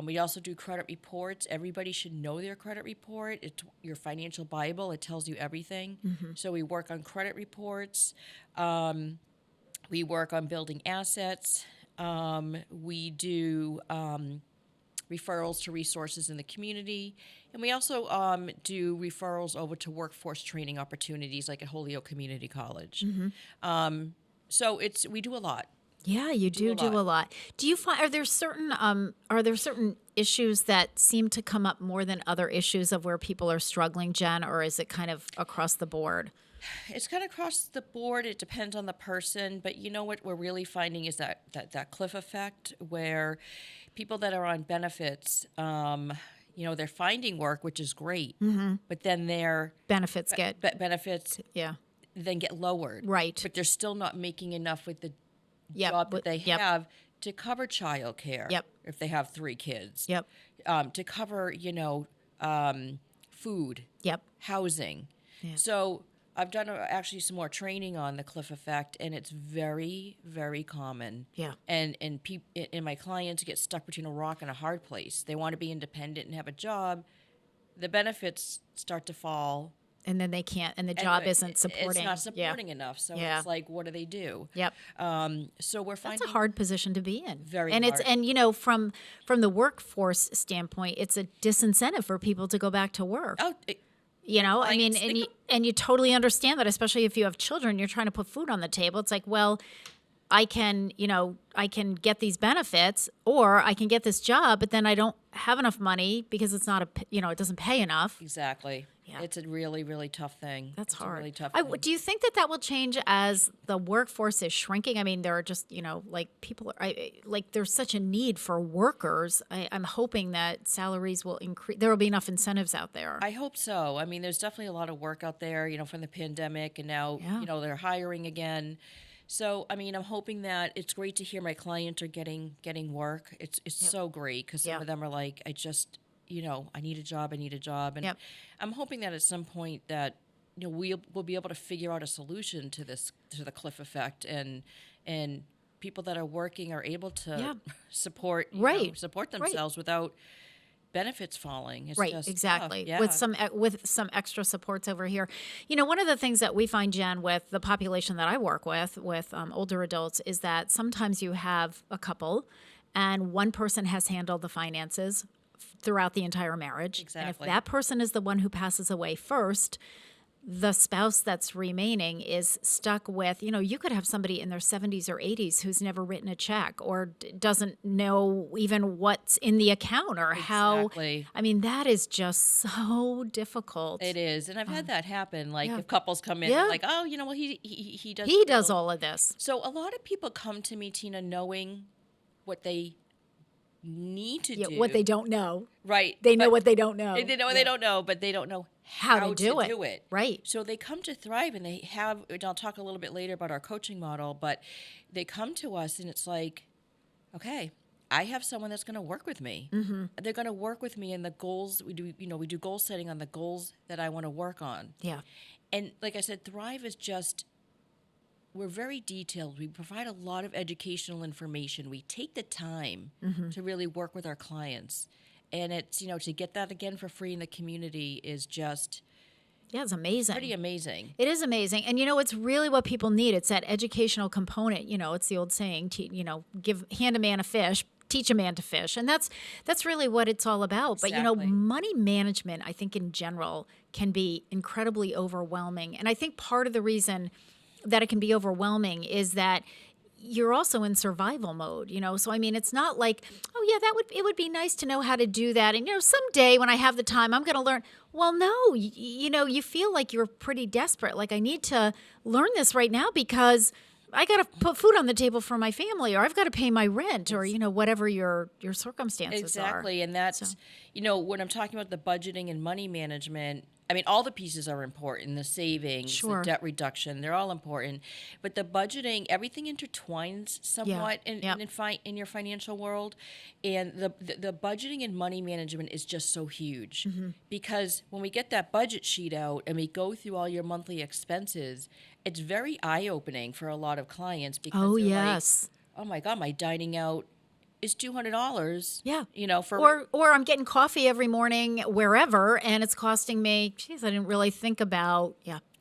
S13: We also do credit reports. Everybody should know their credit report. It's your financial Bible. It tells you everything. So we work on credit reports. We work on building assets. We do referrals to resources in the community. And we also do referrals over to workforce training opportunities like at Holyoke Community College. So we do a lot.
S2: Yeah, you do a lot. Do you find are there certain issues that seem to come up more than other issues of where people are struggling, Jen, or is it kind of across the board?
S13: It's kind of across the board. It depends on the person, but you know what we're really finding is that cliff effect where people that are on benefits, they're finding work, which is great, but then their
S2: Benefits get
S13: benefits then get lowered,
S2: right?
S13: But they're still not making enough with the
S2: Yep.
S13: job that they
S2: Yep.
S13: have to cover childcare.
S2: Yep.
S13: If they have 3 kids.
S2: Yep.
S13: To cover, food.
S2: Yep.
S13: Housing.
S2: Yeah.
S13: So I've done actually some more training on the cliff effect, and it's very, very common.
S2: Yeah.
S13: And my clients get stuck between a rock and a hard place. They want to be independent and have a job. The benefits start to fall.
S2: And then they can't, and the job isn't supporting.
S13: It's not supporting enough. So it's like, what do they do?
S2: Yep.
S13: So we're finding
S2: that's a hard position to be in.
S13: Very
S2: and
S13: hard.
S2: From the workforce standpoint, it's a disincentive for people to go back to work.
S13: Oh.
S2: And you totally understand that, especially if you have children, you're trying to put food on the table. It's like, well, I can get these benefits, or I can get this job, but then I don't have enough money because it's not it doesn't pay enough.
S13: Exactly. Yeah. It's a really, really tough thing.
S2: That's hard.
S13: A really tough thing.
S2: Do you think that will change as the workforce is shrinking? I mean, there are just, there's such a need for workers. I'm hoping that salaries will increase. There will be enough incentives out there.
S13: I hope so. I mean, there's definitely a lot of work out there, from the pandemic, and now, they're hiring again. So, I mean, I'm hoping that it's great to hear my clients are getting work. It's so great because some of them are like, I need a job. And I'm hoping that at some point that, we'll be able to figure out a solution to the cliff effect, and people that are working are able to support themselves without benefits falling. It's just
S2: exactly.
S13: tough.
S2: With some extra supports over here. One of the things that we find, Jen, with the population that I work with older adults, is that sometimes you have a couple and one person has handled the finances throughout the entire marriage.
S13: Exactly.
S2: And if that person is the one who passes away first, the spouse that's remaining is stuck with, you could have somebody in their 70s or 80s who's never written a check or doesn't know even what's in the account or how. I mean, that is just so difficult.
S13: It is. And I've had that happen. Like if couples come in like, oh, he does.
S2: He does all of this.
S13: So a lot of people come to me, Tina, knowing what they need to do.
S2: What they don't know.
S13: Right.
S2: They know what they don't know.
S13: They know what they don't know, but they don't know
S2: how to do it. Right.
S13: So they come to Thrive, and they have, and I'll talk a little bit later about our coaching model, but they come to us and it's like, okay, I have someone that's going to work with me. Mm-hmm. They're going to work with me in the goals we do. We do goal setting on the goals that I want to work on.
S2: Yeah.
S13: And like I said, Thrive is just, we're very detailed. We provide a lot of educational information. We take the time to really work with our clients. And it's, to get that again for free in the community is just...
S2: Yeah, it's amazing.
S13: Pretty amazing.
S2: It is amazing. And, it's really what people need. It's that educational component. It's the old saying, hand a man a fish, teach a man to fish. And that's really what it's all about.
S13: Exactly.
S2: But, money management, I think in general, can be incredibly overwhelming. And I think part of the reason that it can be overwhelming is that you're also in survival mode, So, I mean, it's not like, oh, yeah, it would be nice to know how to do that. And, someday when I have the time, I'm going to learn. Well, no, you feel like you're pretty desperate. Like, I need to learn this right now because I got to put food on the table for my family, or I've got to pay my rent, or, whatever your circumstances are.
S13: Exactly. And that's, when I'm talking about the budgeting and money management, I mean, all the pieces are important, the savings, the debt reduction, they're all important. But the budgeting, everything intertwines somewhat in your financial world. And the budgeting and money management is just so huge. Mm-hmm. Because when we get that budget sheet out and we go through all your monthly expenses, it's very eye-opening for a lot of clients because like, oh my God, my dining out is $200.
S2: Yeah. Or I'm getting coffee every morning wherever, and it's costing me, I didn't really think about,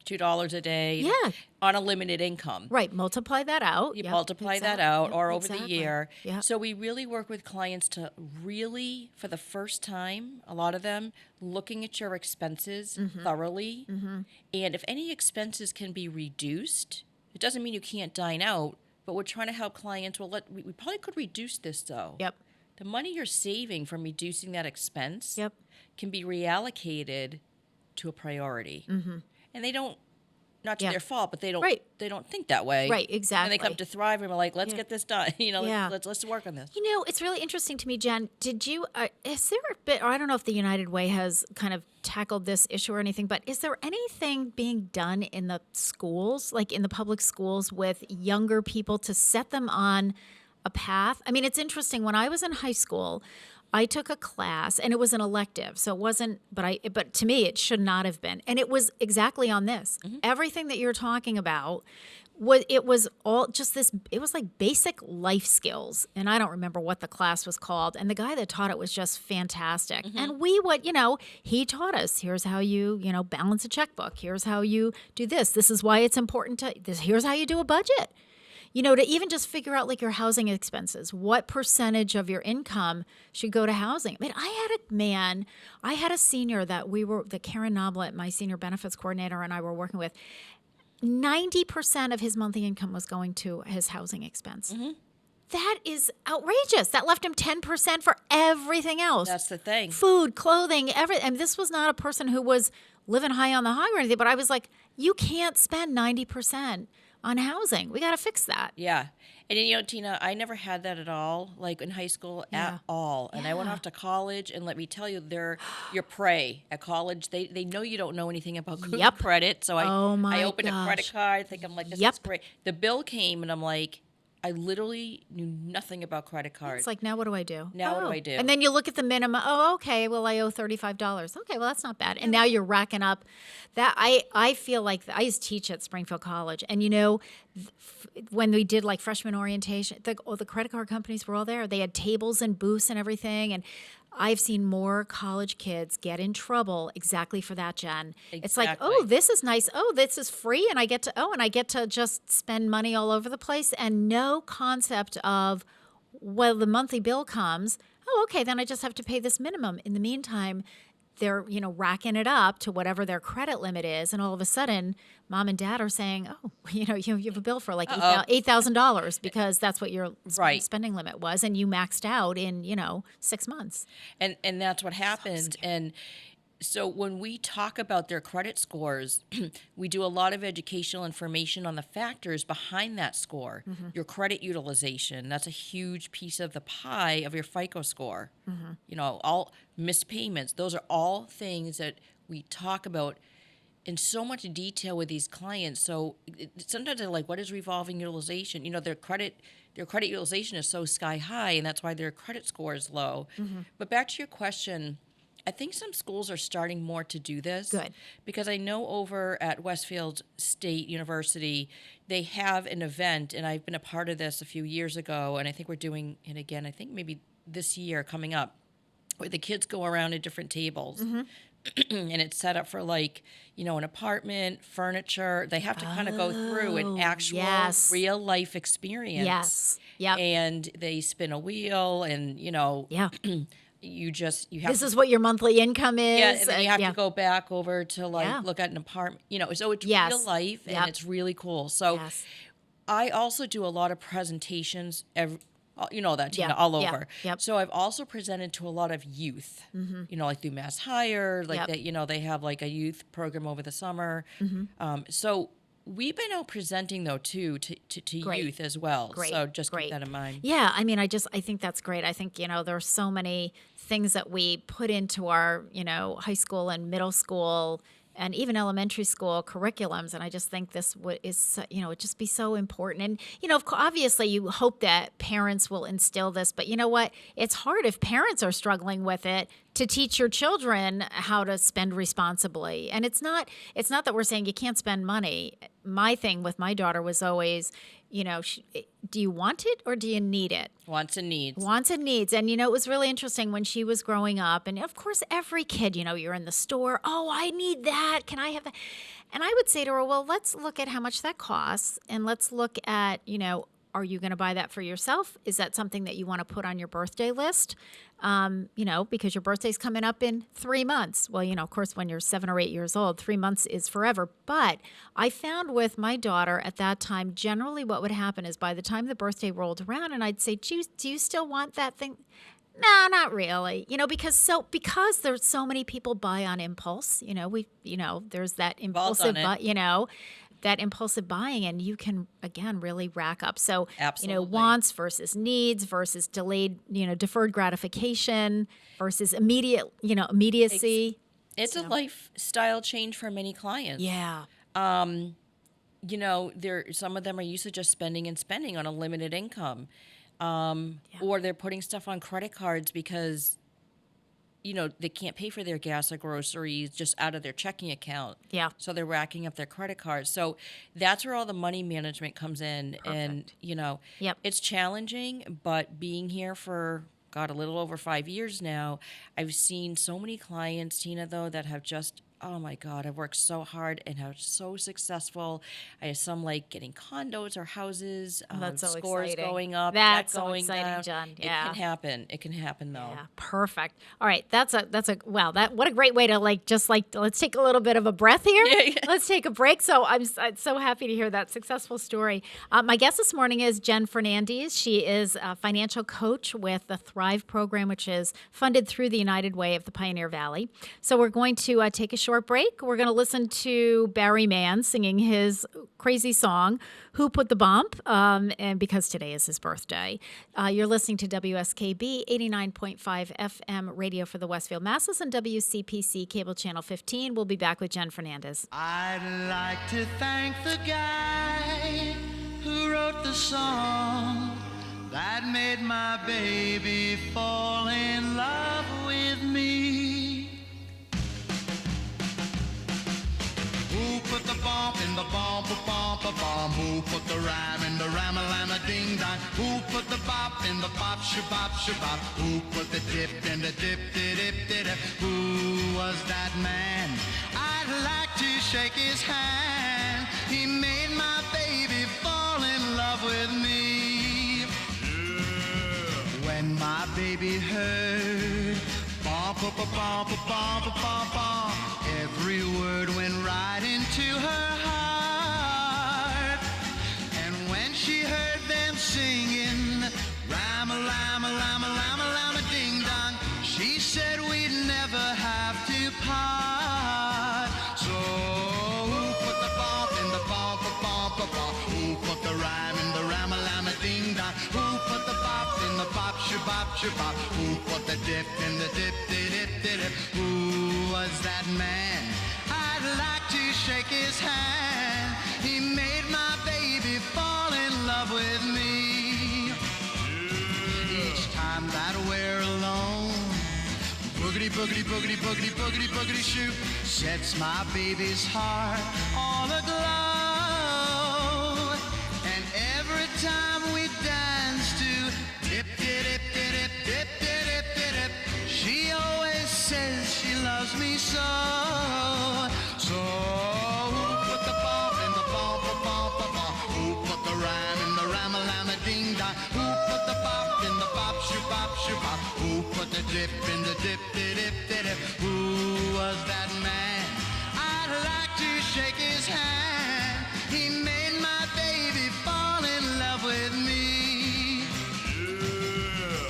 S13: $2 a day.
S2: Yeah.
S13: On a limited income.
S2: Right. Multiply that out.
S13: You multiply that out or over the year.
S2: Yeah.
S13: So we really work with clients to really, for the first time, a lot of them, looking at your expenses thoroughly. Mm-hmm. And if any expenses can be reduced, it doesn't mean you can't dine out, but we're trying to help clients. Well, we probably could reduce this though.
S2: Yep.
S13: The money you're saving from reducing that expense
S2: Yep.
S13: can be reallocated to a priority.
S2: Mm-hmm.
S13: And they don't, not to
S2: Yeah.
S13: their fault, but they don't
S2: Right.
S13: they don't think that way.
S2: Right, exactly.
S13: And they come to Thrive and we're like, let's
S2: Yeah.
S13: get this done.
S2: Yeah.
S13: Let's work on this.
S2: It's really interesting to me, Jen. Did you, is there a bit, or I don't know if the United Way has kind of tackled this issue or anything, but is there anything being done in the schools, like in the public schools with younger people to set them on a path? I mean, it's interesting. When I was in high school, I took a class and it was an elective. So it wasn't, but to me, it should not have been. And it was exactly on this. Everything that you're talking about was all just this, it was like basic life skills. And I don't remember what the class was called. And the guy that taught it was just fantastic. And we would, he taught us, here's how you, balance a checkbook. Here's how you do this. This is why it's important here's how you do a budget. To even just figure out like your housing expenses, what percentage of your income should go to housing. I mean, I had a senior that Karen Noblet, my senior benefits coordinator, and I were working with. 90% of his monthly income was going to his housing expense. That is outrageous. That left him 10% for everything else.
S13: That's the thing.
S2: Food, clothing, everything. And this was not a person who was living high on the hog or anything, but I was like, you can't spend 90% on housing. We got to fix that.
S13: Yeah. And Tina, I never had that at all, like in high school at all. And I went off to college, and let me tell you, you're prey at college. They know you don't know anything about credit. So I opened a credit card, I'm like, this is great. The bill came, and I'm like, I literally knew nothing about credit cards.
S2: It's like, now what do I do?
S13: Now what do I do?
S2: And then you look at the minimum. Oh, okay. Well, I owe $35. Okay, well, that's not bad. And now you're racking up that. I feel like I used to teach at Springfield College. And, when we did like freshman orientation, the credit card companies were all there. They had tables and booths and everything. And I've seen more college kids get in trouble exactly for that, Jen. Exactly. It's like, oh, this is nice. Oh, this is free, and I get to just spend money all over the place, and no concept of, well, the monthly bill comes. Oh, okay, then I just have to pay this minimum. In the meantime, they're racking it up to whatever their credit limit is, and all of a sudden, mom and dad are saying, "Oh, you have a bill for like $8,000 because that's what your spending limit was, and you maxed out in 6 months."
S13: And that's what happened. And so when we talk about their credit scores, we do a lot of educational information on the factors behind that score. Your credit utilization, that's a huge piece of the pie of your FICO score. All missed payments, those are all things that we talk about in so much detail with these clients. So sometimes they're like, what is revolving utilization? Their credit utilization is so sky high, and that's why their credit score is low. But back to your question, I think some schools are starting more to do this.
S2: Good.
S13: Because I know over at Westfield State University, they have an event, and I've been a part of this a few years ago, and I think we're doing it again, I think maybe this year coming up, where the kids go around at different tables. And it's set up for an apartment, furniture. They have to kind of go through an actual real life experience.
S2: Yes. Yep.
S13: And they spin a wheel, and you have
S2: this is what your monthly income is.
S13: Yeah, and then you have to go back over to look at an apartment. So it's real life, and it's really cool. So I also do a lot of presentations Tina, all over.
S2: Yep.
S13: So I've also presented to a lot of youth, like through Mass Hire, they have like a youth program over the summer. So we've been out presenting though too to youth as well.
S2: Great.
S13: So just keep that in mind.
S2: Yeah, I mean, I think that's great. I think there are so many things that we put into our high school and middle school and even elementary school curriculums, and I just think this is it'd just be so important. And obviously you hope that parents will instill this, but you know what? It's hard if parents are struggling with it to teach your children how to spend responsibly. And it's not that we're saying you can't spend money. My thing with my daughter was always, do you want it or do you need it?
S13: Wants and needs.
S2: Wants and needs. And, it was really interesting when she was growing up. And, of course, every kid, you're in the store. Oh, I need that. Can I have that? And I would say to her, well, let's look at how much that costs. And let's look at, Are you going to buy that for yourself? Is that something that you want to put on your birthday list? Because your birthday's coming up in 3 months. Well, of course, when you're 7 or 8 years old, 3 months is forever. But I found with my daughter at that time, generally what would happen is by the time the birthday rolled around and I'd say, do you still want that thing? No, not really. Because there's so many people buy on impulse. There's that impulsive, that impulsive buying, and you can again really rack up. So,
S13: Absolutely.
S2: Wants versus needs versus delayed, deferred gratification versus immediacy.
S13: It's a lifestyle change for many clients.
S2: Yeah.
S13: Some of them are used to just spending on a limited income. Or they're putting stuff on credit cards because, they can't pay for their gas or groceries just out of their checking account.
S2: Yeah.
S13: So they're racking up their credit cards. So that's where all the money management comes in.
S2: Perfect.
S13: And, it's challenging, but being here for, a little over 5 years now, I've seen so many clients, Tina, though, that have just, oh my God, I've worked so hard and are so successful. I have some getting condos or houses,
S2: That's so
S13: scores
S2: exciting.
S13: going up,
S2: That's
S13: debt
S2: so
S13: going
S2: exciting,
S13: down.
S2: John. Yeah.
S13: It can happen though.
S2: Yeah, perfect. All right, what a great way to let's take a little bit of a breath here.
S13: Yeah.
S2: Let's take a break. So I'm so happy to hear that successful story. My guest this morning is Jen Fernandez. She is a financial coach with the Thrive program, which is funded through the United Way of the Pioneer Valley. So we're going to take a short break. We're going to listen to Barry Mann singing his crazy song, Who Put the Bump, and because today is his birthday. You're listening to WSKB 89.5 FM radio for the Westfield Masses and WCPC Cable Channel 15. We'll be back with Jen Fernandez.
S14: I'd like to thank the guy who wrote the song that made my baby fall in love with me. Who put the bump in the bump, bump? Who put the rhyme in the rhyme-a-lama ding-dong? Who put the bop in the bop, shabop, shabop? Who put the dip in the dip-de-dip-de-dip? Who was that man? I'd like to shake his hand. He made my baby fall in love with me. Yeah. When my baby heard bump, bump, bump, bump, bump, bump, every word went right into her heart. And when she heard them singing rhyme-a-lama, ding-dong, she said we'd never have to part. So who put the bump in the bump, bump, bump? Who put the rhyme in the rhyme-a-lama ding-dong? Who put the bop in the bop, shabop, shabop? Who put the dip in the dip-de-dip-de-dip? Who was that man? I'd like to shake his hand. He made my baby fall in love with me. Each time that we're alone, boogity, boogity, boogity, boogity, boogity, boogity shoot sets my baby's heart all aglow. And every time we dance to dip, dip, dip, dip, dip, dip, dip, she always says she loves me so. So who put the bump in the bump, bump, bump? Who put the rhyme in the rhyme-a-lama ding-dong? Who put the bop in the bop, shoo-bop, shoo-bop? Who put the dip in the dip-de-dip-de-dip? Who was that man? I'd like to shake his hand. He made my baby fall in love with me. Yeah.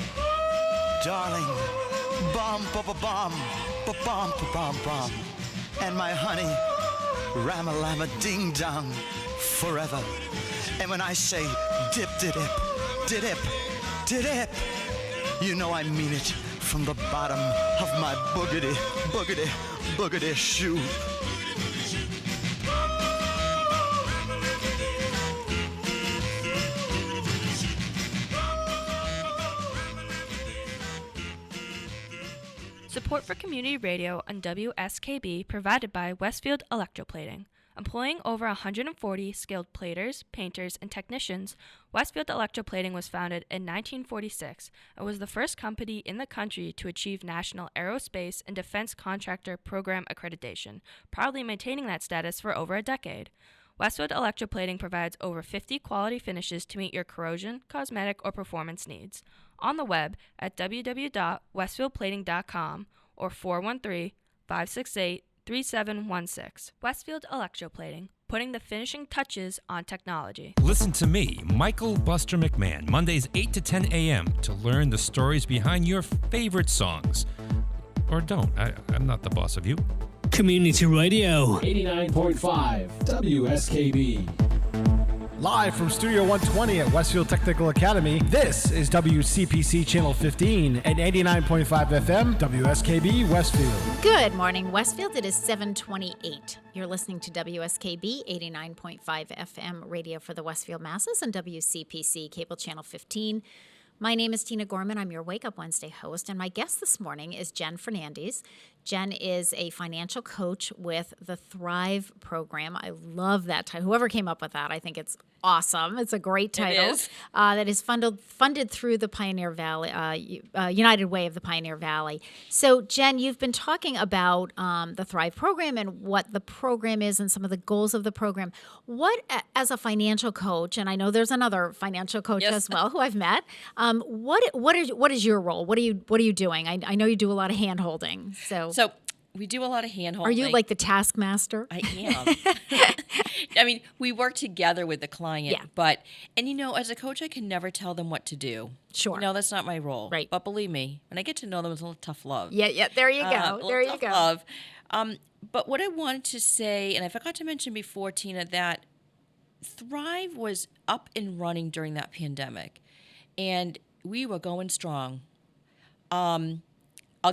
S14: Darling, bum, bum, bum, bum, bum, bum. And my honey, ram-a-lama ding-dong, forever. And when I say dip-de-dip, dip, dip, you know I mean it from the bottom of my boogity, boogity, boogity shoe.
S4: Support for community radio on WSKB provided by Westfield Electroplating. Employing over 140 skilled platers, painters, and technicians, Westfield Electroplating was founded in 1946 and was the first company in the country to achieve National Aerospace and Defense Contractor Program accreditation, proudly maintaining that status for over a decade. Westfield Electroplating provides over 50 quality finishes to meet your corrosion, cosmetic, or performance needs. On the web at www.westfieldplating.com or 413-568-3716. Westfield Electroplating, putting the finishing touches on technology.
S15: Listen to me, Michael Buster McMahon, Mondays 8 to 10 a.m. to learn the stories behind your favorite songs. Or don't. I'm not the boss of you.
S10: Community Radio.
S1: 89.5 WSKB. Live from Studio 120 at Westfield Technical Academy, this is WCPC Channel 15 and 89.5 FM, WSKB Westfield.
S2: Good morning, Westfield. It is 7:28. You're listening to WSKB 89.5 FM radio for the Westfield Masses and WCPC Cable Channel 15. My name is Tina Gorman. I'm your Wake Up Wednesday host, and my guest this morning is Jen Fernandez. Jen is a financial coach with the Thrive program. I love that title. Whoever came up with that, I think it's awesome. It's a great title.
S13: It is.
S2: That is funded through the Pioneer Valley, United Way of the Pioneer Valley. So, Jen, you've been talking about the Thrive program and what the program is and some of the goals of the program. What, as a financial coach, and I know there's another financial coach as well who I've met. What is your role? What are you doing? I know you do a lot of hand holding.
S13: So we do a lot of hand holding.
S2: Are you like the taskmaster?
S13: I am. I mean, we work together with the client, and as a coach, I can never tell them what to do.
S2: Sure.
S13: That's not my role. Right. But believe me, when I get to know them, it's a little tough love.
S2: Yeah, there you go. There you go.
S13: Love. But what I wanted to say, and I forgot to mention before, Tina, that Thrive was up and running during that pandemic, and we were going strong. I'll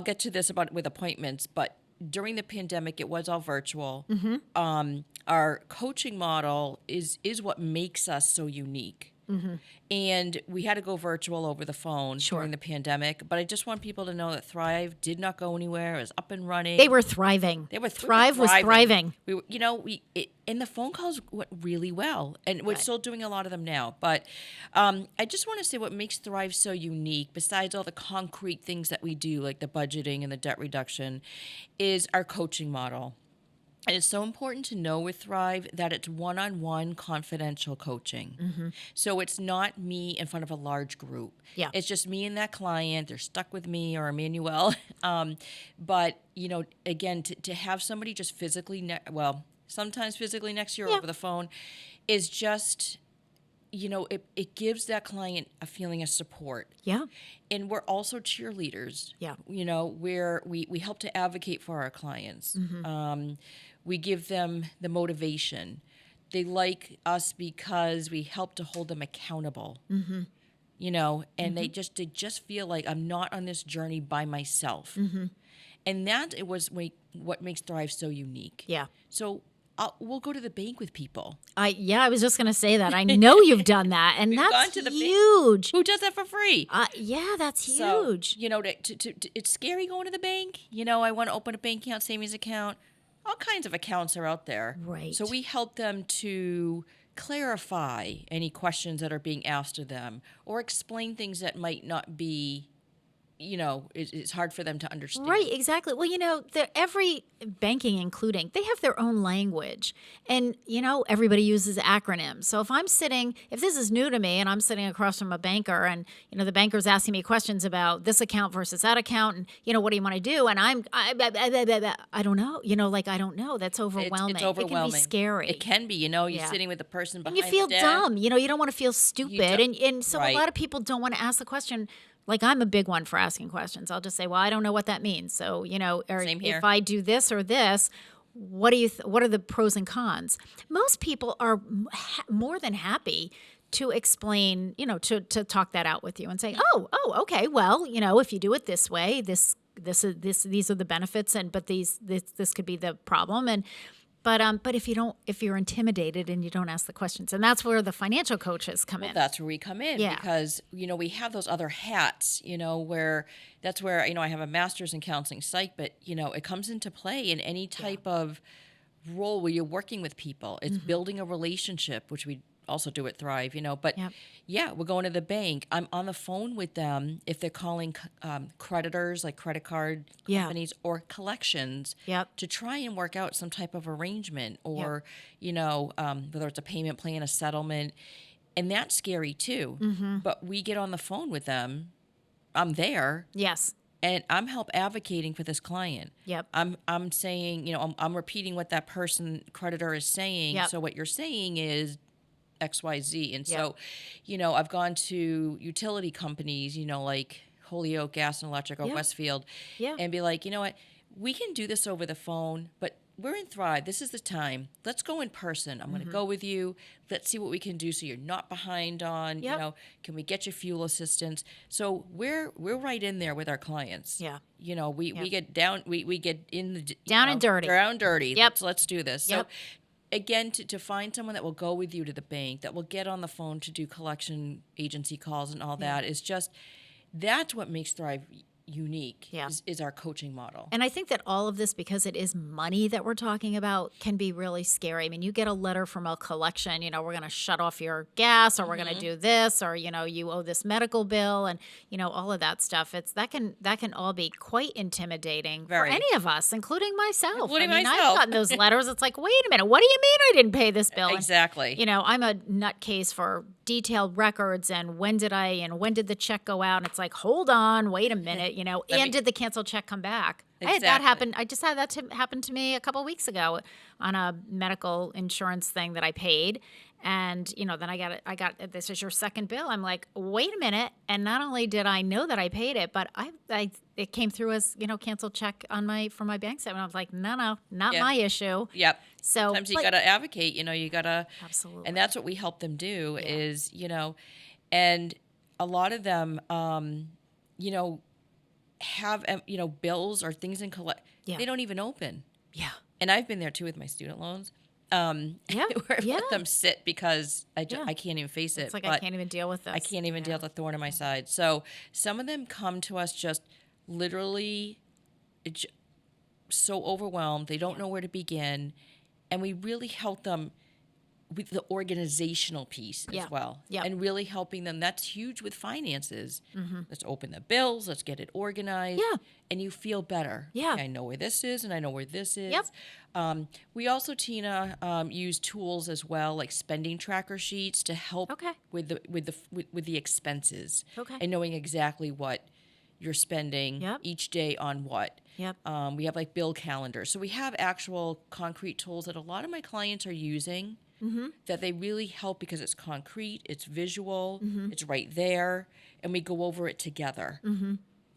S13: get to this with appointments, but during the pandemic, it was all virtual.
S2: Mm-hmm.
S13: Our coaching model is what makes us so unique.
S2: Mm-hmm.
S13: And we had to go virtual over the phone during the pandemic. But I just want people to know that Thrive did not go anywhere. It was up and running.
S2: They were thriving. Thrive was thriving.
S13: And the phone calls went really well. And we're still doing a lot of them now. But I just want to say what makes Thrive so unique, besides all the concrete things that we do, like the budgeting and the debt reduction, is our coaching model. And it's so important to know with Thrive that it's one-on-one confidential coaching.
S2: Mm-hmm.
S13: So it's not me in front of a large group.
S2: Yeah.
S13: It's just me and that client. They're stuck with me or Emmanuel. But, again, to have somebody just physically, sometimes physically next to you or over the phone is just, it gives that client a feeling of support.
S2: Yeah.
S13: And we're also cheerleaders.
S2: Yeah.
S13: Where we help to advocate for our clients.
S2: Mm-hmm.
S13: We give them the motivation. They like us because we help to hold them accountable.
S2: Mm-hmm.
S13: And they just feel like I'm not on this journey by myself.
S2: Mm-hmm.
S13: And that what makes Thrive so unique.
S2: Yeah.
S13: So we'll go to the bank with people.
S2: I was just going to say that. I know you've done that, and that's huge.
S13: Who does that for free?
S2: Yeah, that's huge.
S13: So, it's scary going to the bank. I want to open a bank account, savings account. All kinds of accounts are out there.
S2: Right.
S13: So we help them to clarify any questions that are being asked of them or explain things that might not be, it's hard for them to understand.
S2: Right, exactly. Well, every banking, including, they have their own language. And, everybody uses acronyms. So if this is new to me and I'm sitting across from a banker and, the banker's asking me questions about this account versus that account and, what do you want to do? And I don't know. I don't know. That's overwhelming.
S13: It's overwhelming.
S2: It can be scary.
S13: It can be. You're sitting with the person behind
S2: and you feel
S13: the desk.
S2: dumb. You don't want to feel stupid. And so a lot of people don't want to ask the question. Like, I'm a big one for asking questions. I'll just say, well, I don't know what that means. So, or
S13: Same here.
S2: If I do this or this, what are the pros and cons? Most people are more than happy to explain, to talk that out with you and say, oh, okay, well, if you do it this way, these are the benefits, but this could be the problem. But if you're intimidated and you don't ask the questions, and that's where the financial coaches come in.
S13: That's where we come in because, we have those other hats, where that's where, I have a master's in counseling psych, but, it comes into play in any type of role where you're working with people. It's building a relationship, which we also do at Thrive, but yeah, we're going to the bank. I'm on the phone with them if they're calling creditors like credit card companies or collections to try and work out some type of arrangement or, whether it's a payment plan, a settlement. And that's scary too. But we get on the phone with them. I'm there.
S2: Yes.
S13: And I'm advocating for this client.
S2: Yep.
S13: I'm saying, I'm repeating what that creditor is saying.
S2: Yep.
S13: So what you're saying is XYZ. And so, I've gone to utility companies, like Holyoke Gas and Electric or Westfield, and be like, you know what, we can do this over the phone, but we're in Thrive. This is the time. Let's go in person. I'm going to go with you. Let's see what we can do so you're not behind on, can we get you fuel assistance? So we're right in there with our clients.
S2: Yeah.
S13: We get down, we get in the
S2: down and dirty.
S13: Down dirty.
S2: Yep.
S13: Let's do this.
S2: Yep.
S13: So again, to find someone that will go with you to the bank, that will get on the phone to do collection agency calls and all that is just, that's what makes Thrive unique is our coaching model.
S2: And I think that all of this, because it is money that we're talking about, can be really scary. I mean, you get a letter from a collection, we're going to shut off your gas, or we're going to do this, or, you owe this medical bill, and, all of that stuff. That can all be quite intimidating for any of us, including myself. I've gotten those letters. It's like, wait a minute, what do you mean I didn't pay this bill?
S13: Exactly.
S2: And, I'm a nutcase for detailed records and when did the check go out? And it's like, hold on, wait a minute, and did the canceled check come back?
S13: Exactly.
S2: I had that happen. I just had that happen to me a couple of weeks ago on a medical insurance thing that I paid. And, then I got, this is your second bill. I'm like, wait a minute. And not only did I know that I paid it, but it came through as, canceled check for my bank statement. I was like, no, not my issue.
S13: Yep.
S2: So
S13: sometimes you got to advocate, you got to,
S2: absolutely.
S13: And that's what we help them do is, and a lot of them, have, bills or things in collect. They don't even open.
S2: Yeah.
S13: And I've been there too with my student loans. Where I let them sit because I can't even face it.
S2: It's like, I can't even deal with this.
S13: I can't even deal with the thorn in my side. So some of them come to us just literally so overwhelmed. They don't know where to begin. And we really help them with the organizational piece as well.
S2: Yeah.
S13: And really helping them. That's huge with finances. Let's open the bills. Let's get it organized.
S2: Yeah.
S13: And you feel better.
S2: Yeah.
S13: Okay, I know where this is and I know where this is.
S2: Yep.
S13: We also, Tina, use tools as well, like spending tracker sheets to help with the expenses.
S2: Okay.
S13: And knowing exactly what you're spending each day on what.
S2: Yep.
S13: We have like bill calendars. So we have actual concrete tools that a lot of my clients are using that they really help because it's concrete, it's visual, it's right there, and we go over it together.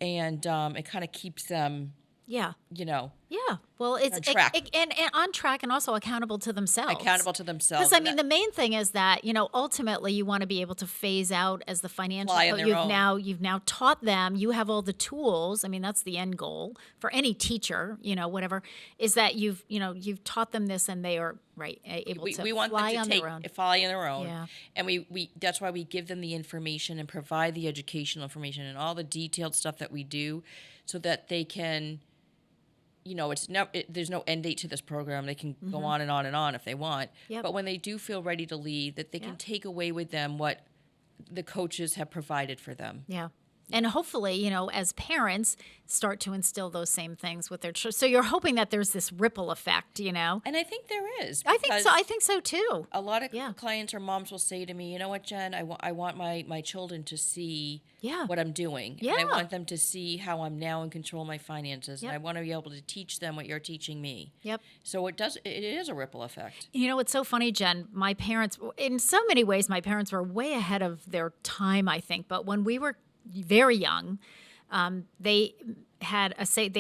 S13: And it kind of keeps them,
S2: Yeah.
S13: Yeah.
S2: Well, it's
S13: on track.
S2: And on track and also accountable to themselves.
S13: Accountable to themselves.
S2: Because I mean, the main thing is that ultimately you want to be able to phase out as the financial.
S13: Fly on their own.
S2: You've now taught them. You have all the tools. I mean, that's the end goal for any teacher. Whatever is that you've taught them this, and they are able to
S13: we want
S2: fly
S13: them
S2: on
S13: to
S2: their own.
S13: fly on their own.
S2: Yeah.
S13: And we that's why we give them the information and provide the educational information and all the detailed stuff that we do, so that they can. There's no end date to this program. They can go on and on and on if they want.
S2: Yep.
S13: But when they do feel ready to leave, that they can take away with them what the coaches have provided for them.
S2: Yeah. And hopefully, as parents, start to instill those same things with their children. So you're hoping that there's this ripple effect,
S13: And I think there is.
S2: I think so. I think so too.
S13: A lot of clients or moms will say to me, "You know what, Jen? I want my children to see what I'm doing.
S2: Yeah.
S13: And I want them to see how I'm now in control of my finances. And I want to be able to teach them what you're teaching me."
S2: Yep.
S13: So it is a ripple effect.
S2: It's so funny, Jen. My parents, in so many ways, my parents were way ahead of their time, I think. But when we were very young, they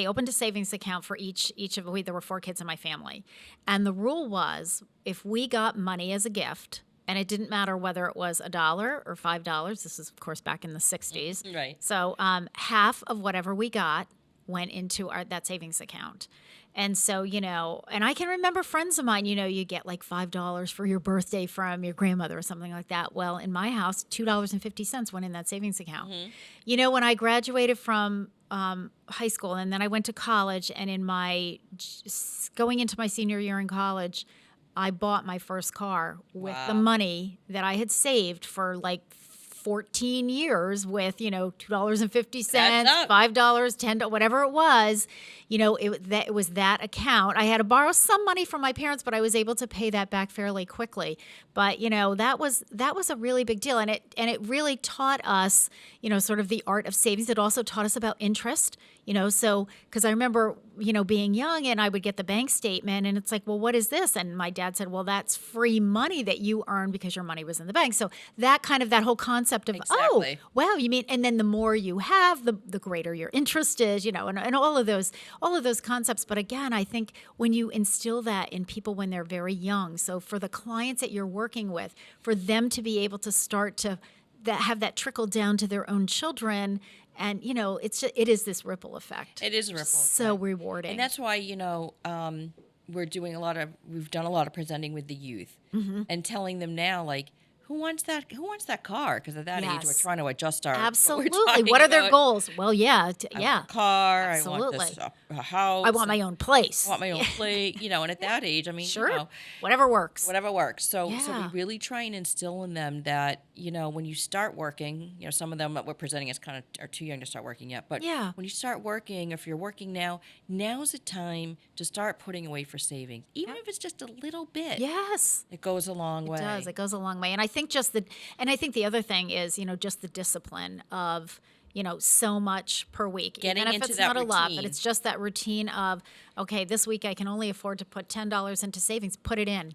S2: opened a savings account for each of there were 4 kids in my family, and the rule was if we got money as a gift, and it didn't matter whether it was $1 or $5. This is of course back in the 60s,
S13: right?
S2: So half of whatever we got went into that savings account. And so, and I can remember friends of mine, you get like $5 for your birthday from your grandmother or something like that. Well, in my house, $2.50 went in that savings account. When I graduated from high school and then I went to college, and going into my senior year in college, I bought my first car with the
S13: Wow.
S2: money that I had saved for like 14 years with, $2.50,
S13: That's up.
S2: $5, $10, whatever it was. It was that account. I had to borrow some money from my parents, but I was able to pay that back fairly quickly. But, that was a really big deal. And it really taught us, sort of the art of savings. It also taught us about interest, so because I remember, being young and I would get the bank statement and it's like, well, what is this? And my dad said, well, that's free money that you earned because your money was in the bank. So that whole concept of,
S13: Exactly.
S2: oh, wow, you mean, and then the more you have, the greater your interest is, and all of those concepts. But again, I think when you instill that in people when they're very young, so for the clients that you're working with, for them to be able to start to have that trickle down to their own children. And, it is this ripple effect.
S13: It is a ripple
S2: So
S13: effect.
S2: rewarding.
S13: And that's why, we've done a lot of presenting with the youth and telling them now, like, who wants that car? Because at that age, we're
S2: Yes.
S13: trying to adjust our
S2: Absolutely.
S13: What, we're talking
S2: What are their
S13: about.
S2: goals? Well, yeah.
S13: I want a car.
S2: Absolutely.
S13: I want this a house.
S2: I want my own place.
S13: I want my own place. And at that age, I mean,
S2: Sure. Whatever works.
S13: Whatever works. So
S2: Yeah.
S13: we really try and instill in them that, when you start working, some of them that we're presenting as kind of are too young to start working yet. But
S2: Yeah.
S13: when you start working, if you're working now's the time to start putting away for savings. Even if it's just a little bit.
S2: Yes.
S13: It goes a long way.
S2: It does. It goes a long way. And I think the other thing is, just the discipline of, so much per week.
S13: Getting
S2: Even if
S13: into
S2: it's
S13: that
S2: not a lot, but
S13: routine.
S2: it's just that routine of, okay, this week I can only afford to put $10 into savings. Put it in.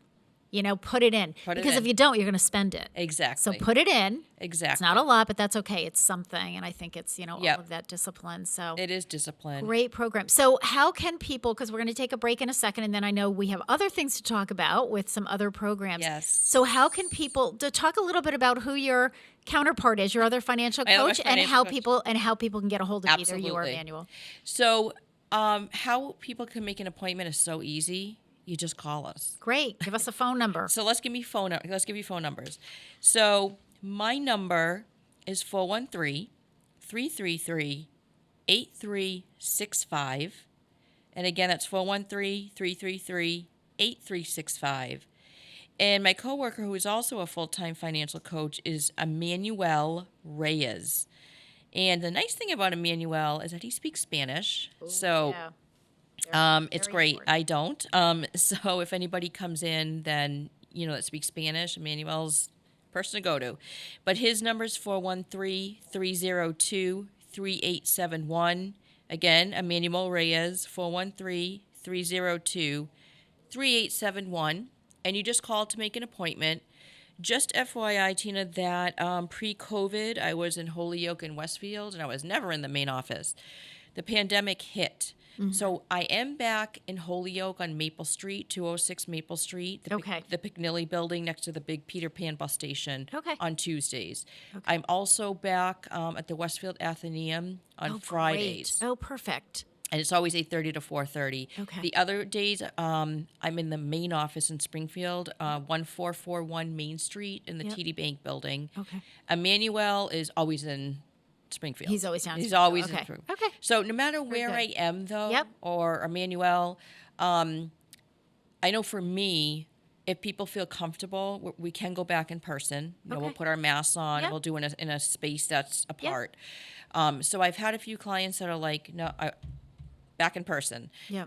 S2: Put it in.
S13: Put it
S2: Because
S13: in.
S2: if you don't, you're going to spend it.
S13: Exactly.
S2: So put it in.
S13: Exactly.
S2: It's not a lot, but that's okay. It's something. And I think it's, all
S13: Yep.
S2: of that discipline. So
S13: It is discipline.
S2: great program. So how can people, because we're going to take a break in a second, and then I know we have other things to talk about with some other programs.
S13: Yes.
S2: So how can people, to talk a little bit about who your counterpart is, your other financial
S13: My other
S2: coach, and
S13: financial
S2: how
S13: coach.
S2: people can get a hold of either
S13: Absolutely.
S2: you or Emmanuel.
S13: So how people can make an appointment is so easy. You just call us.
S2: Great. Give us a phone number.
S13: So let's give you phone numbers. So my number is 413-333-8365. And again, that's 413-333-8365. And my coworker, who is also a full-time financial coach, is Emmanuel Reyes. And the nice thing about Emmanuel is that he speaks Spanish. So
S2: yeah.
S13: it's
S2: very
S13: great.
S2: important.
S13: I don't. So if anybody comes in, then, that speaks Spanish, Emmanuel's the person to go to. But his number is 413-302-3871. Again, Emmanuel Reyes, 413-302-3871. And you just call to make an appointment. Just FYI, Tina, that pre-COVID, I was in Holyoke and Westfield, and I was never in the main office. The pandemic hit. So I am back in Holyoke on Maple Street, 206 Maple Street, the Picknilly building next to the big Peter Pan bus station on Tuesdays. I'm also back at the Westfield Athenaeum on Fridays.
S2: Great. Oh, perfect.
S13: And it's always 8:30 to 4:30.
S2: Okay.
S13: The other days, I'm in the main office in Springfield, 1441 Main Street in the TD Bank building.
S2: Okay.
S13: Emmanuel is always in Springfield.
S2: He's always down.
S13: He's
S2: Springfield.
S13: always
S2: Okay.
S13: in Springfield.
S2: Okay.
S13: So no matter
S2: Very
S13: where
S2: good.
S13: I am, though,
S2: Yep.
S13: or Emmanuel, I know for me, if people feel comfortable, we can go back in person. We'll put our masks on.
S2: Yep.
S13: We'll do it in a space that's apart. So I've had a few clients that are like, no, back in person.
S2: Yeah.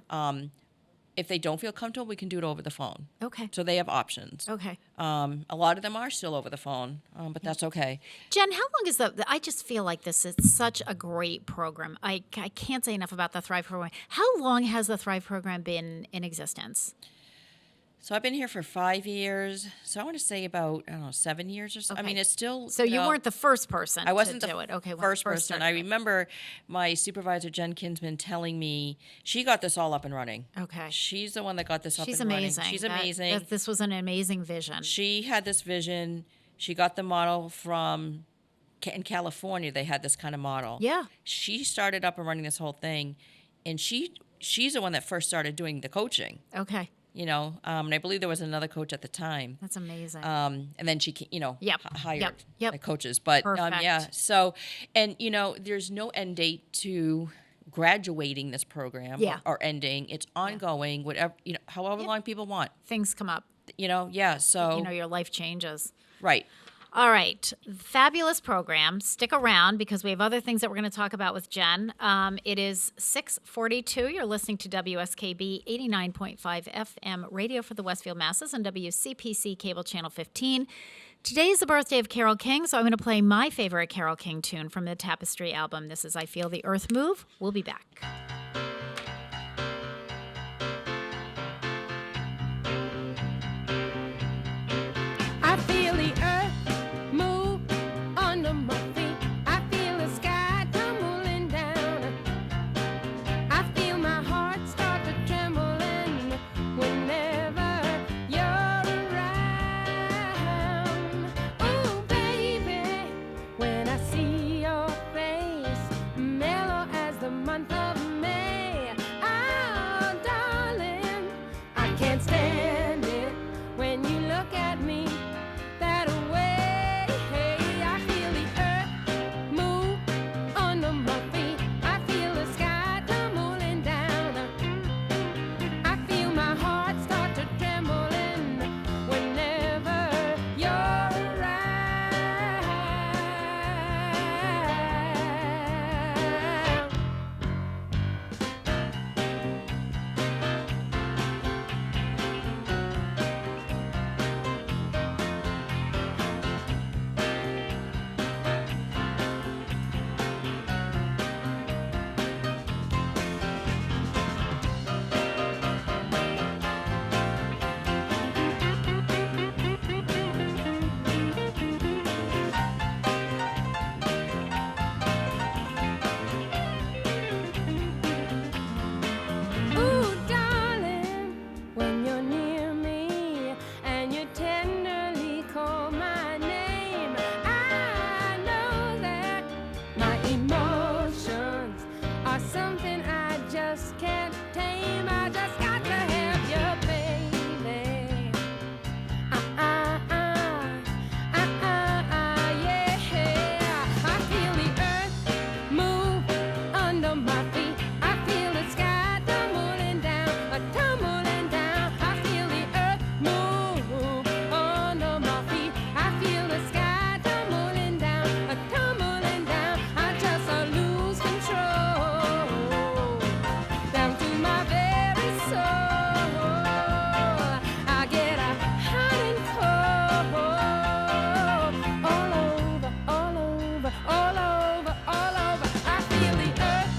S13: If they don't feel comfortable, we can do it over the phone.
S2: Okay.
S13: So they have options.
S2: Okay.
S13: A lot of them are still over the phone, but that's okay.
S2: Jen, how long is I just feel like this is such a great program. I can't say enough about the Thrive program. How long has the Thrive program been in existence?
S13: So I've been here for 5 years. So I want to say about, 7 years or so. I mean, it's still.
S2: So you weren't the first person
S13: I wasn't
S2: to
S13: the
S2: do it. Okay,
S13: first person. I remember my supervisor, Jen Kinsman, telling me she got this all up and running.
S2: Okay.
S13: She's the one that got this up
S2: She's
S13: and
S2: amazing.
S13: running. She's amazing.
S2: This was an amazing vision.
S13: She had this vision. She got the model from, in California, they had this kind of model.
S2: Yeah.
S13: She started up and running this whole thing. And she's the one that first started doing the coaching.
S2: Okay.
S13: And I believe there was another coach at the time.
S2: That's amazing.
S13: And then she, hired the coaches. But
S2: Perfect.
S13: So, and there's no end date to graduating this program or ending. It's ongoing, whatever, however long people want.
S2: Things come up.
S13: So
S2: your life changes.
S13: Right.
S2: All right. Fabulous program. Stick around because we have other things that we're going to talk about with Jen. It is 6:42. You're listening to WSKB 89.5 FM radio for the Westfield Masses and WCPC cable channel 15. Today is the birthday of Carole King, so I'm going to play my favorite Carole King tune from the Tapestry album. This is I Feel the Earth Move. We'll be back.
S16: I feel the earth move under my feet. I feel the sky tumbling down. I feel my heart start to trembling whenever you're around. Oh, baby, when I see your face, mellow as the month of May. Oh, darling, I can't stand it when you look at me that way. I feel the earth move under my feet. I feel the sky tumbling down. I feel my heart start to trembling whenever you're around. Ooh, darling, when you're near me and you tenderly call my name, I know that my emotions are something I just can't tame. I just got to have you, baby. Yeah. I feel the earth move under my feet. I feel the sky tumbling down. I feel the earth move under my feet. I feel the sky tumbling down. I just lose control down to my very soul. I get hot and cold all over. I feel the earth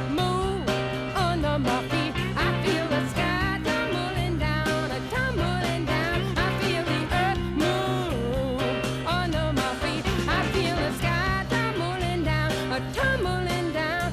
S16: move under my feet. I feel the sky tumbling down. I feel the earth move under my feet. I feel the sky tumbling down. Tumbling down.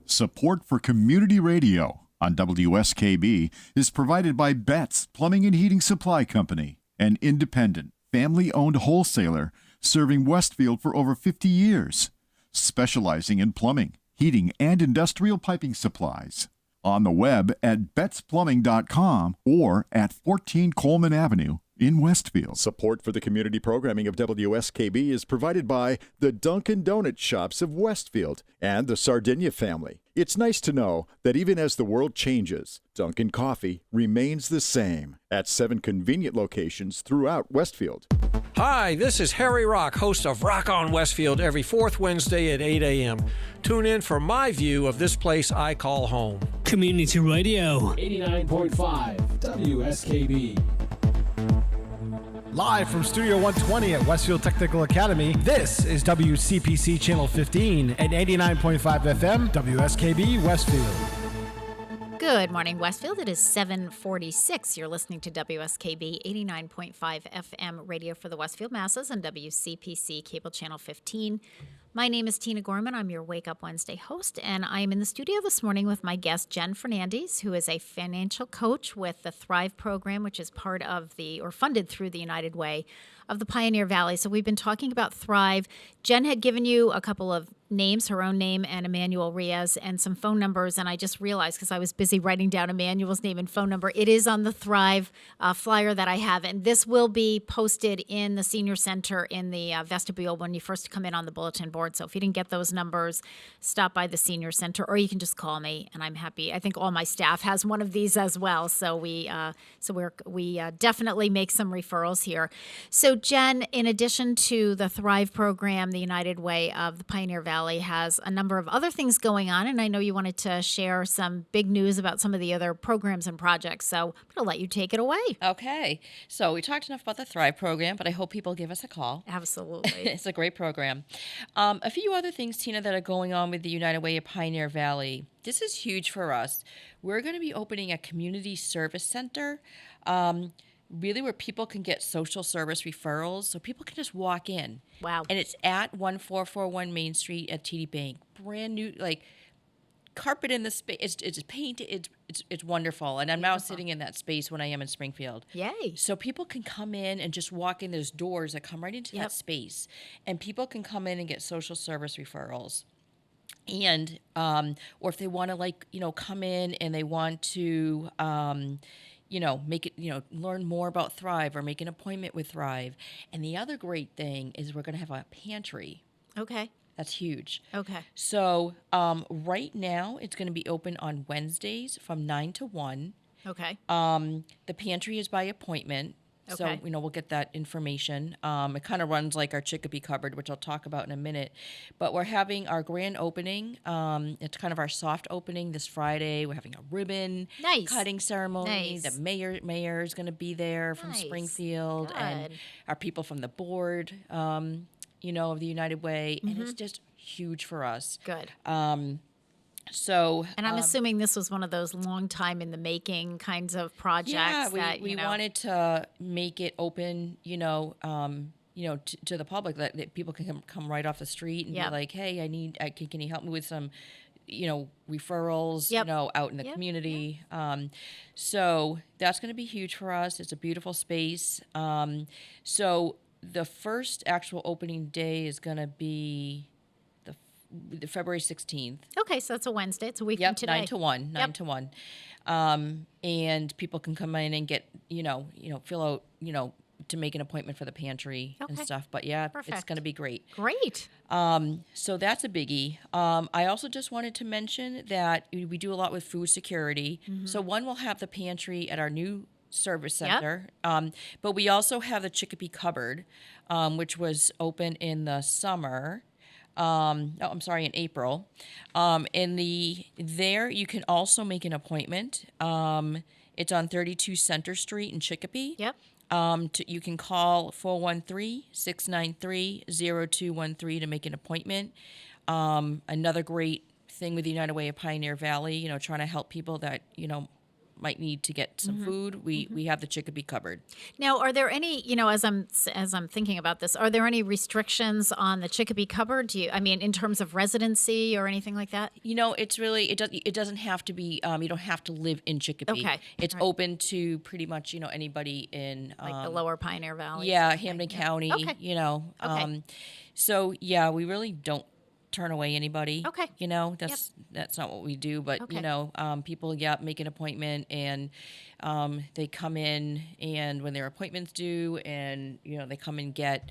S11: Support for community radio on WSKB is provided by Betts Plumbing and Heating Supply Company, an independent, family-owned wholesaler serving Westfield for over 50 years, specializing in plumbing, heating, and industrial piping supplies. On the web at bettsplumbing.com or at 14 Coleman Avenue in Westfield. Support for the community programming of WSKB is provided by the Dunkin' Donut Shops of Westfield and the Sardinia family. It's nice to know that even as the world changes, Dunkin' Coffee remains the same at 7 convenient locations throughout Westfield.
S17: Hi, this is Harry Rock, host of Rock on Westfield every fourth Wednesday at 8 a.m. Tune in for my view of this place I call home.
S10: Community Radio.
S1: 89.5 WSKB. Live from Studio 120 at Westfield Technical Academy, this is WCPC Channel 15 and 89.5 FM, WSKB Westfield.
S2: Good morning, Westfield. It is 7:46. You're listening to WSKB 89.5 FM radio for the Westfield Masses and WCPC cable channel 15. My name is Tina Gorman. I'm your Wake Up Wednesday host, and I am in the studio this morning with my guest, Jen Fernandez, who is a financial coach with the Thrive program, which is part of or funded through the United Way of the Pioneer Valley. So we've been talking about Thrive. Jen had given you a couple of names, her own name and Emmanuel Riaz, and some phone numbers. And I just realized, because I was busy writing down Emmanuel's name and phone number, it is on the Thrive flyer that I have. And this will be posted in the Senior Center in the vestibule when you first come in on the bulletin board. So if you didn't get those numbers, stop by the Senior Center, or you can just call me, and I'm happy. I think all my staff has one of these as well. So we definitely make some referrals here. So Jen, in addition to the Thrive program, the United Way of the Pioneer Valley has a number of other things going on, and I know you wanted to share some big news about some of the other programs and projects. So I'm going to let you take it away.
S13: Okay. So we talked enough about the Thrive program, but I hope people give us a call.
S2: Absolutely.
S13: It's a great program. A few other things, Tina, that are going on with the United Way of Pioneer Valley. This is huge for us. We're going to be opening a community service center, really where people can get social service referrals, so people can just walk in.
S2: Wow.
S13: And it's at 1441 Main Street at TD Bank. Brand new, like, carpet in the space. It's painted. It's wonderful. And I'm now sitting in that space when I am in Springfield.
S2: Yay.
S13: So people can come in and just walk in. There's doors that come right into that space. And people can come in and get social service referrals. And, or if they want to, come in and they want to, make it, learn more about Thrive or make an appointment with Thrive. And the other great thing is we're going to have a pantry.
S2: Okay.
S13: That's huge.
S2: Okay.
S13: So right now it's going to be open on Wednesdays from 9 to 1.
S2: Okay.
S13: The pantry is by appointment.
S2: Okay.
S13: So, we'll get that information. It kind of runs like our Chicopee cupboard, which I'll talk about in a minute. But we're having our grand opening. It's kind of our soft opening this Friday. We're having a ribbon cutting ceremony.
S2: Nice.
S13: The mayor is going to be there from
S2: Nice.
S13: Springfield.
S2: Good.
S13: And our people from the board, of the United Way. And it's just huge for us.
S2: Good.
S13: And
S2: I'm assuming this was one of those long time in the making kinds of projects.
S13: Yeah, we wanted to make it open, to the public, that people can come right off the street and be like, hey, can you help me with some, referrals, out in the community. So that's going to be huge for us. It's a beautiful space. So the first actual opening day is going to be the February 16th.
S2: Okay, so that's a Wednesday. It's a week from today.
S13: 9 to 1. 9 to 1. And people can come in and get, fill out, to make an appointment for the pantry and stuff. But yeah, it's going to be great.
S2: Great.
S13: So that's a biggie. I also just wanted to mention that we do a lot with food security.
S2: Mm-hmm.
S13: So one will have the pantry at our new service center. But we also have the Chicopee cupboard, which was open in the summer. In April. There you can also make an appointment. It's on 32 Center Street in Chicopee.
S2: Yep.
S13: You can call 413-693-0213 to make an appointment. Another great thing with the United Way of Pioneer Valley, trying to help people that, might need to get some food. We have the Chicopee cupboard.
S2: Now, are there any, as I'm thinking about this, are there any restrictions on the Chicopee cupboard? In terms of residency or anything like that?
S13: It's really it doesn't have to be. You don't have to live in Chicopee.
S2: Okay.
S13: It's open to pretty much anybody in
S2: like the Lower Pioneer Valley.
S13: Yeah, Hampden County.
S2: Okay.
S13: Okay. So yeah, we really don't turn away anybody.
S2: Okay.
S13: That's not what we do, but people make an appointment and they come in, and when their appointment's due, and they come and get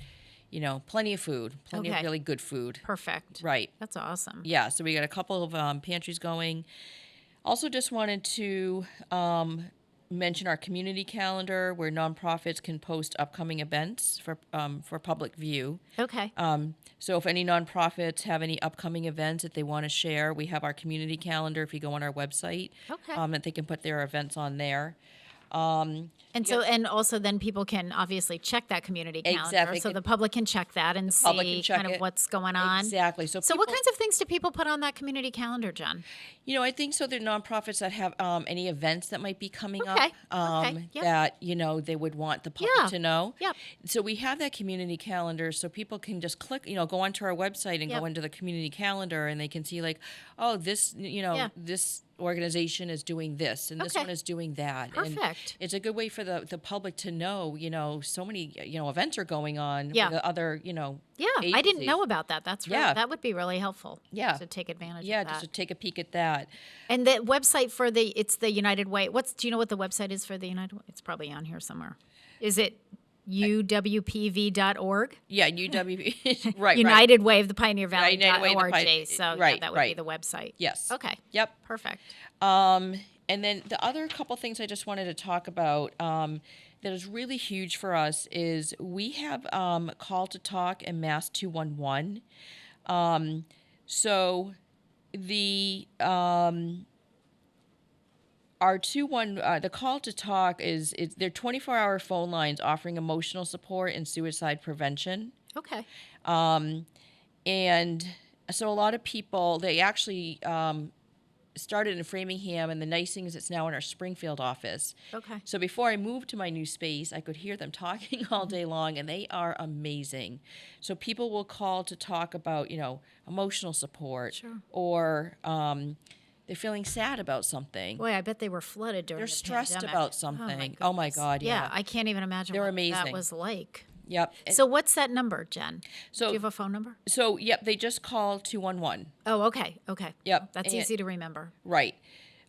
S13: plenty of food, plenty of really good food.
S2: Perfect.
S13: Right.
S2: That's awesome.
S13: Yeah, so we got a couple of pantries going. Also just wanted to mention our community calendar, where nonprofits can post upcoming events for public view.
S2: Okay.
S13: So if any nonprofits have any upcoming events that they want to share, we have our community calendar. If you go on our website, that they can put their events on there.
S2: And also then people can obviously check that community calendar.
S13: Exactly.
S2: So the public can check that and see kind of what's going on.
S13: Exactly.
S2: So what kinds of things do people put on that community calendar, Jen?
S13: I think so. There are nonprofits that have any events that might be coming up
S2: Yep.
S13: that, they would want the public to know.
S2: Yep.
S13: So we have that community calendar so people can just click, go onto our website and go into the community calendar, and they can see this organization is doing this and this
S2: Okay.
S13: one is doing that. And
S2: Perfect.
S13: it's a good way for the public to know, so many, events are going on
S2: Yeah.
S13: with the other,
S2: Yeah, I didn't
S13: agencies.
S2: know about that. That's really,
S13: Yeah.
S2: that would be really helpful.
S13: Yeah.
S2: To take advantage
S13: Yeah,
S2: of that.
S13: just to take a peek at that.
S2: And the website for it's the United Way. Do you know what the website is for the United Way? It's probably on here somewhere. Is it uwpv.org?
S13: Yeah, UW, right.
S2: United Way of the Pioneer Valley.
S13: United Way of the
S2: .org. So yeah,
S13: right,
S2: that would be
S13: right.
S2: the website.
S13: Yes.
S2: Okay.
S13: Yep.
S2: Perfect.
S13: And then the other couple things I just wanted to talk about that is really huge for us is we have Call to Talk and Mass 211. So the our the Call to Talk is they're 24-hour phone lines offering emotional support and suicide prevention.
S2: Okay.
S13: And so a lot of people, they actually started in Framingham, and the nice thing is it's now in our Springfield office.
S2: Okay.
S13: So before I moved to my new space, I could hear them talking all day long, and they are amazing. So people will call to talk about, emotional support,
S2: Sure.
S13: or they're feeling sad about something.
S2: Boy, I bet they were flooded during
S13: They're
S2: the
S13: stressed
S2: pandemic.
S13: about something. Oh my
S2: goodness.
S13: God, yeah.
S2: I can't even imagine
S13: They're
S2: what
S13: amazing.
S2: that was like.
S13: Yep.
S2: So what's that number, Jen?
S13: So
S2: do you have a phone number?
S13: So, yep, they just call 211.
S2: Oh, okay.
S13: Yep.
S2: That's
S13: and-
S2: easy to remember.
S13: Right.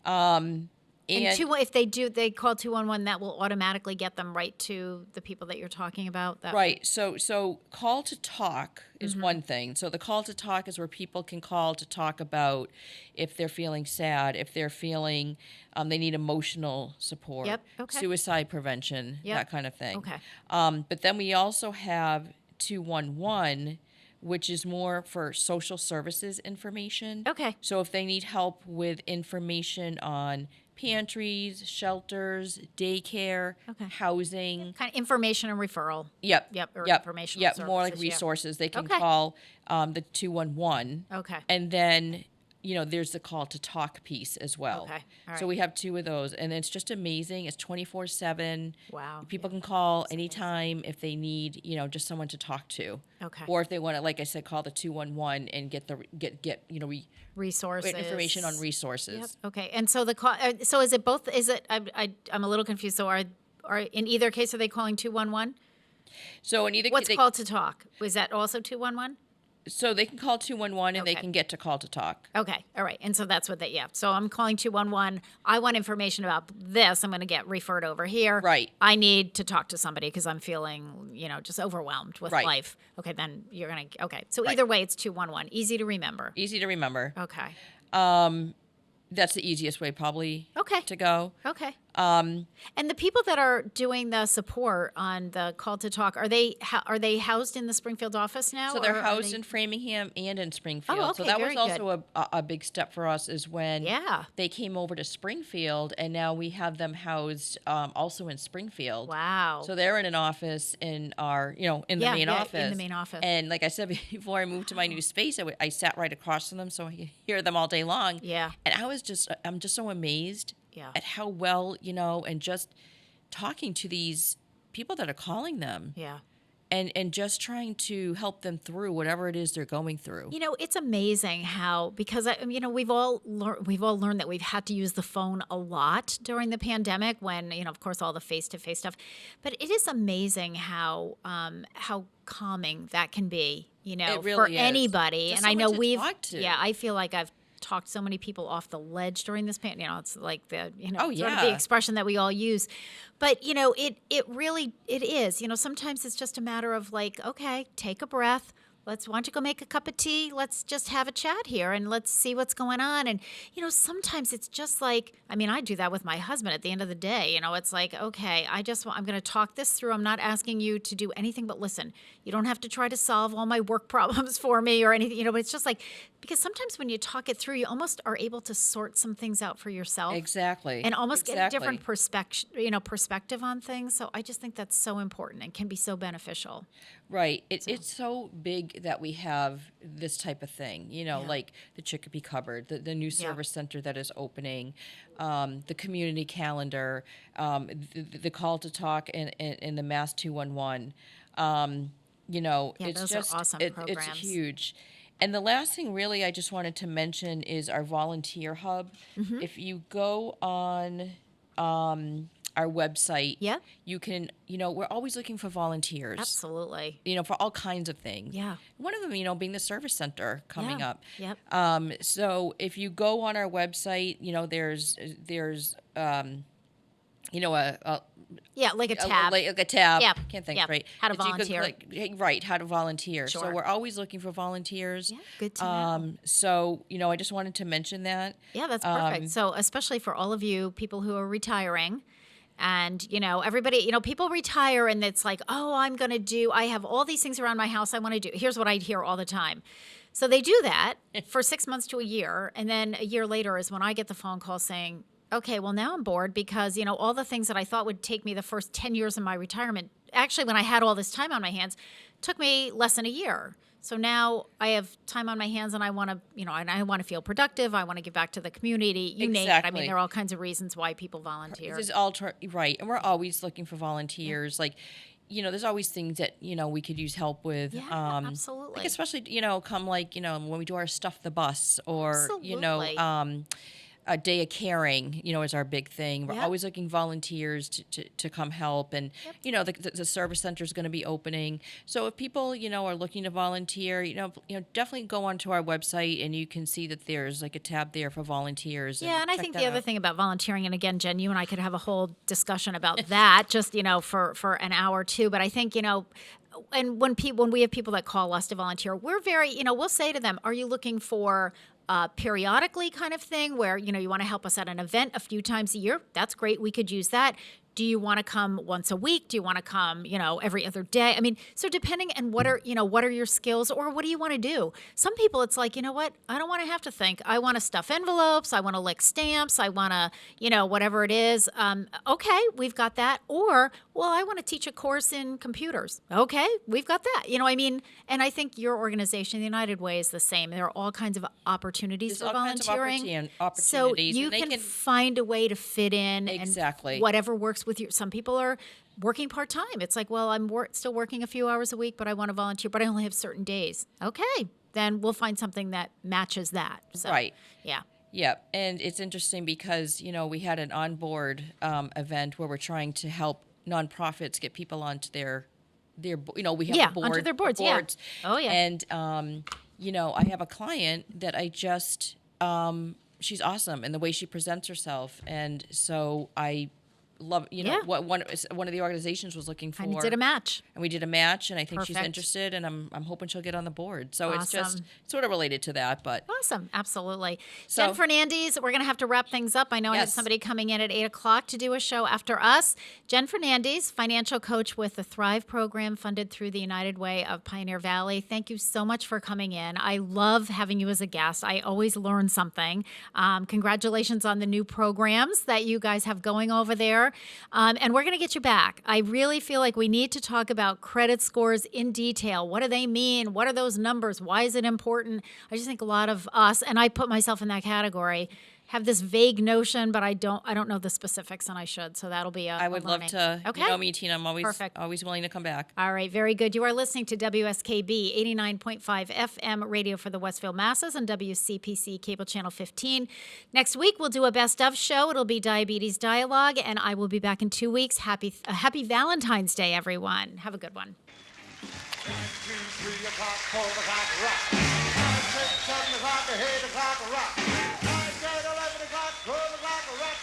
S2: And if they call 211, that will automatically get them right to the people that you're talking about.
S13: Right. So call to talk is one thing. So the call to talk is where people can call to talk about if they're feeling sad, if they're feeling they need emotional support,
S2: Yep, okay.
S13: suicide prevention,
S2: Yep.
S13: that kind of thing.
S2: Okay.
S13: But then we also have 211, which is more for social services information.
S2: Okay.
S13: So if they need help with information on pantries, shelters, daycare, housing.
S2: Kind of information and referral.
S13: Yep.
S2: Or
S13: yep.
S2: informational
S13: Yep. More like
S2: services, yeah.
S13: resources. They can
S2: Okay.
S13: call the 211.
S2: Okay.
S13: And then, there's the call to talk piece as well.
S2: Okay. All
S13: So
S2: right.
S13: we have two of those. And it's just amazing. It's 24/7.
S2: Wow.
S13: People can call anytime if they need, just someone to talk to.
S2: Okay.
S13: Or if they want to, like I said, call the 211 and get
S2: resources,
S13: information on resources.
S2: Yep. Okay. And so the call. So is it both? Is it? I'm a little confused. So are in either case are they calling 211?
S13: So in either
S2: What's
S13: case,
S2: called to talk? Was that also 211?
S13: So they can call 211 and they
S2: Okay.
S13: can get to call to talk.
S2: Okay. All right. And so that's what So I'm calling 211. I want information about this. I'm going to get referred over here.
S13: Right.
S2: I need to talk to somebody because I'm feeling, just overwhelmed with
S13: Right.
S2: life. Okay. Then you're going to, okay. So
S13: Right.
S2: either way, it's 211. Easy to remember.
S13: Easy to remember.
S2: Okay.
S13: That's the easiest way probably to go.
S2: Okay. And the people that are doing the support on the call to talk, are they housed in the Springfield office now?
S13: So they're
S2: or are
S13: housed
S2: they-
S13: in Framingham and in Springfield.
S2: Oh,
S13: So
S2: okay,
S13: that
S2: very
S13: was also a big step for us is when
S2: Yeah.
S13: they came over to Springfield, and now we have them housed also in Springfield.
S2: Wow.
S13: So they're in an office in our, in the
S2: Yeah,
S13: main
S2: yeah,
S13: office.
S2: in the main office.
S13: And like I said, before I moved to my new space, I sat right across from them, so I could hear them all day long.
S2: Yeah.
S13: And I'm just so amazed
S2: Yeah.
S13: at how well, and just talking to these people that are calling them.
S2: Yeah.
S13: And just trying to help them through whatever it is they're going through.
S2: It's amazing how, because we've all learned that we've had to use the phone a lot during the pandemic when, of course, all the face-to-face stuff. But it is amazing how calming that can be,
S13: It really
S2: for
S13: is.
S2: anybody.
S13: Just
S2: And I know
S13: someone to talk to.
S2: I feel like I've talked so many people off the ledge during this pandemic. It's like the,
S13: Oh,
S2: sort of
S13: yeah.
S2: the expression that we all use. But, it really is. Sometimes it's just a matter of like, okay, take a breath. Why don't you go make a cup of tea? Let's just have a chat here and let's see what's going on. And, sometimes it's just like, I do that with my husband at the end of the day. It's like, okay, I'm going to talk this through. I'm not asking you to do anything but listen. You don't have to try to solve all my work problems for me or anything, but it's just like, because sometimes when you talk it through, you almost are able to sort some things out for yourself.
S13: Exactly.
S2: And almost get a different
S13: Exactly.
S2: perspective on things. So I just think that's so important and can be so beneficial.
S13: Right. It's so big that we have this type of thing, like the Chicopee Cupboard, the new service center that is opening, the community calendar, the call to talk in the Mass 211.
S2: Yeah,
S13: It's
S2: those are
S13: just
S2: awesome
S13: it's
S2: programs.
S13: huge. And the last thing really I just wanted to mention is our volunteer hub.
S2: Mhm.
S13: If you go on our website, you can, we're always looking for volunteers.
S2: Absolutely.
S13: For all kinds of things.
S2: Yeah.
S13: One of them, being the service center coming
S2: Yeah.
S13: up.
S2: Yep.
S13: So if you go on our website, there's
S2: Yeah, like a tab.
S13: Like a tab.
S2: Yep.
S13: Can't think
S2: Yep.
S13: right.
S2: How to
S13: That you could
S2: volunteer.
S13: right, how to volunteer.
S2: Sure.
S13: So we're always looking for volunteers.
S2: Yeah, good to know.
S13: So, I just wanted to mention that.
S2: Yeah, that's perfect. So, especially for all of you people who are retiring, and everybody, people retire and it's like, oh, I have all these things around my house I want to do. Here's what I hear all the time. So they do that for 6 months to a year, and then a year later is when I get the phone call saying, okay, well, now I'm bored because, all the things that I thought would take me the first 10 years of my retirement, actually, when I had all this time on my hands, took me less than a year. So now I have time on my hands and I want to, and I want to feel productive. I want to give back to the community. You name it. I mean, there are all kinds of reasons why people volunteer.
S13: This is right. And we're always looking for volunteers. Like, there's always things that, we could use help with.
S2: Yeah, absolutely.
S13: Like especially, come like, when we do our Stuff the Bus or,
S2: Absolutely.
S13: A day of caring, is our big thing. We're
S2: Yep.
S13: always looking volunteers to come help. And, the service center is going to be opening. So if people, are looking to volunteer, definitely go onto our website and you can see that there's like a tab there for volunteers.
S2: Yeah, and I
S13: check
S2: think
S13: that
S2: the other
S13: out.
S2: thing about volunteering, and again, Jen, you and I could have a whole discussion about that just, for an hour or two. But I think, and when we have people that call us to volunteer, we're very, we'll say to them, are you looking for periodically kind of thing where, you want to help us at an event a few times a year? That's great. We could use that. Do you want to come once a week? Do you want to come, every other day? I mean, so depending on what are your skills or what do you want to do? Some people, it's like, you know what? I don't want to have to think. I want to stuff envelopes. I want to lick stamps. I want to, whatever it is. Okay, we've got that. Or, well, I want to teach a course in computers. Okay, we've got that. And I think your organization, the United Way, is the same. There are all kinds of opportunities
S13: There's
S2: for
S13: all kinds of
S2: volunteering. So
S13: opportunities,
S2: you
S13: and they
S2: can find a way to fit in
S13: Exactly.
S2: and whatever works with you. Some people are working part-time. It's like, well, I'm still working a few hours a week, but I want to volunteer, but I only have certain days. Okay, then we'll find something that matches that. So,
S13: Right.
S2: Yeah.
S13: Yeah, and it's interesting because, we had an onboard event where we're trying to help nonprofits get people onto their we have
S2: Yeah,
S13: a board.
S2: onto their boards, yeah. Oh, yeah.
S13: And, I have a client that I just, she's awesome in the way she presents herself. And so I love, what one of the organizations was looking for.
S2: And you did a match.
S13: And we did a match, and I think she's
S2: Perfect.
S13: interested, and I'm hoping she'll get on the board. So it's just
S2: Awesome.
S13: sort of related to that, but
S2: Awesome. Absolutely.
S13: So-
S2: Jen Fernandez, we're going to have to wrap things up. I know I have
S13: Yes.
S2: somebody coming in at 8 o'clock to do a show after us. Jen Fernandez, financial coach with the Thrive program funded through the United Way of Pioneer Valley. Thank you so much for coming in. I love having you as a guest. I always learn something. Congratulations on the new programs that you guys have going over there. And we're going to get you back. I really feel like we need to talk about credit scores in detail. What do they mean? What are those numbers? Why is it important? I just think a lot of us, and I put myself in that category, have this vague notion, but I don't know the specifics, and I should. So that'll be
S13: I would love to.
S2: Okay.
S13: You know me, Tina. I'm always
S2: Perfect.
S13: always willing to come back.
S2: All right, very good. You are listening to WSKB 89.5 FM radio for the Westfield Masses and WCPC Cable Channel 15. Next week, we'll do a best of show. It'll be Diabetes Dialogue, and I will be back in 2 weeks. Happy Valentine's Day, everyone. Have a good one.
S3: 2, 3 o'clock, 4 o'clock, rock. 5, 6, 7 o'clock, 8 o'clock, rock. 9, 10, 11 o'clock, 12 o'clock, rock.